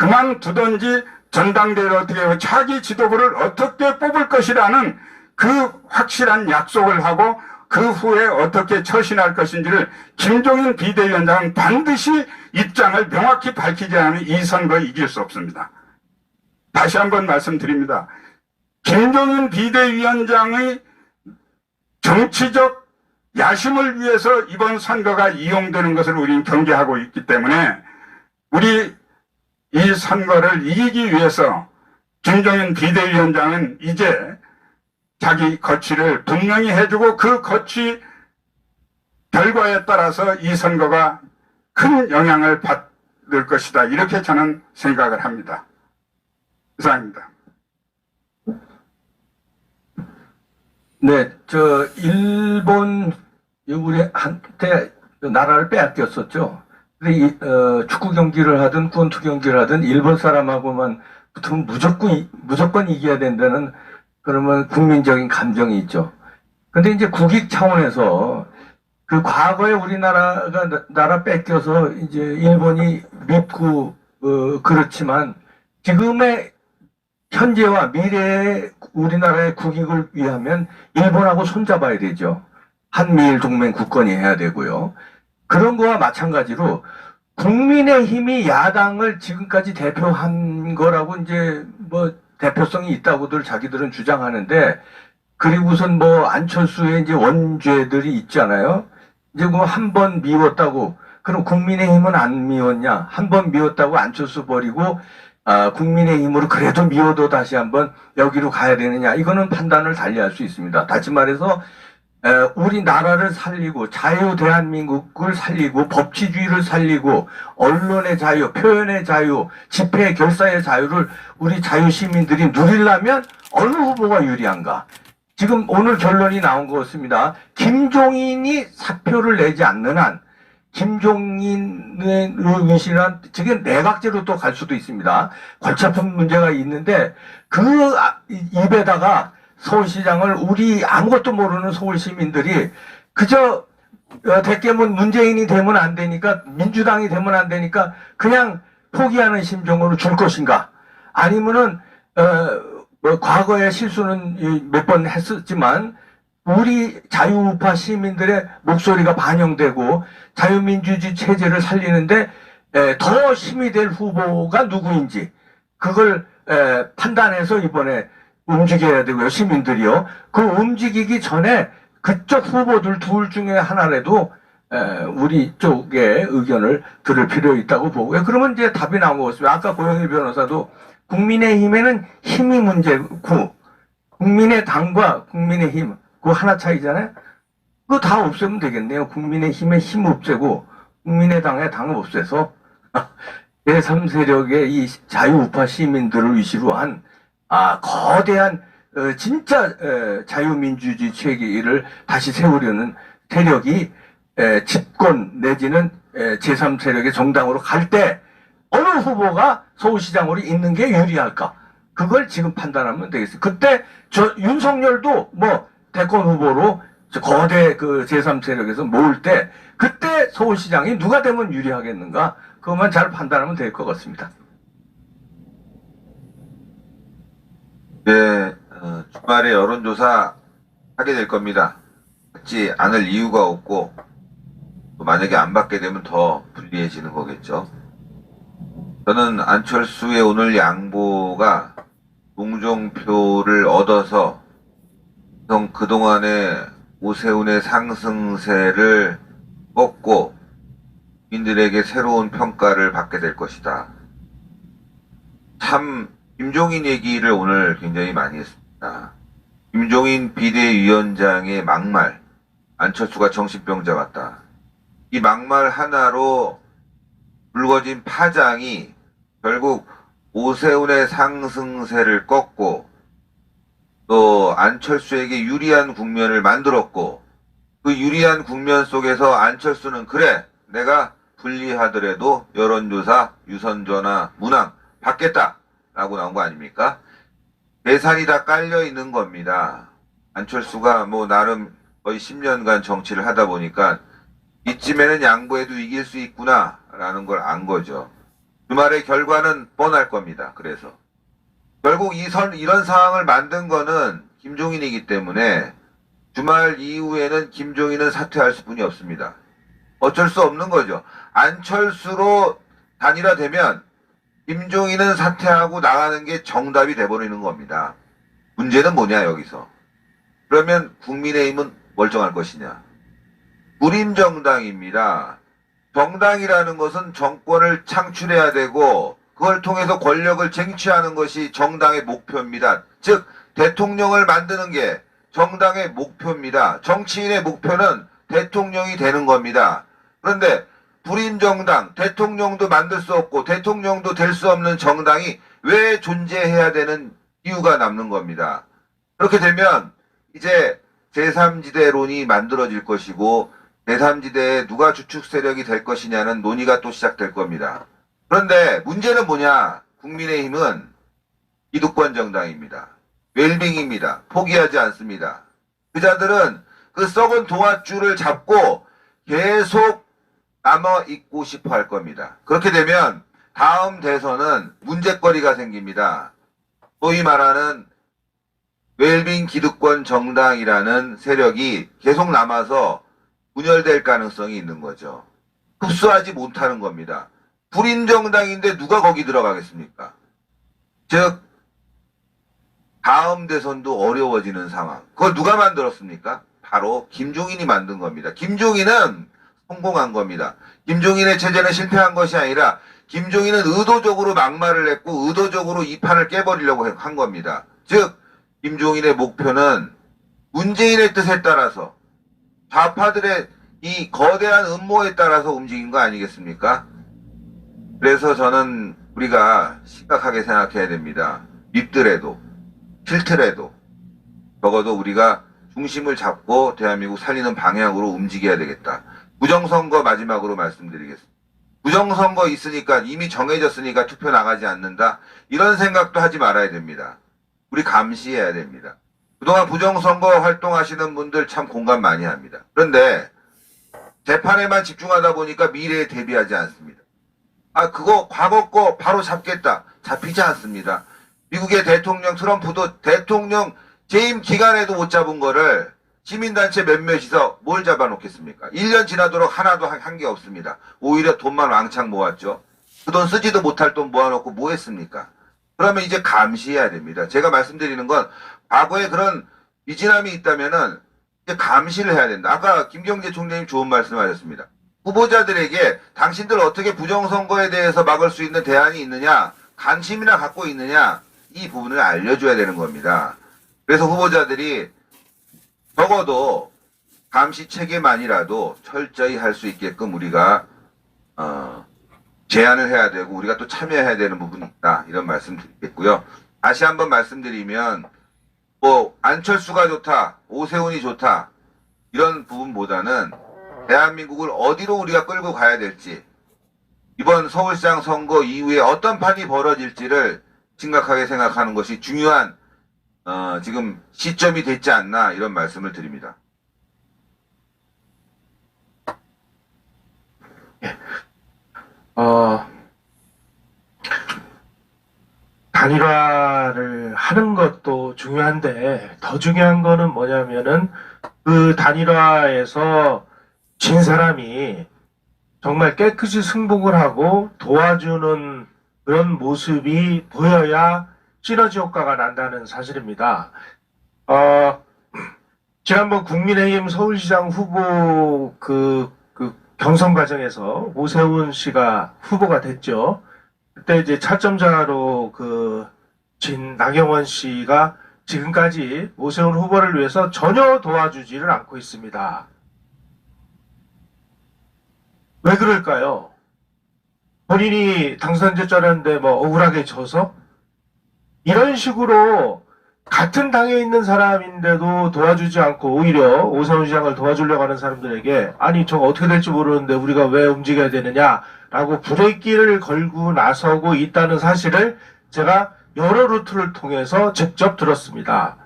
그만두든지 전당대회를 어떻게 하고 차기 지도부를 어떻게 뽑을 것이라는 그 확실한 약속을 하고 그 후에 어떻게 처신할 것인지를 김종인 비대위원장은 반드시 입장을 명확히 밝히지 않으면 이 선거에 이길 수 없습니다. 다시 한번 말씀드립니다. 김종인 비대위원장의 정치적 야심을 위해서 이번 선거가 이용되는 것을 우리는 경계하고 있기 때문에 우리 이 선거를 이기기 위해서 김종인 비대위원장은 이제 자기 거취를 분명히 해주고 그 거취 결과에 따라서 이 선거가 큰 영향을 받을 것이다. 이렇게 저는 생각을 합니다. 이상입니다. 네, 일본, 우리 한때 나라를 빼앗겼었죠. 근데 축구 경기를 하든 권투 경기를 하든 일본 사람하고만 붙으면 무조건 이겨야 된다는 그러면 국민적인 감정이 있죠. 근데 이제 국익 차원에서 그 과거에 우리나라가 나라 뺏겨서 이제 일본이 밉고, 그렇지만 지금의 현재와 미래의 우리나라의 국익을 위하면 일본하고 손잡아야 되죠. 한미일 동맹 굳건히 해야 되고요. 그런 거와 마찬가지로 국민의힘이 야당을 지금까지 대표한 거라고 이제 뭐 대표성이 있다고들 자기들은 주장하는데, 그리고선 뭐 안철수의 이제 원죄들이 있잖아요. 이제 뭐 한 번 미웠다고, 그럼 국민의힘은 안 미웠냐? 한 번 미웠다고 안철수 버리고 국민의힘으로 그래도 미워도 다시 한번 여기로 가야 되느냐? 이거는 판단을 달리할 수 있습니다. 다시 말해서 우리나라를 살리고 자유 대한민국을 살리고 법치주의를 살리고 언론의 자유, 표현의 자유, 집회 결사의 자유를 우리 자유시민들이 누리려면 어느 후보가 유리한가? 지금 오늘 결론이 나온 것 같습니다. 김종인이 사표를 내지 않는 한 김종인의 의신한 지금 내각제로 또 갈 수도 있습니다. 골치 아픈 문제가 있는데 그 입에다가 서울시장을 우리 아무것도 모르는 서울 시민들이 그저 대개문 문재인이 되면 안 되니까, 민주당이 되면 안 되니까 그냥 포기하는 심정으로 줄 것인가? 아니면은 뭐 과거에 실수는 몇 번 했었지만 우리 자유우파 시민들의 목소리가 반영되고 자유민주주의 체제를 살리는데 더 힘이 될 후보가 누구인지 그걸 판단해서 이번에 움직여야 되고요. 시민들이요. 그 움직이기 전에 그쪽 후보들 둘 중에 하나라도 우리 쪽의 의견을 들을 필요 있다고 보고요. 그러면 이제 답이 나온 것 같습니다. 아까 고영일 변호사도 국민의힘에는 힘이 문제고 국민의당과 국민의힘 그거 하나 차이잖아요. 그거 다 없애면 되겠네요. 국민의힘의 힘 없애고 국민의당의 당을 없애서 제3세력의 이 자유우파 시민들을 위시로 한 거대한 진짜 자유민주주의 체계를 다시 세우려는 세력이 집권 내지는 제3세력의 정당으로 갈 때 어느 후보가 서울시장으로 있는 게 유리할까? 그걸 지금 판단하면 되겠어요. 그때 윤석열도 뭐 대권 후보로 거대 그 제3세력에서 모을 때 그때 서울시장이 누가 되면 유리하겠는가? 그것만 잘 판단하면 될 것 같습니다. 네, 주말에 여론조사 하게 될 겁니다. 받지 않을 이유가 없고, 또 만약에 안 받게 되면 더 불리해지는 거겠죠. 저는 안철수의 오늘 양보가 동정표를 얻어서 그동안의 오세훈의 상승세를 꺾고 국민들에게 새로운 평가를 받게 될 것이다. 참 김종인 얘기를 오늘 굉장히 많이 했습니다. 김종인 비대위원장의 막말, 안철수가 정신병자 같다. 이 막말 하나로 불거진 파장이 결국 오세훈의 상승세를 꺾고 또 안철수에게 유리한 국면을 만들었고, 그 유리한 국면 속에서 안철수는 그래, 내가 불리하더라도 여론조사 유선전화 문항 받겠다 라고 나온 거 아닙니까? 계산이 다 깔려 있는 겁니다. 안철수가 뭐 나름 거의 10년간 정치를 하다 보니까 이쯤에는 양보해도 이길 수 있구나 라는 걸 안 거죠. 주말의 결과는 뻔할 겁니다. 그래서 결국 이런 상황을 만든 거는 김종인이기 때문에 주말 이후에는 김종인은 사퇴할 수뿐이 없습니다. 어쩔 수 없는 거죠. 안철수로 단일화되면 김종인은 사퇴하고 나가는 게 정답이 돼버리는 겁니다. 문제는 뭐냐 여기서. 그러면 국민의힘은 멀쩡할 것이냐. 불임정당입니다. 정당이라는 것은 정권을 창출해야 되고 그걸 통해서 권력을 쟁취하는 것이 정당의 목표입니다. 즉 대통령을 만드는 게 정당의 목표입니다. 정치인의 목표는 대통령이 되는 겁니다. 그런데 불임정당, 대통령도 만들 수 없고 대통령도 될 수 없는 정당이 왜 존재해야 되는 이유가 남는 겁니다. 그렇게 되면 이제 제3지대론이 만들어질 것이고 제3지대에 누가 주축 세력이 될 것이냐는 논의가 또 시작될 겁니다. 그런데 문제는 뭐냐? 국민의힘은 기득권 정당입니다. 웰빙입니다. 포기하지 않습니다. 그자들은 그 썩은 동아줄을 잡고 계속 남아 있고 싶어 할 겁니다. 그렇게 되면 다음 대선은 문제거리가 생깁니다. 소위 말하는 웰빙 기득권 정당이라는 세력이 계속 남아서 분열될 가능성이 있는 거죠. 흡수하지 못하는 겁니다. 불임정당인데 누가 거기 들어가겠습니까? 즉 다음 대선도 어려워지는 상황. 그걸 누가 만들었습니까? 바로 김종인이 만든 겁니다. 김종인은 성공한 겁니다. 김종인의 체제는 실패한 것이 아니라 김종인은 의도적으로 막말을 했고 의도적으로 이 판을 깨버리려고 한 겁니다. 즉 김종인의 목표는 문재인의 뜻에 따라서 좌파들의 이 거대한 음모에 따라서 움직인 거 아니겠습니까? 그래서 저는 우리가 심각하게 생각해야 됩니다. 밉더라도 싫더라도 적어도 우리가 중심을 잡고 대한민국 살리는 방향으로 움직여야 되겠다. 부정선거 마지막으로 말씀드리겠습니다. 부정선거 있으니까 이미 정해졌으니까 투표 나가지 않는다. 이런 생각도 하지 말아야 됩니다. 우리 감시해야 됩니다. 그동안 부정선거 활동하시는 분들 참 공감 많이 합니다. 그런데 재판에만 집중하다 보니까 미래에 대비하지 않습니다. 그거 과거 거 바로 잡겠다. 잡히지 않습니다. 미국의 대통령 트럼프도 대통령 재임 기간에도 못 잡은 거를 시민단체 몇몇이서 뭘 잡아놓겠습니까? 1년 지나도록 하나도 한 게 없습니다. 오히려 돈만 왕창 모았죠. 그 돈 쓰지도 못할 돈 모아놓고 뭐 했습니까? 그러면 이제 감시해야 됩니다. 제가 말씀드리는 건 과거에 그런 미진함이 있다면은 이제 감시를 해야 된다. 아까 김경재 총장님 좋은 말씀하셨습니다. 후보자들에게 당신들 어떻게 부정선거에 대해서 막을 수 있는 대안이 있느냐, 관심이나 갖고 있느냐, 이 부분을 알려줘야 되는 겁니다. 그래서 후보자들이 적어도 감시 체계만이라도 철저히 할 수 있게끔 우리가 제안을 해야 되고 우리가 또 참여해야 되는 부분이 있다. 이런 말씀 드리겠고요. 다시 한번 말씀드리면 뭐 안철수가 좋다, 오세훈이 좋다 이런 부분보다는 대한민국을 어디로 우리가 끌고 가야 될지 이번 서울시장 선거 이후에 어떤 판이 벌어질지를 심각하게 생각하는 것이 중요한 지금 시점이 됐지 않나 이런 말씀을 드립니다. 단일화를 하는 것도 중요한데 더 중요한 거는 뭐냐면은 그 단일화에서 진 사람이 정말 깨끗이 승복을 하고 도와주는 그런 모습이 보여야 시너지 효과가 난다는 사실입니다. 지난번 국민의힘 서울시장 후보 그 경선 과정에서 오세훈 씨가 후보가 됐죠. 그때 이제 차점자로 진 나경원 씨가 지금까지 오세훈 후보를 위해서 전혀 도와주지를 않고 있습니다. 왜 그럴까요? 본인이 당선됐자는데 뭐 억울하게 져서? 이런 식으로 같은 당에 있는 사람인데도 도와주지 않고 오히려 오세훈 시장을 도와주려고 하는 사람들에게 아니 저거 어떻게 될지 모르는데 우리가 왜 움직여야 되느냐라고 브레이크를 걸고 나서고 있다는 사실을 제가 여러 루트를 통해서 직접 들었습니다.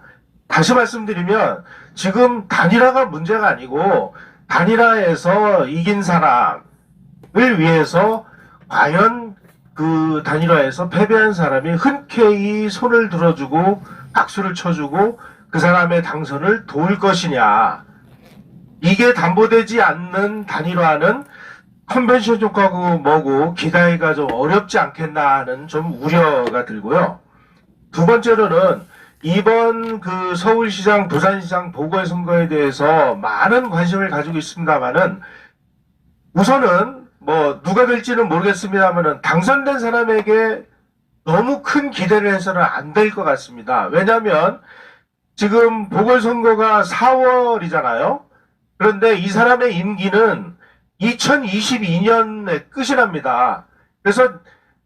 다시 말씀드리면 지금 단일화가 문제가 아니고 단일화에서 이긴 사람을 위해서 과연 그 단일화에서 패배한 사람이 흔쾌히 손을 들어주고 박수를 쳐주고 그 사람의 당선을 도울 것이냐. 이게 담보되지 않는 단일화는 컨벤션 효과고 뭐고 기다리기가 좀 어렵지 않겠나 하는 좀 우려가 들고요. 두 번째로는 이번 그 서울시장, 부산시장 보궐선거에 대해서 많은 관심을 가지고 있습니다만은 우선은 뭐 누가 될지는 모르겠습니다만은 당선된 사람에게 너무 큰 기대를 해서는 안 될 것 같습니다. 왜냐하면 지금 보궐선거가 4월이잖아요. 그런데 이 사람의 임기는 2022년에 끝이 납니다. 그래서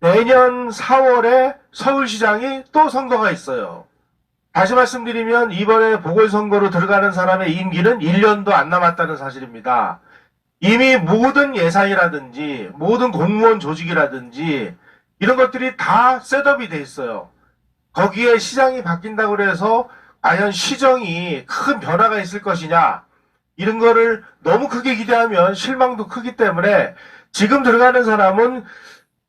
내년 4월에 서울시장이 또 선거가 있어요. 다시 말씀드리면 이번에 보궐선거로 들어가는 사람의 임기는 1년도 안 남았다는 사실입니다. 이미 모든 예산이라든지 모든 공무원 조직이라든지 이런 것들이 다 셋업이 돼 있어요. 거기에 시장이 바뀐다고 해서 과연 시정이 큰 변화가 있을 것이냐, 이런 거를 너무 크게 기대하면 실망도 크기 때문에 지금 들어가는 사람은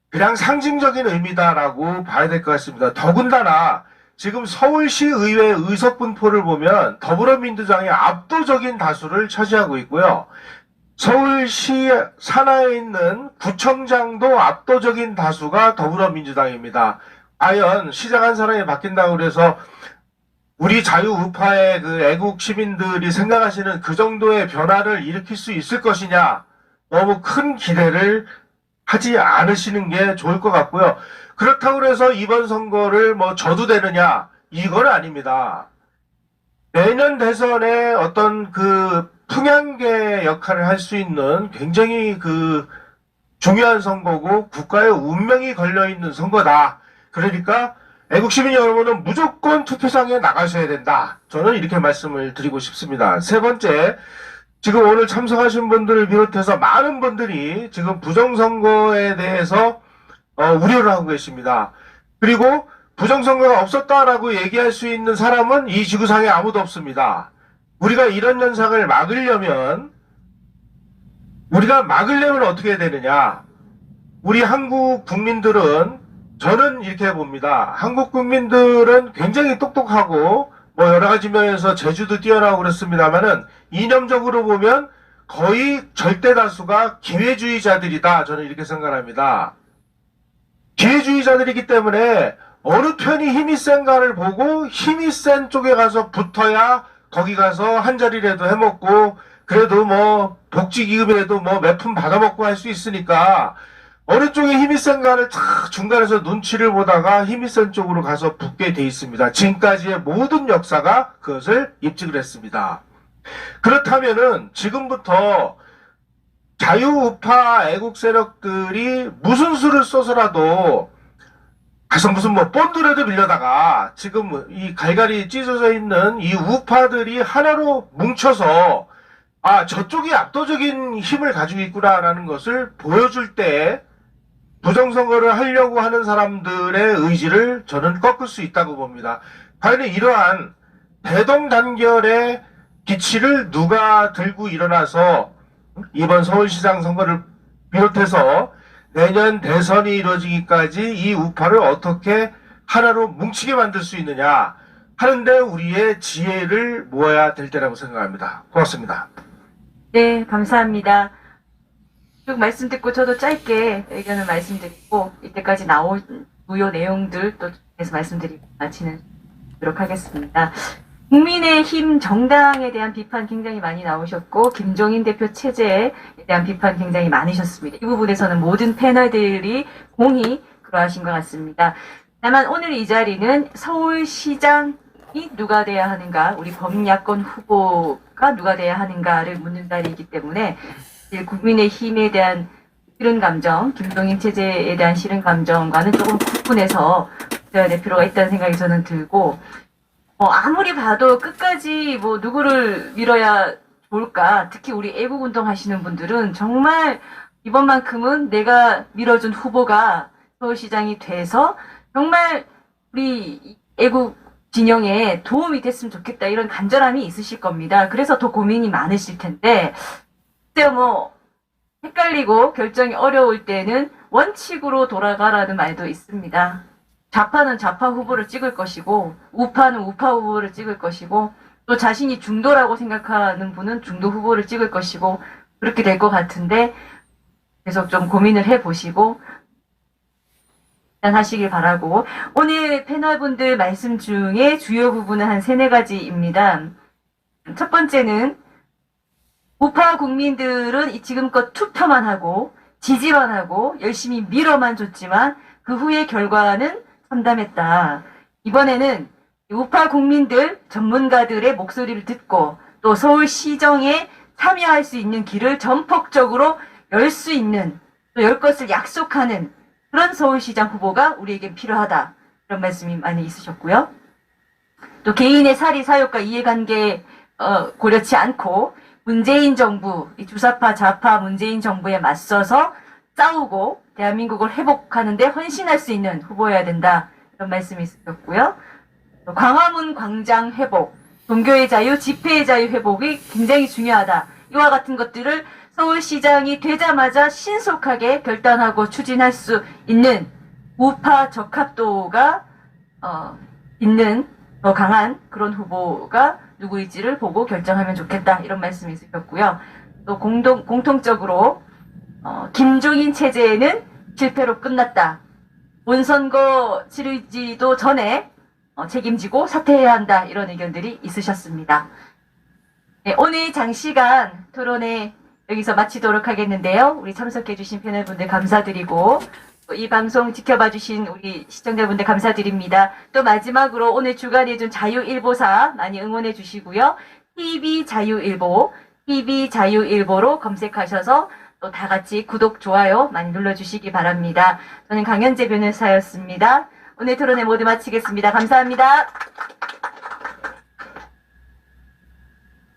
그냥 상징적인 의미다라고 봐야 될 것 같습니다. 더군다나 지금 서울시 의회 의석 분포를 보면 더불어민주당이 압도적인 다수를 차지하고 있고요. 서울시 산하에 있는 구청장도 압도적인 다수가 더불어민주당입니다. 과연 시장 한 사람이 바뀐다고 해서 우리 자유우파의 그 애국 시민들이 생각하시는 그 정도의 변화를 일으킬 수 있을 것이냐, 너무 큰 기대를 하지 않으시는 게 좋을 것 같고요. 그렇다고 해서 이번 선거를 뭐 져도 되느냐, 이건 아닙니다. 내년 대선에 어떤 그 풍향계 역할을 할 수 있는 굉장히 그 중요한 선거고 국가의 운명이 걸려있는 선거다. 그러니까 애국시민 여러분은 무조건 투표장에 나가셔야 된다. 저는 이렇게 말씀을 드리고 싶습니다. 세 번째, 지금 오늘 참석하신 분들을 비롯해서 많은 분들이 지금 부정선거에 대해서 우려를 하고 계십니다. 그리고 부정선거가 없었다라고 얘기할 수 있는 사람은 이 지구상에 아무도 없습니다. 우리가 이런 현상을 막으려면 어떻게 해야 되느냐? 우리 한국 국민들은, 저는 이렇게 봅니다. 한국 국민들은 굉장히 똑똑하고 뭐 여러 가지 면에서 재주도 뛰어나고 그렇습니다만은 이념적으로 보면 거의 절대 다수가 기회주의자들이다. 저는 이렇게 생각합니다. 기회주의자들이기 때문에 어느 편이 힘이 센가를 보고 힘이 센 쪽에 가서 붙어야 거기 가서 한 자리라도 해먹고 그래도 뭐 복지기금이라도 뭐 몇 푼 받아먹고 할 수 있으니까 어느 쪽에 힘이 센가를 탁 중간에서 눈치를 보다가 힘이 센 쪽으로 가서 붙게 돼 있습니다. 지금까지의 모든 역사가 그것을 입증을 했습니다. 그렇다면은 지금부터 자유우파 애국 세력들이 무슨 수를 써서라도 가서 무슨 뭐 본드라도 빌려다가 지금 이 갈갈이 찢어져 있는 이 우파들이 하나로 뭉쳐서 저쪽이 압도적인 힘을 가지고 있구나라는 것을 보여줄 때 부정선거를 하려고 하는 사람들의 의지를 저는 꺾을 수 있다고 봅니다. 과연 이러한 대동단결의 기치를 누가 들고 일어나서 이번 서울시장 선거를 비롯해서 내년 대선이 이루어지기까지 이 우파를 어떻게 하나로 뭉치게 만들 수 있느냐 하는데 우리의 지혜를 모아야 될 때라고 생각합니다. 고맙습니다. 네, 감사합니다. 쭉 말씀 듣고 저도 짧게 의견을 말씀드리고 이때까지 나온 주요 내용들 또 계속 말씀드리고 마치도록 하겠습니다. 국민의힘 정당에 대한 비판 굉장히 많이 나오셨고 김종인 대표 체제에 대한 비판 굉장히 많으셨습니다. 이 부분에서는 모든 패널들이 공히 그러하신 것 같습니다. 다만 오늘 이 자리는 서울시장이 누가 돼야 하는가, 우리 범야권 후보가 누가 돼야 하는가를 묻는 자리이기 때문에 국민의힘에 대한 싫은 감정, 김종인 체제에 대한 싫은 감정과는 조금 구분해서 될 필요가 있다는 생각이 저는 들고, 아무리 봐도 끝까지 뭐 누구를 밀어야 좋을까, 특히 우리 애국운동 하시는 분들은 정말 이번만큼은 내가 밀어준 후보가 서울시장이 돼서 정말 우리 애국 진영에 도움이 됐으면 좋겠다, 이런 간절함이 있으실 겁니다. 그래서 더 고민이 많으실 텐데, 글쎄요, 헷갈리고 결정이 어려울 때는 원칙으로 돌아가라는 말도 있습니다. 좌파는 좌파 후보를 찍을 것이고 우파는 우파 후보를 찍을 것이고 또 자신이 중도라고 생각하는 분은 중도 후보를 찍을 것이고 그렇게 될 것 같은데 계속 좀 고민을 해보시고 하시길 바라고, 오늘 패널분들 말씀 중에 주요 부분은 한 3-4가지입니다. 첫 번째는 우파 국민들은 지금껏 투표만 하고 지지만 하고 열심히 밀어만 줬지만 그 후의 결과는 참담했다. 이번에는 우파 국민들, 전문가들의 목소리를 듣고 또 서울시정에 참여할 수 있는 길을 전폭적으로 열 수 있는, 또 열 것을 약속하는 그런 서울시장 후보가 우리에겐 필요하다. 이런 말씀이 많이 있으셨고요. 또 개인의 사리 사욕과 이해관계 고려치 않고 문재인 정부, 이 주사파 좌파 문재인 정부에 맞서서 싸우고 대한민국을 회복하는 데 헌신할 수 있는 후보여야 된다. 이런 말씀이 있으셨고요. 또 광화문 광장 회복, 종교의 자유, 집회의 자유 회복이 굉장히 중요하다. 이와 같은 것들을 서울시장이 되자마자 신속하게 결단하고 추진할 수 있는 우파 적합도가 있는 더 강한 그런 후보가 누구일지를 보고 결정하면 좋겠다. 이런 말씀이 있으셨고요. 또 공통적으로 김종인 체제는 실패로 끝났다. 본선거 치르지도 전에 책임지고 사퇴해야 한다. 이런 의견들이 있으셨습니다. 네, 오늘 장시간 토론회 여기서 마치도록 하겠는데요. 우리 참석해주신 패널분들 감사드리고 또 이 방송 지켜봐주신 우리 시청자분들 감사드립니다. 또 마지막으로 오늘 주간해준 자유일보사 많이 응원해주시고요. TV자유일보, TV자유일보로 검색하셔서 또 다 같이 구독, 좋아요 많이 눌러주시기 바랍니다. 저는 강현재 변호사였습니다. 오늘 토론회 모두 마치겠습니다. 감사합니다.